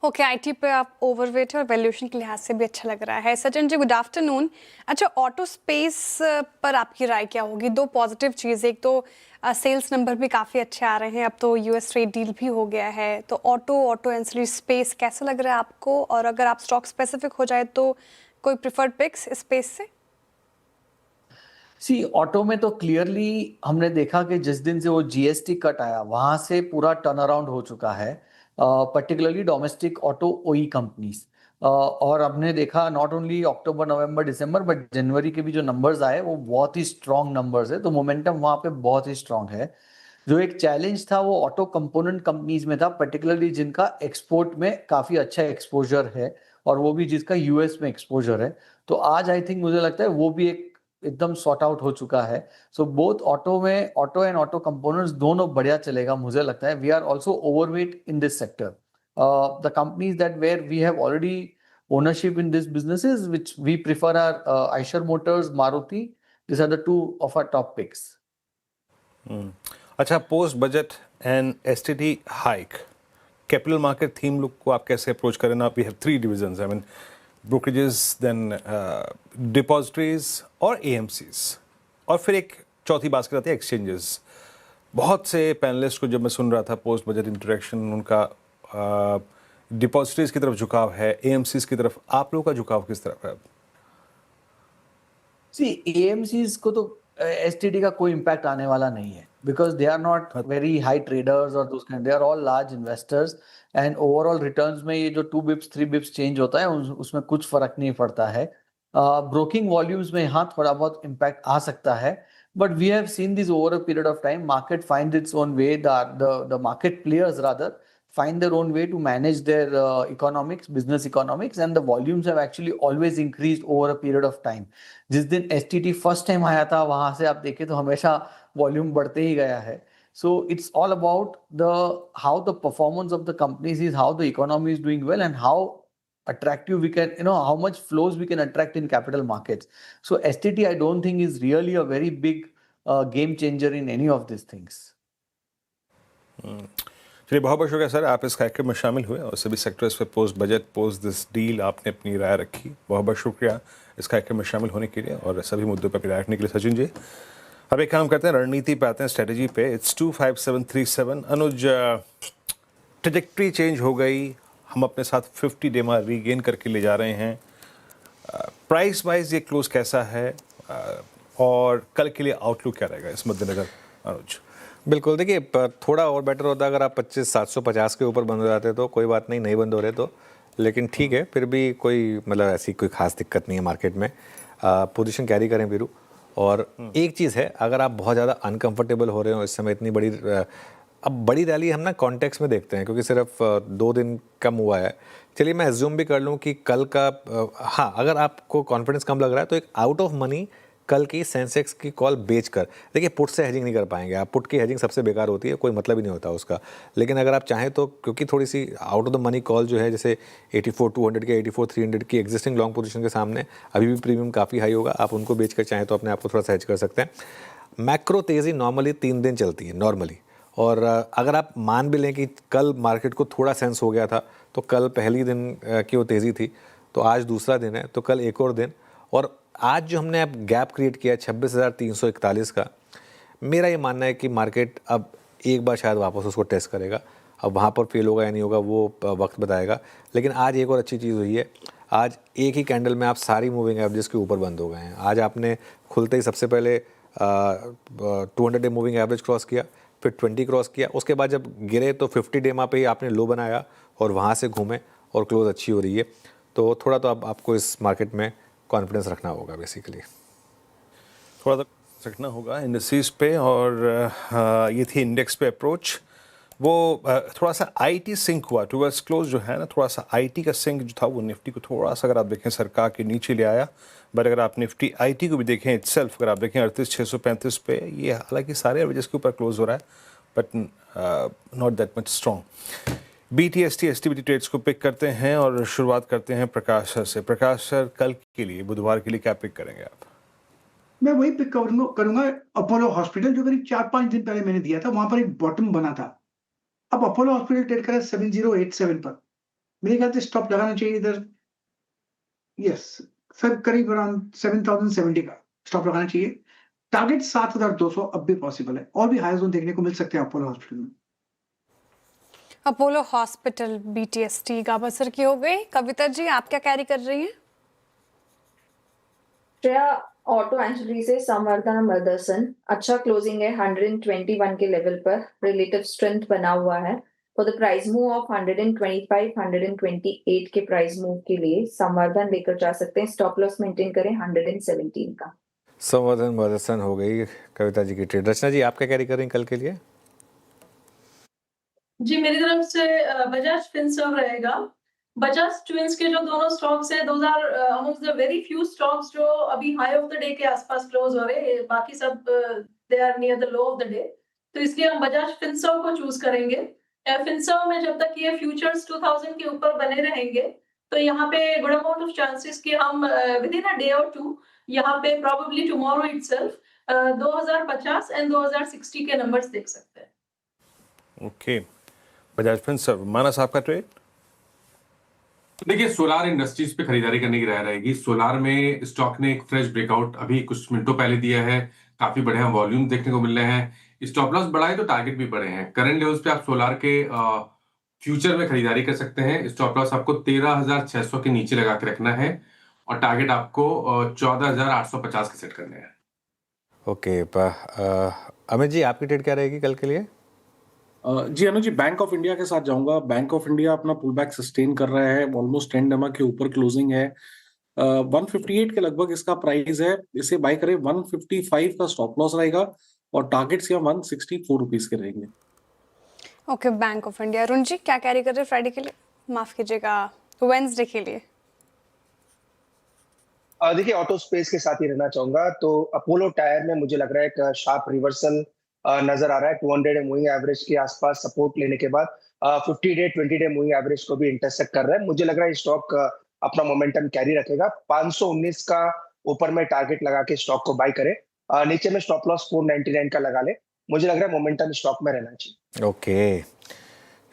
ओके, आईटी पे आप ओवरवेट है और वैल्यूएशन के लिहाज से भी अच्छा लग रहा है। Sachin ji, good afternoon. अच्छा, ऑटो स्पेस पर आपकी राय क्या होगी? दो पॉजिटिव चीज़, एक तो सेल्स नंबर भी काफ़ी अच्छे आ रहे हैं, अब तो यूएस ट्रेड डील भी हो गया है, तो ऑटो एंसिलरी स्पेस कैसा लग रहा है आपको? और अगर आप स्टॉक स्पेसिफिक हो जाए तो कोई प्रिफर्ड पिक्स स्पेस से? ऑटो में तो क्लियरली हमने देखा कि जिस दिन से वो जीएसटी कट आया, वहां से पूरा टर्न अराउंड हो चुका है, particularly domestic auto OE companies. और हमने देखा not only October November December but जनवरी के भी जो नंबर्स आए वो बहुत ही स्ट्रॉन्ग नंबर्स है, तो मोमेंटम वहां पे बहुत ही स्ट्रॉन्ग है। जो एक चैलेंज था वो ऑटो कंपोनेंट कंपनीज में था, पर्टिकुलरली जिनका एक्सपोर्ट में काफी अच्छा एक्सपोजर है, और वो भी जिसका यूएस में एक्सपोजर है। तो आज आई थिंक मुझे लगता है वो भी एकदम सॉर्ट आउट हो चुका है। So both auto and auto components दोनों बढ़िया चलेगा मुझे लगता है। We are also overweight in this sector. The companies that where we have already ownership in this businesses which we prefer are Eicher Motors, Maruti. These are the two of our top picks. अच्छा, post budget and STT hike, capital market theme look को आप कैसे approach करें ना? We have 3 divisions, I mean brokerages, then depositories और AMCs, और फिर एक चौथी बास्केट आती है एक्सचेंजेस। बहुत से पैनलिस्ट को जब मैं सुन रहा था पोस्ट बजट इंटरेक्शन, उनका डिपॉजिटरीज की तरफ झुकाव है, एएमसीज की तरफ। आप लोगों का झुकाव किस तरफ है? सी AMCs को तो STT का कोई इम्पैक्ट आने वाला नहीं है, because they are not very high traders और those kind, they are all large investors, and overall returns में ये जो 2 बिप्स 3 बिप्स चेंज होता है उसमें कुछ फर्क नहीं पड़ता है। ब्रोकिंग वॉल्यूम्स में यहाँ थोड़ा बहुत इम्पैक्ट आ सकता है, but we have seen this over a period of time. Market finds its own way. The market players rather find their own way to manage their economics, business economics, and the volumes have actually always increased over a period of time. जिस दिन STT first time आया था वहां से आप देखें तो हमेशा वॉल्यूम बढ़ते ही गया है. So it's all about how the performance of the companies is, how the economy is doing well, and how attractive we can, how much flows we can attract in capital markets. So STT I don't think is really a very big game changer in any of these things. चलिए, बहुत बहुत शुक्रिया sir, आप इस कार्यक्रम में शामिल हुए और सभी सेक्टर्स पे post budget post this deal आपने अपनी राय रखी। बहुत बहुत शुक्रिया इस कार्यक्रम में शामिल होने के लिए और सभी मुद्दों पर अपनी राय रखने के लिए। सचिन जी, अब एक काम करते हैं, रणनीति पे आते हैं, स्ट्रेटेजी पे। इट्स 25737। अनुज, ट्रैजेक्टरी चेंज हो गई, हम अपने साथ 50 डेमा रीगेन करके ले जा रहे हैं। प्राइस वाइज ये क्लोज कैसा है और कल के लिए आउटलुक क्या रहेगा इस मद्देनजर अनुज? बिल्कुल, देखिए थोड़ा और बेटर होता अगर आप 25,750 के ऊपर बंद हो जाते तो कोई बात नहीं बंद हो रहे तो, लेकिन ठीक है, फिर भी कोई मतलब ऐसी कोई खास दिक्कत नहीं है मार्केट में। पोजीशन कैरी करें वीरू। और एक चीज़ है, अगर आप बहुत ज़्यादा अनकंफर्टेबल हो रहे हो इस समय, इतनी बड़ी अब बड़ी रैली हम ना कॉन्टेक्स्ट में देखते हैं क्योंकि सिर्फ 2 दिन कम हुआ है। चलिए मैं एज्यूम भी कर लूँ कि कल का हाँ, अगर आपको कॉन्फिडेंस कम लग रहा है तो एक आउट ऑफ मनी कल की सेंसेक्स की कॉल बेचकर, देखिए पुट से हेजिंग नहीं कर पाएंगे आप, पुट की हेजिंग सबसे बेकार होती है, कोई मतलब ही नहीं होता उसका। लेकिन अगर आप चाहें तो, क्योंकि थोड़ी सी out of the money call जो है, जैसे 84,200 के 84,300 की एग्जिस्टिंग लॉन्ग पोजीशन के सामने अभी भी प्रीमियम काफ़ी हाई होगा, आप उनको बेचकर चाहें तो अपने आप को थोड़ा सा हेज कर सकते हैं। मैक्रो तेज़ी नॉर्मली 3 दिन चलती है नॉर्मली, और अगर आप मान भी लें कि कल मार्केट को थोड़ा सेंस हो गया था तो कल पहली दिन की वो तेज़ी थी, तो आज दूसरा दिन है तो कल एक और दिन, और आज जो हमने अब गैप क्रिएट किया 26,341 का, मेरा ये मानना है कि मार्केट अब एक बार शायद वापस उसको टेस्ट करेगा। अब वहाँ पर फेल होगा या नहीं होगा वो वक्त बताएगा। लेकिन आज एक और अच्छी चीज़ हुई है, आज एक ही कैंडल में आप सारी मूविंग एवरेजेस के ऊपर बंद हो गए हैं। आज आपने खुलते ही सबसे पहले 200 डे मूविंग एवरेज क्रॉस किया, फिर 20 क्रॉस किया, उसके बाद जब गिरे तो 50 डेमा पे ही आपने लो बनाया और वहाँ से घूमे और क्लोज अच्छी हो रही है। तो थोड़ा तो अब आपको इस मार्केट में कॉन्फिडेंस रखना होगा, बेसिकली थोड़ा सा रखना होगा इंडस्ट्रीज पे। और ये थी इंडेक्स पे अप्रोच। वो थोड़ा सा आईटी सिंक हुआ टुवर्ड्स क्लोज जो है ना, थोड़ा सा आईटी का सिंक जो था वो निफ्टी को थोड़ा सा, अगर आप देखें, सरकार के नीचे ले आया। बट अगर आप निफ्टी आईटी को भी देखें इटसेल्फ, अगर आप देखें 38,635 पे, ये हालांकि सारे एवरेजेस के ऊपर क्लोज हो रहा है but not that much strong. BTST STBT trades को पिक करते हैं और शुरुआत करते हैं प्रकाश सर से। प्रकाश सर, कल के लिए, बुधवार के लिए क्या पिक करेंगे आप? मैं वही पिक करूंगा अपोलो हॉस्पिटल, जो करीब 4-5 दिन पहले मैंने दिया था, वहां पर एक बॉटम बना था। अब अपोलो हॉस्पिटल ट्रेड करा 7087 पर, मेरे ख्याल से स्टॉप लगाना चाहिए इधर। यस सर, करीब अराउंड 7070 का स्टॉप लगाना चाहिए। टारगेट 7200 अब भी पॉसिबल है, और भी हाई जोन देखने को मिल सकते हैं अपोलो हॉस्पिटल में। अपोलो हॉस्पिटल BTST का बसर की हो गई। कविता जी, आप क्या कैरी कर रही हैं? श्रेया, ऑटो एंसिलरी से संवर्धना मदरसन अच्छा क्लोजिंग है 121 के लेवल पर, रिलेटिव स्ट्रेंथ बना हुआ है। For the price move of 125 128 के प्राइस मूव के लिए संवर्धन लेकर जा सकते हैं। स्टॉप लॉस मेंटेन करें 117 का। संवर्धन मदरसन हो गई कविता जी की ट्रेड। रचना जी, आप क्या कैरी कर रही हैं कल के लिए? जी, मेरी तरफ से बजाज फिनसर्व रहेगा। बजाज ट्विंस के जो दोनों स्टॉक्स हैं, those are amongst the very few stocks जो अभी हाई ऑफ द डे के आसपास क्लोज हो रहे हैं, बाकी सब they are near the low of the day. तो इसलिए हम बजाज फिनसर्व को चूज करेंगे। फिनसर्व में जब तक ये फ्यूचर्स 2000 के ऊपर बने रहेंगे तो यहाँ पे गुड अमाउंट ऑफ चांसेस कि हम विद इन अ डे और टू, यहाँ पे प्रोबेबली टुमारो इटसेल्फ 2050 एंड 2060 के नंबर्स देख सकते हैं। Okay, Bajaj Finserv. मानस, आपका ट्रेड? देखिए, सोलार इंडस्ट्रीज पे खरीदारी करने की राय रहेगी। सोलार में स्टॉक ने एक फ्रेश ब्रेकआउट अभी कुछ मिनटों पहले दिया है, काफी बढ़िया वॉल्यूम देखने को मिल रहे हैं। स्टॉप लॉस बढ़ा है तो टारगेट भी बढ़े हैं। करंट लेवल्स पे आप सोलार के फ्यूचर में खरीदारी कर सकते हैं। स्टॉप लॉस आपको 13,600 के नीचे लगा के रखना है और टारगेट आपको 14,850 के सेट करने हैं। ओके, अमित जी आपकी ट्रेड क्या रहेगी कल के लिए? जी अनुज जी, बैंक ऑफ इंडिया के साथ जाऊंगा। बैंक ऑफ इंडिया अपना पुल बैक सस्टेन कर रहा है, ऑलमोस्ट 10 डमा के ऊपर क्लोजिंग है। 158 के लगभग इसका प्राइस है, इसे बाय करें। 155 का स्टॉप लॉस रहेगा और टारगेट्स यहाँ 164 रुपीज के रहेंगे। Okay, bank of India. Arun ji क्या कैरी कर रहे हैं फ्राइडे के लिए, माफ कीजिएगा वेंसडे के लिए? देखिए ऑटो स्पेस के साथ ही रहना चाहूंगा। तो अपोलो टायर में मुझे लग रहा है एक शार्प रिवर्सल नजर आ रहा है। 200 डे मूविंग एवरेज के आसपास सपोर्ट लेने के बाद 50 डे 20 डे मूविंग एवरेज को भी इंटरसेक्ट कर रहा है। मुझे लग रहा है स्टॉक अपना मोमेंटम कैरी रखेगा। 519 का ऊपर में टारगेट लगा के स्टॉक को बाय करें। नीचे में स्टॉप लॉस 499 का लगा ले। मुझे लग रहा है मोमेंटम स्टॉक में रहना चाहिए। ओके,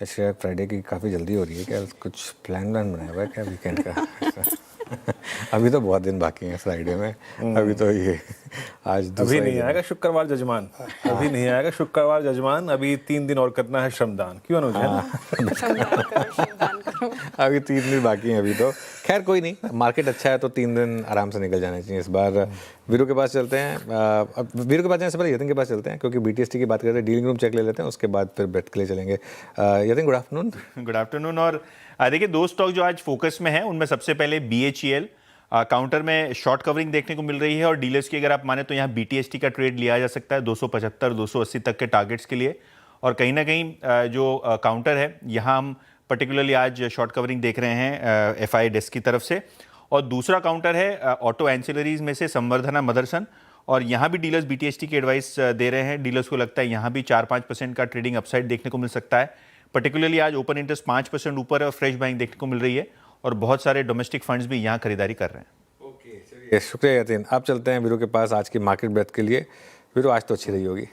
अच्छा फ्राइडे की काफ़ी जल्दी हो रही है क्या? कुछ प्लान बनाया हुआ है क्या वीकेंड का? अभी तो बहुत दिन बाकी हैं फ्राइडे में। अभी तो ये आज अभी नहीं आएगा शुक्रवार जजमान, अभी नहीं आएगा शुक्रवार जजमान। अभी 3 दिन और करना है श्रमदान। क्यों अनुज? अभी 3 दिन बाकी हैं अभी तो। खैर कोई नहीं, मार्केट अच्छा है तो 3 दिन आराम से निकल जाने चाहिए इस बार। वीरू के पास चलते हैं। अब वीरू के पास जाने से पहले यतिन के पास चलते हैं, क्योंकि BTST की बात करते हैं। डीलिंग रूम चेक ले लेते हैं, उसके बाद फिर बेट के लिए चलेंगे। Yatin good afternoon. Good afternoon. और देखिए 2 स्टॉक जो आज फोकस में है उनमें सबसे पहले BHEL काउंटर में शॉर्ट कवरिंग देखने को मिल रही है, और डीलर्स की अगर आप माने तो यहाँ BTST का ट्रेड लिया जा सकता है 275-280 तक के टारगेट्स के लिए। और कहीं ना कहीं जो काउंटर है यहाँ हम पर्टिकुलरली आज शॉर्ट कवरिंग देख रहे हैं FI डेस्क की तरफ से। और दूसरा काउंटर है ऑटो एंसिलरीज में से संवर्धना मदरसन, और यहाँ भी डीलर्स BTST की एडवाइस दे रहे हैं। डीलर्स को लगता है यहाँ भी 4-5% का ट्रेडिंग अपसाइड देखने को मिल सकता है। पर्टिकुलरली आज ओपन इंटरेस्ट 5% ऊपर है और फ्रेश बाइंग देखने को मिल रही है, और बहुत सारे डोमेस्टिक फंड्स भी यहाँ खरीदारी कर रहे हैं। ओके, चलिए शुक्रिया यतिन। आप चलते हैं वीरू के पास आज की मार्केट ब्रेथ के लिए। वीरू आज तो अच्छी रही होगी।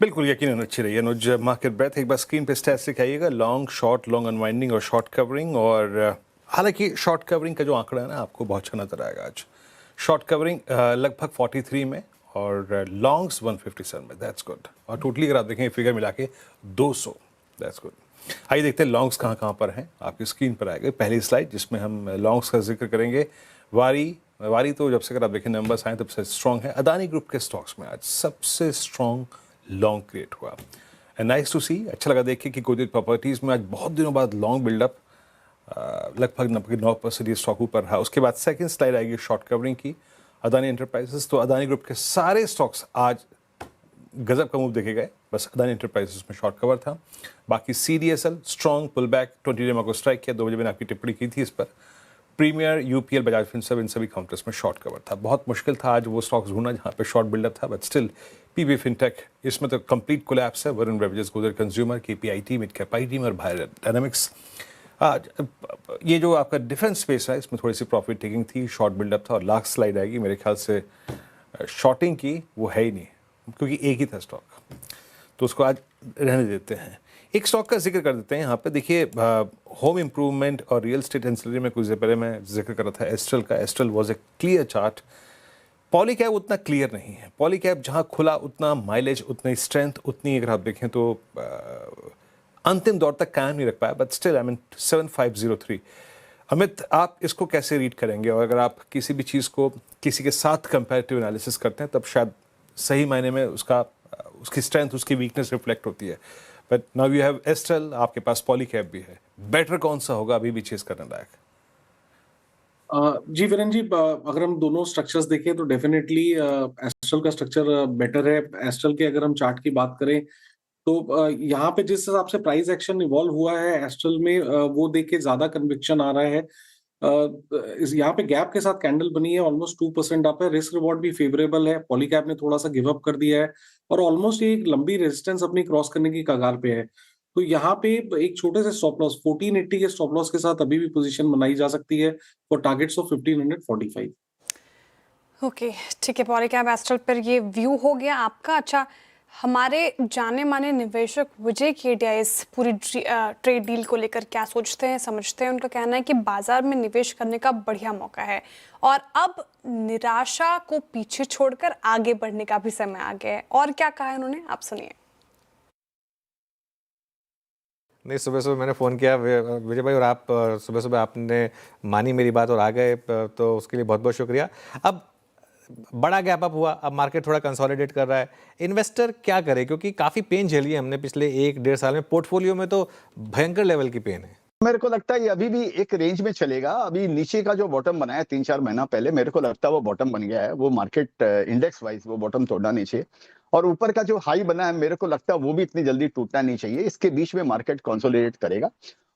बिल्कुल यकीनन अच्छी रही है अनुज। मार्केट ब्रेथ एक बार स्क्रीन पे स्टैट्स दिखाइएगा, लॉन्ग शॉर्ट, लॉन्ग अनवाइंडिंग और शॉर्ट कवरिंग। और हालांकि शॉर्ट कवरिंग का जो आंकड़ा है ना आपको बहुत अच्छा नजर आएगा आज। शॉर्ट कवरिंग लगभग 43 में और लॉन्ग्स 157 में, दैट्स गुड। और टोटली अगर आप देखें फिगर मिला के 200, दैट्स गुड। आइए देखते हैं लॉन्ग्स कहाँ पर हैं। आपकी स्क्रीन पर आएगा पहली स्लाइड जिसमें हम लॉन्ग्स का जिक्र करेंगे। वारी तो जब से अगर आप देखें नंबर्स आए तब से स्ट्रॉन्ग है। अदानी ग्रुप के स्टॉक्स में आज सबसे स्ट्रॉन्ग लॉन्ग क्रिएट हुआ। एंड नाइस टू सी, अच्छा लगा देख के कि कोदित प्रॉपर्टीज़ में आज बहुत दिनों बाद लॉन्ग बिल्डअप, लगभग 9% ये स्टॉक ऊपर रहा। उसके बाद सेकंड स्लाइड आएगी शॉर्ट कवरिंग की, अदानी एंटरप्राइजेस। तो अदानी ग्रुप के सारे स्टॉक्स आज गजब का मूव देखे गए, बस अदानी एंटरप्राइजेस में शॉर्ट कवर था। बाकी CDSL strong pull back 20 day को स्ट्राइक किया। 2 बजे मैंने आपकी टिप्पणी की थी इस पर। प्रीमियर, UPL, बजाज फिनसर्व, इन सभी काउंटर्स में शॉर्ट कवर था। बहुत मुश्किल था आज वो स्टॉक्स ढूंढना जहाँ पे शॉर्ट बिल्डअप था, बट स्टिल PB फिनटेक, इसमें तो कंप्लीट कोलैप्स है। Varun beverages, Godrej consumer, KPIT, mid cap IT और भायर डायनामिक्स। ये जो आपका डिफेंस स्पेस है इसमें थोड़ी सी प्रॉफिट टेकिंग थी, शॉर्ट बिल्डअप था। और लास्ट स्लाइड आएगी मेरे ख्याल से शॉर्टिंग की, वो है ही नहीं क्योंकि एक ही था स्टॉक, तो उसको आज रहने देते हैं। एक स्टॉक का जिक्र कर देते हैं यहाँ पे। देखिए होम इम्प्रूवमेंट और रियल एस्टेट एंसिलरी में कुछ देर पहले मैं जिक्र कर रहा था एस्ट्रल का। Astral was a clear chart. Polycab उतना क्लियर नहीं है। पॉलीकैब जहाँ खुला उतना माइलेज, उतनी स्ट्रेंथ, उतनी अगर आप देखें तो अंतिम दौर तक कायम नहीं रख पाया, बट स्टिल 7503। अमित, आप इसको कैसे रीड करेंगे? और अगर आप किसी भी चीज़ को किसी के साथ कंपैरेटिव एनालिसिस करते हैं तब शायद सही मायने में उसकी स्ट्रेंथ, उसकी वीकनेस रिफ्लेक्ट होती है। But now you have astral, आपके पास पॉलीकैब भी है। बेटर कौन सा होगा अभी भी चेस करने लायक? जी वीरेन जी, अगर हम दोनों स्ट्रक्चर्स देखें तो डेफिनेटली एस्ट्रल का स्ट्रक्चर बेटर है। एस्ट्रल के अगर हम चार्ट की बात करें तो यहाँ पे जिस हिसाब से प्राइस एक्शन इवॉल्व हुआ है एस्ट्रल में, वो देख के ज्यादा कन्विक्शन आ रहा है। यहाँ पे गैप के साथ कैंडल बनी है, ऑलमोस्ट 2% अप है। रिस्क रिवॉर्ड भी फेवरेबल है। पॉलीकैब ने थोड़ा सा गिव अप कर दिया है और ऑलमोस्ट एक लंबी रेजिस्टेंस अपनी क्रॉस करने की कगार पे है। तो यहाँ पे एक छोटे से स्टॉप लॉस 1480 के स्टॉप लॉस के साथ अभी भी पोजीशन बनाई जा सकती है फॉर टारगेट्स ऑफ 1545। ओके, ठीक है। पॉलीकैब एस्ट्रल पर ये व्यू हो गया आपका। अच्छा, हमारे जाने माने निवेशक विजय केडिया इस पूरी ट्रेड डील को लेकर क्या सोचते हैं, समझते हैं? उनका कहना है कि बाजार में निवेश करने का बढ़िया मौका है और अब निराशा को पीछे छोड़कर आगे बढ़ने का भी समय आ गया है। और क्या कहा है उन्होंने, आप सुनिए। नहीं, सुबह सुबह मैंने फ़ोन किया विजय भाई, और आप सुबह सुबह आपने मानी मेरी बात और आ गए, तो उसके लिए बहुत बहुत शुक्रिया। अब बड़ा गैप अप हुआ, अब मार्केट थोड़ा कंसोलिडेट कर रहा है, इन्वेस्टर क्या करे, क्योंकि काफ़ी पेन झेली है हमने पिछले 1-1.5 साल में, पोर्टफोलियो में तो भयंकर लेवल की पेन है। मेरे को लगता है ये अभी भी एक रेंज में चलेगा। अभी नीचे का जो बॉटम बना है 3-4 महीना पहले, मेरे को लगता है वो बॉटम बन गया है। वो मार्केट इंडेक्स वाइज वो बॉटम तोड़ना नहीं चाहिए, और ऊपर का जो हाई बना है मेरे को लगता है वो भी इतनी जल्दी टूटना नहीं चाहिए। इसके बीच में मार्केट कंसोलिडेट करेगा।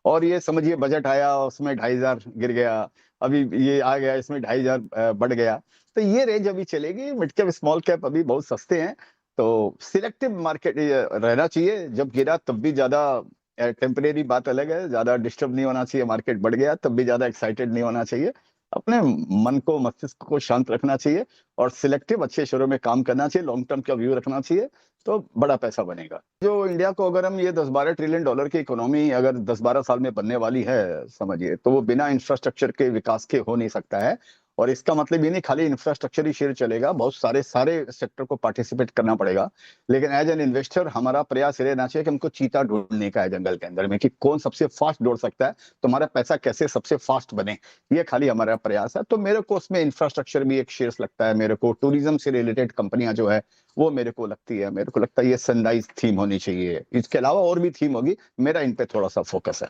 और ये समझिए बजट आया, उसमें 2500 गिर गया, अभी ये आ गया, इसमें 2500 बढ़ गया, तो ये रेंज अभी चलेगी। मिड कैप स्मॉल कैप अभी बहुत सस्ते हैं, तो सिलेक्टिव मार्केट रहना चाहिए। जब गिरा तब भी ज्यादा टेम्परेरी बात अलग है, ज्यादा डिस्टर्ब नहीं होना चाहिए। मार्केट बढ़ गया तब भी ज्यादा एक्साइटेड नहीं होना चाहिए। अपने मन को, मस्तिष्क को शांत रखना चाहिए और सिलेक्टिव अच्छे शेयरों में काम करना चाहिए। लॉन्ग टर्म का व्यू रखना चाहिए, तो बड़ा पैसा बनेगा। जो इंडिया को अगर हम ये 10-12 ट्रिलियन डॉलर की इकोनॉमी अगर 10-12 साल में बनने वाली है समझिए, तो वो बिना इंफ्रास्ट्रक्चर के विकास के हो नहीं सकता है। और इसका मतलब ये नहीं खाली इंफ्रास्ट्रक्चर ही शेयर चलेगा, बहुत सारे सेक्टर को पार्टिसिपेट करना पड़ेगा। लेकिन एज एन इन्वेस्टर हमारा प्रयास ये रहना चाहिए कि हमको चीता ढूंढने का है जंगल के अंदर में, कि कौन सबसे फास्ट दौड़ सकता है, तुम्हारा पैसा कैसे सबसे फास्ट बने, ये खाली हमारा प्रयास है। तो मेरे को उसमें इंफ्रास्ट्रक्चर भी एक शेयर्स लगता है, मेरे को टूरिज्म से रिलेटेड कंपनियां जो है वो मेरे को लगती है। मेरे को लगता है ये सनराइज थीम होनी चाहिए, इसके अलावा और भी थीम होगी, मेरा इन पे थोड़ा सा फोकस है।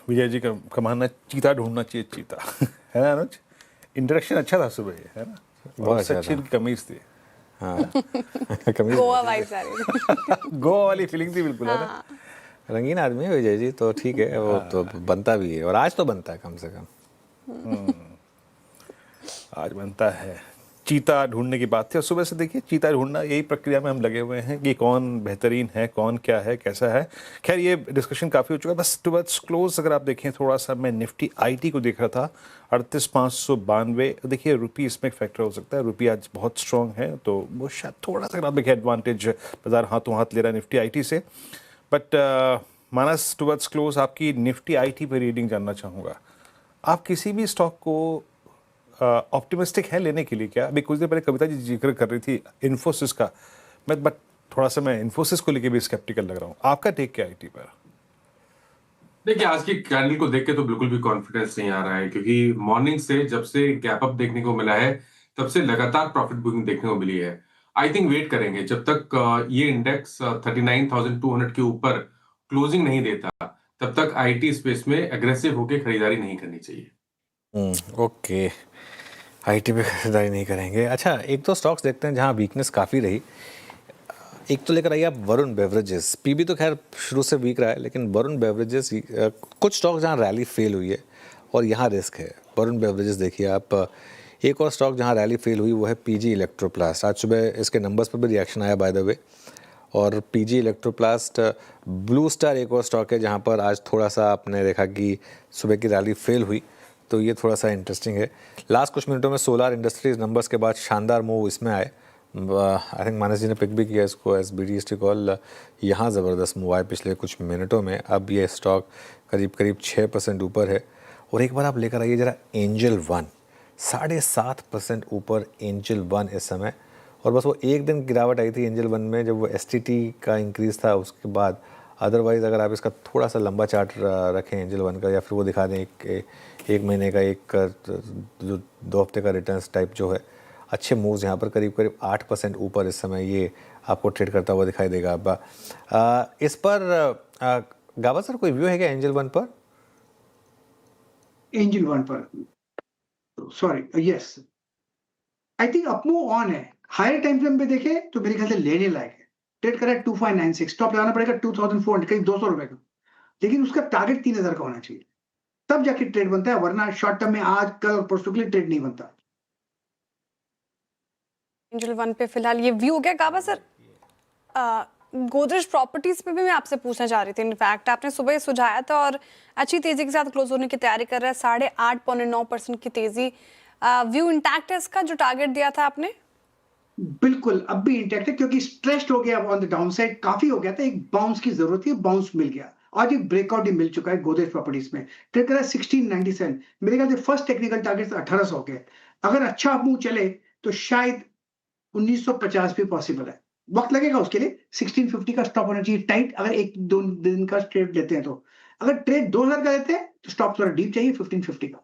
विजय जी का मानना चीता ढूंढना चाहिए, चीता है ना अनुज? इंटरेक्शन अच्छा था सुबह, है ना? बहुत अच्छा अच्छी था। कमीज थी। हाँ गोवा वाइब्स आ रही थी। गोवा वाली फीलिंग थी बिल्कुल, है ना? रंगीन आदमी है विजय जी, तो ठीक है, वो तो बनता भी है, और आज तो बनता है कम से कम। आज बनता है। चीता ढूंढने की बात थी, और सुबह से देखिए चीता ढूंढना, यही प्रक्रिया में हम लगे हुए हैं कि कौन बेहतरीन है, कौन क्या है, कैसा है। खैर ये डिस्कशन काफ़ी हो चुका है। बस टुवर्ड्स क्लोज अगर आप देखें थोड़ा सा, मैं निफ्टी आईटी को देख रहा था 38,592। देखिए रुपी इसमें एक फैक्टर हो सकता है, रुपी आज बहुत स्ट्रॉन्ग है, तो वो शायद थोड़ा सा अगर आप देखें एडवांटेज बाजार हाथों हाथ ले रहा है निफ्टी आईटी से। बट मानस, टुवर्ड्स क्लोज आपकी निफ्टी आईटी पर रीडिंग जानना चाहूँगा। आप किसी भी स्टॉक को ऑप्टिमिस्टिक है लेने के लिए क्या? अभी कुछ देर पहले कविता जी जिक्र कर रही थी इन्फोसिस का, बट थोड़ा सा मैं इन्फोसिस को लेके भी स्केप्टिकल लग रहा हूँ। आपका टेक क्या आईटी पर? देखिए आज की कैंडल को देख के तो बिल्कुल भी कॉन्फिडेंस नहीं आ रहा है, क्योंकि मॉर्निंग से जब से गैप अप देखने को मिला है तब से लगातार प्रॉफिट बुकिंग देखने को मिली है। आई थिंक वेट करेंगे जब तक ये इंडेक्स 39,200 के ऊपर क्लोजिंग नहीं देता, तब तक आईटी स्पेस में एग्रेसिव होकर खरीदारी नहीं करनी चाहिए। ओके, आईटी पे खरीदारी नहीं करेंगे। अच्छा, एक तो स्टॉक्स देखते हैं जहाँ वीकनेस काफ़ी रही। एक तो लेकर आइए आप वरुण बेवरेजेस। पीबी तो खैर शुरू से वीक रहा है, लेकिन वरुण बेवरेजेस कुछ स्टॉक जहाँ रैली फेल हुई है और यहाँ रिस्क है। वरुण बेवरेजेस देखिए आप। एक और स्टॉक जहाँ रैली फेल हुई वो है पीजी इलेक्ट्रोप्लास्ट। आज सुबह इसके नंबर्स पर भी रिएक्शन आया बाय द वे। और पीजी इलेक्ट्रोप्लास्ट, ब्लू स्टार एक और स्टॉक है जहाँ पर आज थोड़ा सा आपने देखा कि सुबह की रैली फेल हुई, तो ये थोड़ा सा इंटरेस्टिंग है। लास्ट कुछ मिनटों में सोलार इंडस्ट्रीज नंबर्स के बाद शानदार मूव इसमें आए। आई थिंक मानस जी ने पिक भी किया इसको एज BTST कॉल। यहाँ ज़बरदस्त मूव आए पिछले कुछ मिनटों में। अब ये स्टॉक करीब 6% ऊपर है। और एक बार आप लेकर आइए ज़रा एंजल वन, 7.5% ऊपर एंजल वन इस समय। और बस वो एक दिन गिरावट आई थी एंजल वन में जब वो STT का इंक्रीज़ था, उसके बाद अदरवाइज़ अगर आप इसका थोड़ा सा लंबा चार्ट रखें एंजल वन का, या फिर वो दिखा दें एक महीने का, एक जो 2 हफ्ते का रिटर्न्स टाइप जो है, अच्छे मूव्स यहाँ पर करीब 8% ऊपर इस समय ये आपको ट्रेड करता हुआ दिखाई देगा। अब इस पर गावा सर कोई व्यू है क्या एंजल वन पर? एंजल वन पर sorry, yes, I think up move on है। हायर टाइम फ्रेम पे देखे तो मेरे ख्याल से लेने लायक है। ट्रेड करा 2596, स्टॉप लगाना पड़ेगा 2400, करीब 200 रुपए का, लेकिन उसका टारगेट 3000 का होना चाहिए, तब जाके ट्रेड बनता है, वरना शॉर्ट टर्म में आज कल और परसों के लिए ट्रेड नहीं बनता। एंजल वन पे फिलहाल ये व्यू हो गया। गाबा सर, गोदरेज प्रॉपर्टीज पे भी मैं आपसे पूछना चाह रही थी। इनफैक्ट आपने सुबह सुझाया था और अच्छी तेजी के साथ क्लोज होने की तैयारी कर रहा है, 8.5-9% की तेजी। व्यू इंटैक्ट है इसका जो टारगेट दिया था आपने? बिल्कुल अब भी इंटैक्ट है, क्योंकि स्ट्रेस्ड हो गया ऑन द डाउन साइड, काफी हो गया था, एक बाउंस की जरूरत थी, बाउंस मिल गया। आज एक ब्रेकआउट ही मिल चुका है गोदरेज प्रॉपर्टीज में। ट्रेड करा 1697, मेरे ख्याल से फर्स्ट टेक्निकल टारगेट 1800 हो गए। अगर अच्छा मूव चले तो शायद 1950 भी पॉसिबल है। वक्त लगेगा उसके लिए। 1650 का स्टॉप होना चाहिए टाइट, अगर 1-2 दिन का ट्रेड लेते हैं तो। अगर ट्रेड 2000 का लेते हैं तो स्टॉप थोड़ा डीप चाहिए 1550 का।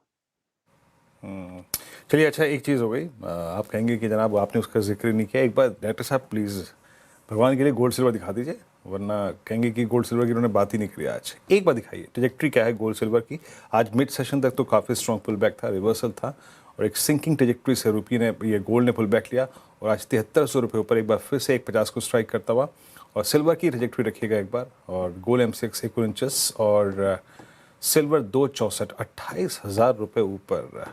चलिए, अच्छा, एक चीज़ हो गई। आप कहेंगे कि जनाब आपने उसका जिक्र नहीं किया। एक बार डायरेक्टर साहब प्लीज़ भगवान के लिए गोल्ड सिल्वर दिखा दीजिए, वरना कहेंगे कि गोल्ड सिल्वर की उन्होंने बात ही नहीं करी आज। एक बार दिखाइए ट्रेजेक्ट्री क्या है गोल्ड सिल्वर की। आज मिड सेशन तक तो काफ़ी स्ट्रॉन्ग पुल बैक था, रिवर्सल था, और एक सिंकिंग ट्रेजेक्ट्री से रुपये ने, ये गोल्ड ने पुल बैक लिया और आज 7300 रुपये ऊपर एक बार फिर से 150 को स्ट्राइक करता हुआ। और सिल्वर की ट्रेजेक्ट्री रखिएगा एक बार, और गोल्ड MCX 1 इंचेस और सिल्वर 264, 28,000 रुपये ऊपर।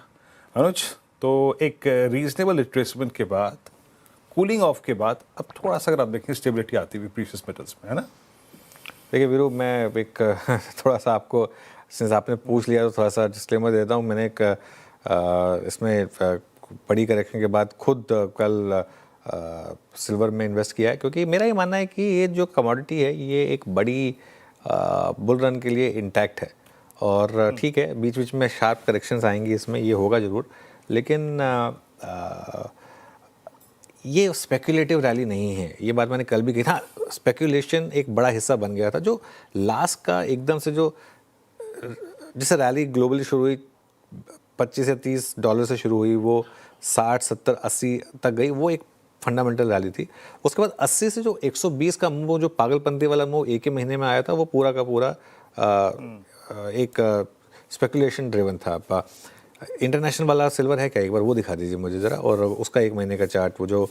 अनुज, तो एक रीजनेबल रिट्रेसमेंट के बाद, कूलिंग ऑफ के बाद, अब थोड़ा सा अगर आप देखें स्टेबिलिटी आती हुई प्रीशियस मेटल्स में, है ना? देखिए वीरू, मैं एक थोड़ा सा आपको, सिंस आपने पूछ लिया तो थोड़ा सा डिस्क्लेमर देता हूँ। मैंने एक इसमें बड़ी करेक्शन के बाद खुद कल सिल्वर में इन्वेस्ट किया है, क्योंकि मेरा ये मानना है कि ये जो कमोडिटी है ये एक बड़ी बुल रन के लिए इंटैक्ट है। और ठीक है, बीच बीच में शार्प करेक्शंस आएंगी इसमें, ये होगा ज़रूर, लेकिन ये स्पेकुलेटिव रैली नहीं है। ये बात मैंने कल भी कही था। स्पेकुलेशन एक बड़ा हिस्सा बन गया था, जो लास्ट का एकदम से जो जैसे रैली ग्लोबली शुरू हुई 25 से 30 डॉलर से शुरू हुई, वो 60, 70, 80 तक गई, वो एक फंडामेंटल रैली थी। उसके बाद 80 से जो 120 का मूव, जो पागलपंती वाला मूव एक ही महीने में आया था, वो पूरा का पूरा एक स्पेकुलेशन ड्रिवन था। इंटरनेशनल वाला सिल्वर है क्या, एक बार वो दिखा दीजिए मुझे ज़रा, और उसका एक महीने का चार्ट, वो जो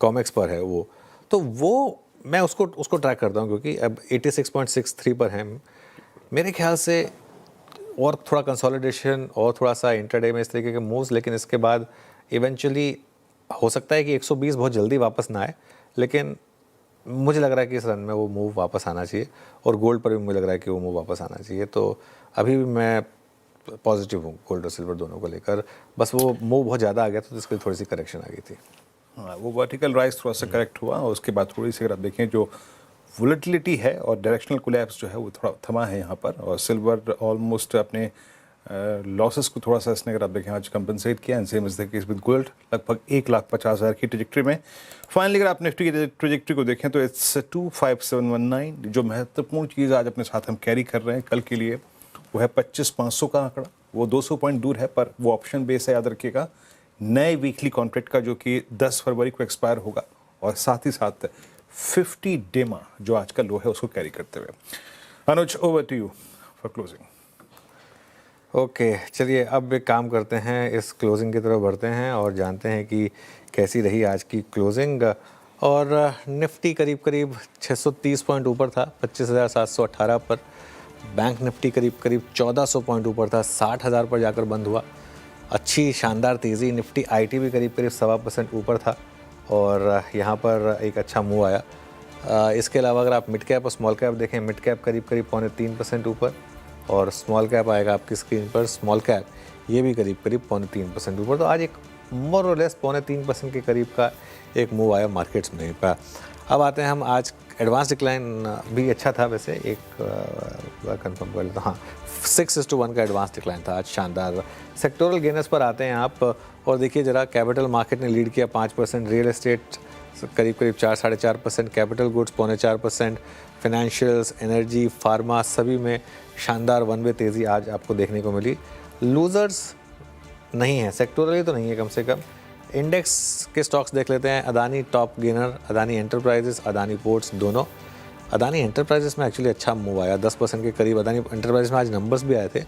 कॉमेक्स पर है वो, तो वो मैं उसको ट्रैक करता हूँ, क्योंकि अब 86.63 पर है मेरे ख्याल से। और थोड़ा कंसोलिडेशन और थोड़ा सा इंटरडे में इस तरीके के मूव्स, लेकिन इसके बाद इवेंचुअली हो सकता है कि 120 बहुत जल्दी वापस ना आए, लेकिन मुझे लग रहा है कि इस रन में वो मूव वापस आना चाहिए, और गोल्ड पर भी मुझे लग रहा है कि वो मूव वापस आना चाहिए। तो अभी भी मैं पॉजिटिव हूँ गोल्ड और सिल्वर दोनों को लेकर। बस वो मूव बहुत ज़्यादा आ गया था, तो इसके लिए थोड़ी सी करेक्शन आ गई थी। हाँ, वो वर्टिकल राइज थोड़ा सा करेक्ट हुआ, और उसके बाद थोड़ी सी अगर आप देखें जो वोलेटिलिटी है और डायरेक्शनल कोलैप्स जो है वो थोड़ा थमा है यहाँ पर। और सिल्वर ऑलमोस्ट अपने लॉसेस को थोड़ा सा इसने अगर आप देखें आज कंपनसेट किया, and same is the case with gold, लगभग 1,50,000 की ट्रेजेक्ट्री में। फाइनली अगर आप निफ्टी की ट्रेजेक्ट्री को देखें तो इट्स 25719। जो महत्वपूर्ण चीज़ आज अपने साथ हम कैरी कर रहे हैं कल के लिए, वो है 25,500 का आंकड़ा। वो 200 पॉइंट दूर है, पर वो ऑप्शन बेस है, याद रखिएगा, नए वीकली कॉन्ट्रैक्ट का, जो कि 10 फरवरी को एक्सपायर होगा, और साथ ही साथ 50 डेमा जो आज का लो है उसको कैरी करते हुए। Anuj, over to you for closing. Okay, चलिए अब एक काम करते हैं, इस क्लोजिंग की तरफ बढ़ते हैं और जानते हैं कि कैसी रही आज की क्लोजिंग। और निफ्टी करीब करीब 630 पॉइंट ऊपर था, 25,718 पर। बैंक निफ्टी करीब करीब 1400 पॉइंट ऊपर था, 60,000 पर जाकर बंद हुआ। अच्छी शानदार तेज़ी। निफ्टी IT भी करीब करीब 1.25% ऊपर था, और यहाँ पर एक अच्छा मूव आया। इसके अलावा अगर आप मिड कैप और स्मॉल कैप देखें, मिड कैप करीब करीब 0.3% ऊपर, और स्मॉल कैप आएगा आपकी स्क्रीन पर, स्मॉल कैप ये भी करीब करीब 0.3% ऊपर। तो आज एक मोर और लेस 0.3% के करीब का एक मूव आया मार्केट्स में। अब आते हैं हम, आज एडवांस डिक्लाइन भी अच्छा था वैसे, एक कंफर्म कर लेता हूँ, हाँ 6:1 का एडवांस डिक्लाइन था आज, शानदार। सेक्टोरल गेनर्स पर आते हैं आप, और देखिए ज़रा, कैपिटल मार्केट ने लीड किया 5%, रियल एस्टेट करीब करीब 4-4.5%, capital goods 0.4%, financials, energy, pharma सभी में शानदार वन वे तेज़ी आज आपको देखने को मिली। लूज़र्स नहीं है, सेक्टोरली तो नहीं है कम से कम। इंडेक्स के स्टॉक्स देख लेते हैं। Adani top gainer, Adani enterprises, Adani ports दोनों। अदानी एंटरप्राइजेस में एक्चुअली अच्छा मूव आया, 10% के करीब। अदानी एंटरप्राइजेस में आज नंबर्स भी आए थे,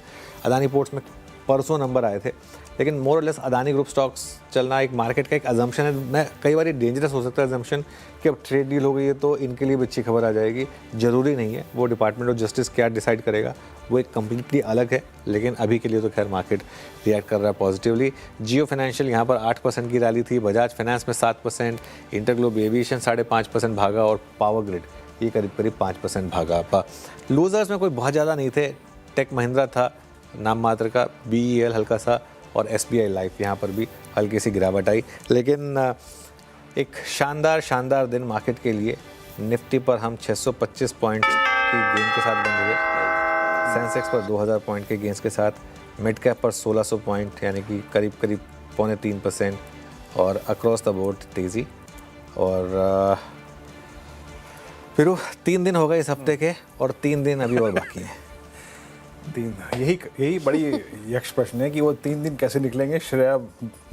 अदानी पोर्ट्स में परसों नंबर आए थे, लेकिन मोर और लेस अदानी ग्रुप स्टॉक्स चलना एक मार्केट का एक अजम्पशन है। मैं कई बार डेंजरस हो सकता है अजम्पशन कि अब ट्रेड डील हो गई है तो इनके लिए भी अच्छी खबर आ जाएगी, ज़रूरी नहीं है। वो डिपार्टमेंट ऑफ जस्टिस क्या डिसाइड करेगा वो एक कम्प्लीटली अलग है, लेकिन अभी के लिए तो खैर मार्केट रिएक्ट कर रहा है पॉजिटिवली। जियो फाइनेंशियल यहाँ पर 8% की रैली थी, बजाज फाइनेंस में 7%, इंटरग्लोब एविएशन 5.5% भागा, और पावर ग्रिड ये करीब करीब 5% भागा। लूजर्स में कोई बहुत ज़्यादा नहीं थे, टेक महिंद्रा था नाम मात्र का, BEL हल्का सा, और SBI लाइफ यहाँ पर भी हल्की सी गिरावट आई। लेकिन एक शानदार दिन मार्केट के लिए। निफ्टी पर हम 625 पॉइंट की गेन के साथ बंद हुए, सेंसेक्स पर 2000 पॉइंट के गेंस के साथ, मिड कैप पर 1600 पॉइंट यानी कि करीब करीब 0.3%, और अक्रॉस द बोर्ड तेज़ी। और फिर 3 दिन हो गए इस हफ्ते के और 3 दिन अभी और बाकी हैं। यही बड़ी यक्ष प्रश्न है कि वो 3 दिन कैसे निकलेंगे। श्रेया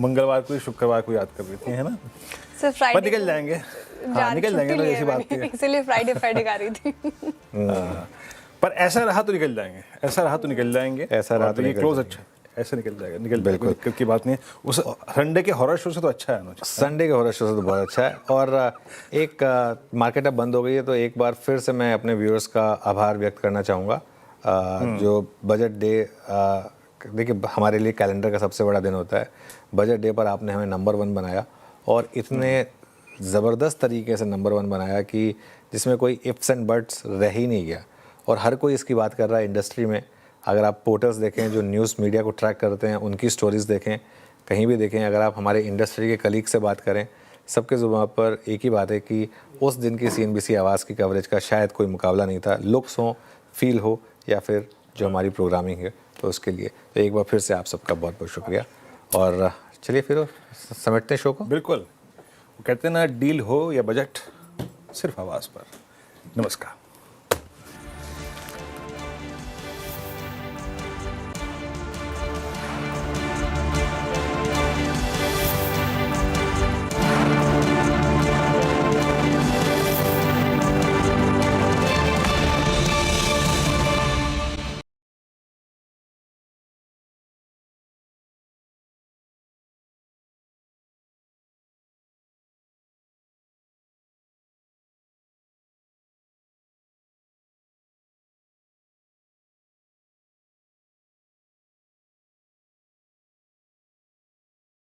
मंगलवार को शुक्रवार को याद कर रही थी, है ना? सर फ्राइडे पर निकल जाएंगे। हाँ, निकल जाएंगे, तो ऐसी बात नहीं है। इसीलिए फ्राइडे गा रही थी। पर ऐसा रहा तो निकल जाएंगे, ऐसा रहा तो निकल जाएंगे, ऐसा रहा तो ये निकल क्लोज जाएंगे। अच्छा, ऐसे निकल जाएगा, निकल बिल्कुल दिक्कत की बात नहीं है। उस संडे के हॉरर शो से तो अच्छा है अनुज। संडे के हॉरर शो से तो बहुत अच्छा है। और एक मार्केट अब बंद हो गई है, तो एक बार फिर से मैं अपने व्यूअर्स का आभार व्यक्त करना चाहूँगा। जो बजट डे, देखिए हमारे लिए कैलेंडर का सबसे बड़ा दिन होता है। बजट डे पर आपने हमें नंबर 1 बनाया और इतने ज़बरदस्त तरीके से नंबर 1 बनाया कि जिसमें कोई इफ्स एंड बट्स रह ही नहीं गया और हर कोई इसकी बात कर रहा है इंडस्ट्री में। अगर आप पोर्टल्स देखें जो न्यूज़ मीडिया को ट्रैक करते हैं, उनकी स्टोरीज़ देखें, कहीं भी देखें, अगर आप हमारे इंडस्ट्री के कलीग से बात करें, सबके ज़ुबान पर एक ही बात है कि उस दिन की CNBC आवाज़ की कवरेज का शायद कोई मुकाबला नहीं था। लुक्स हो, फील हो या फिर जो हमारी प्रोग्रामिंग है, तो उसके लिए तो एक बार फिर से आप सबका बहुत बहुत शुक्रिया। और चलिए फिर समेटते हैं शो को। बिल्कुल, वो कहते हैं ना, डील हो या बजट, सिर्फ आवाज़ पर। नमस्कार।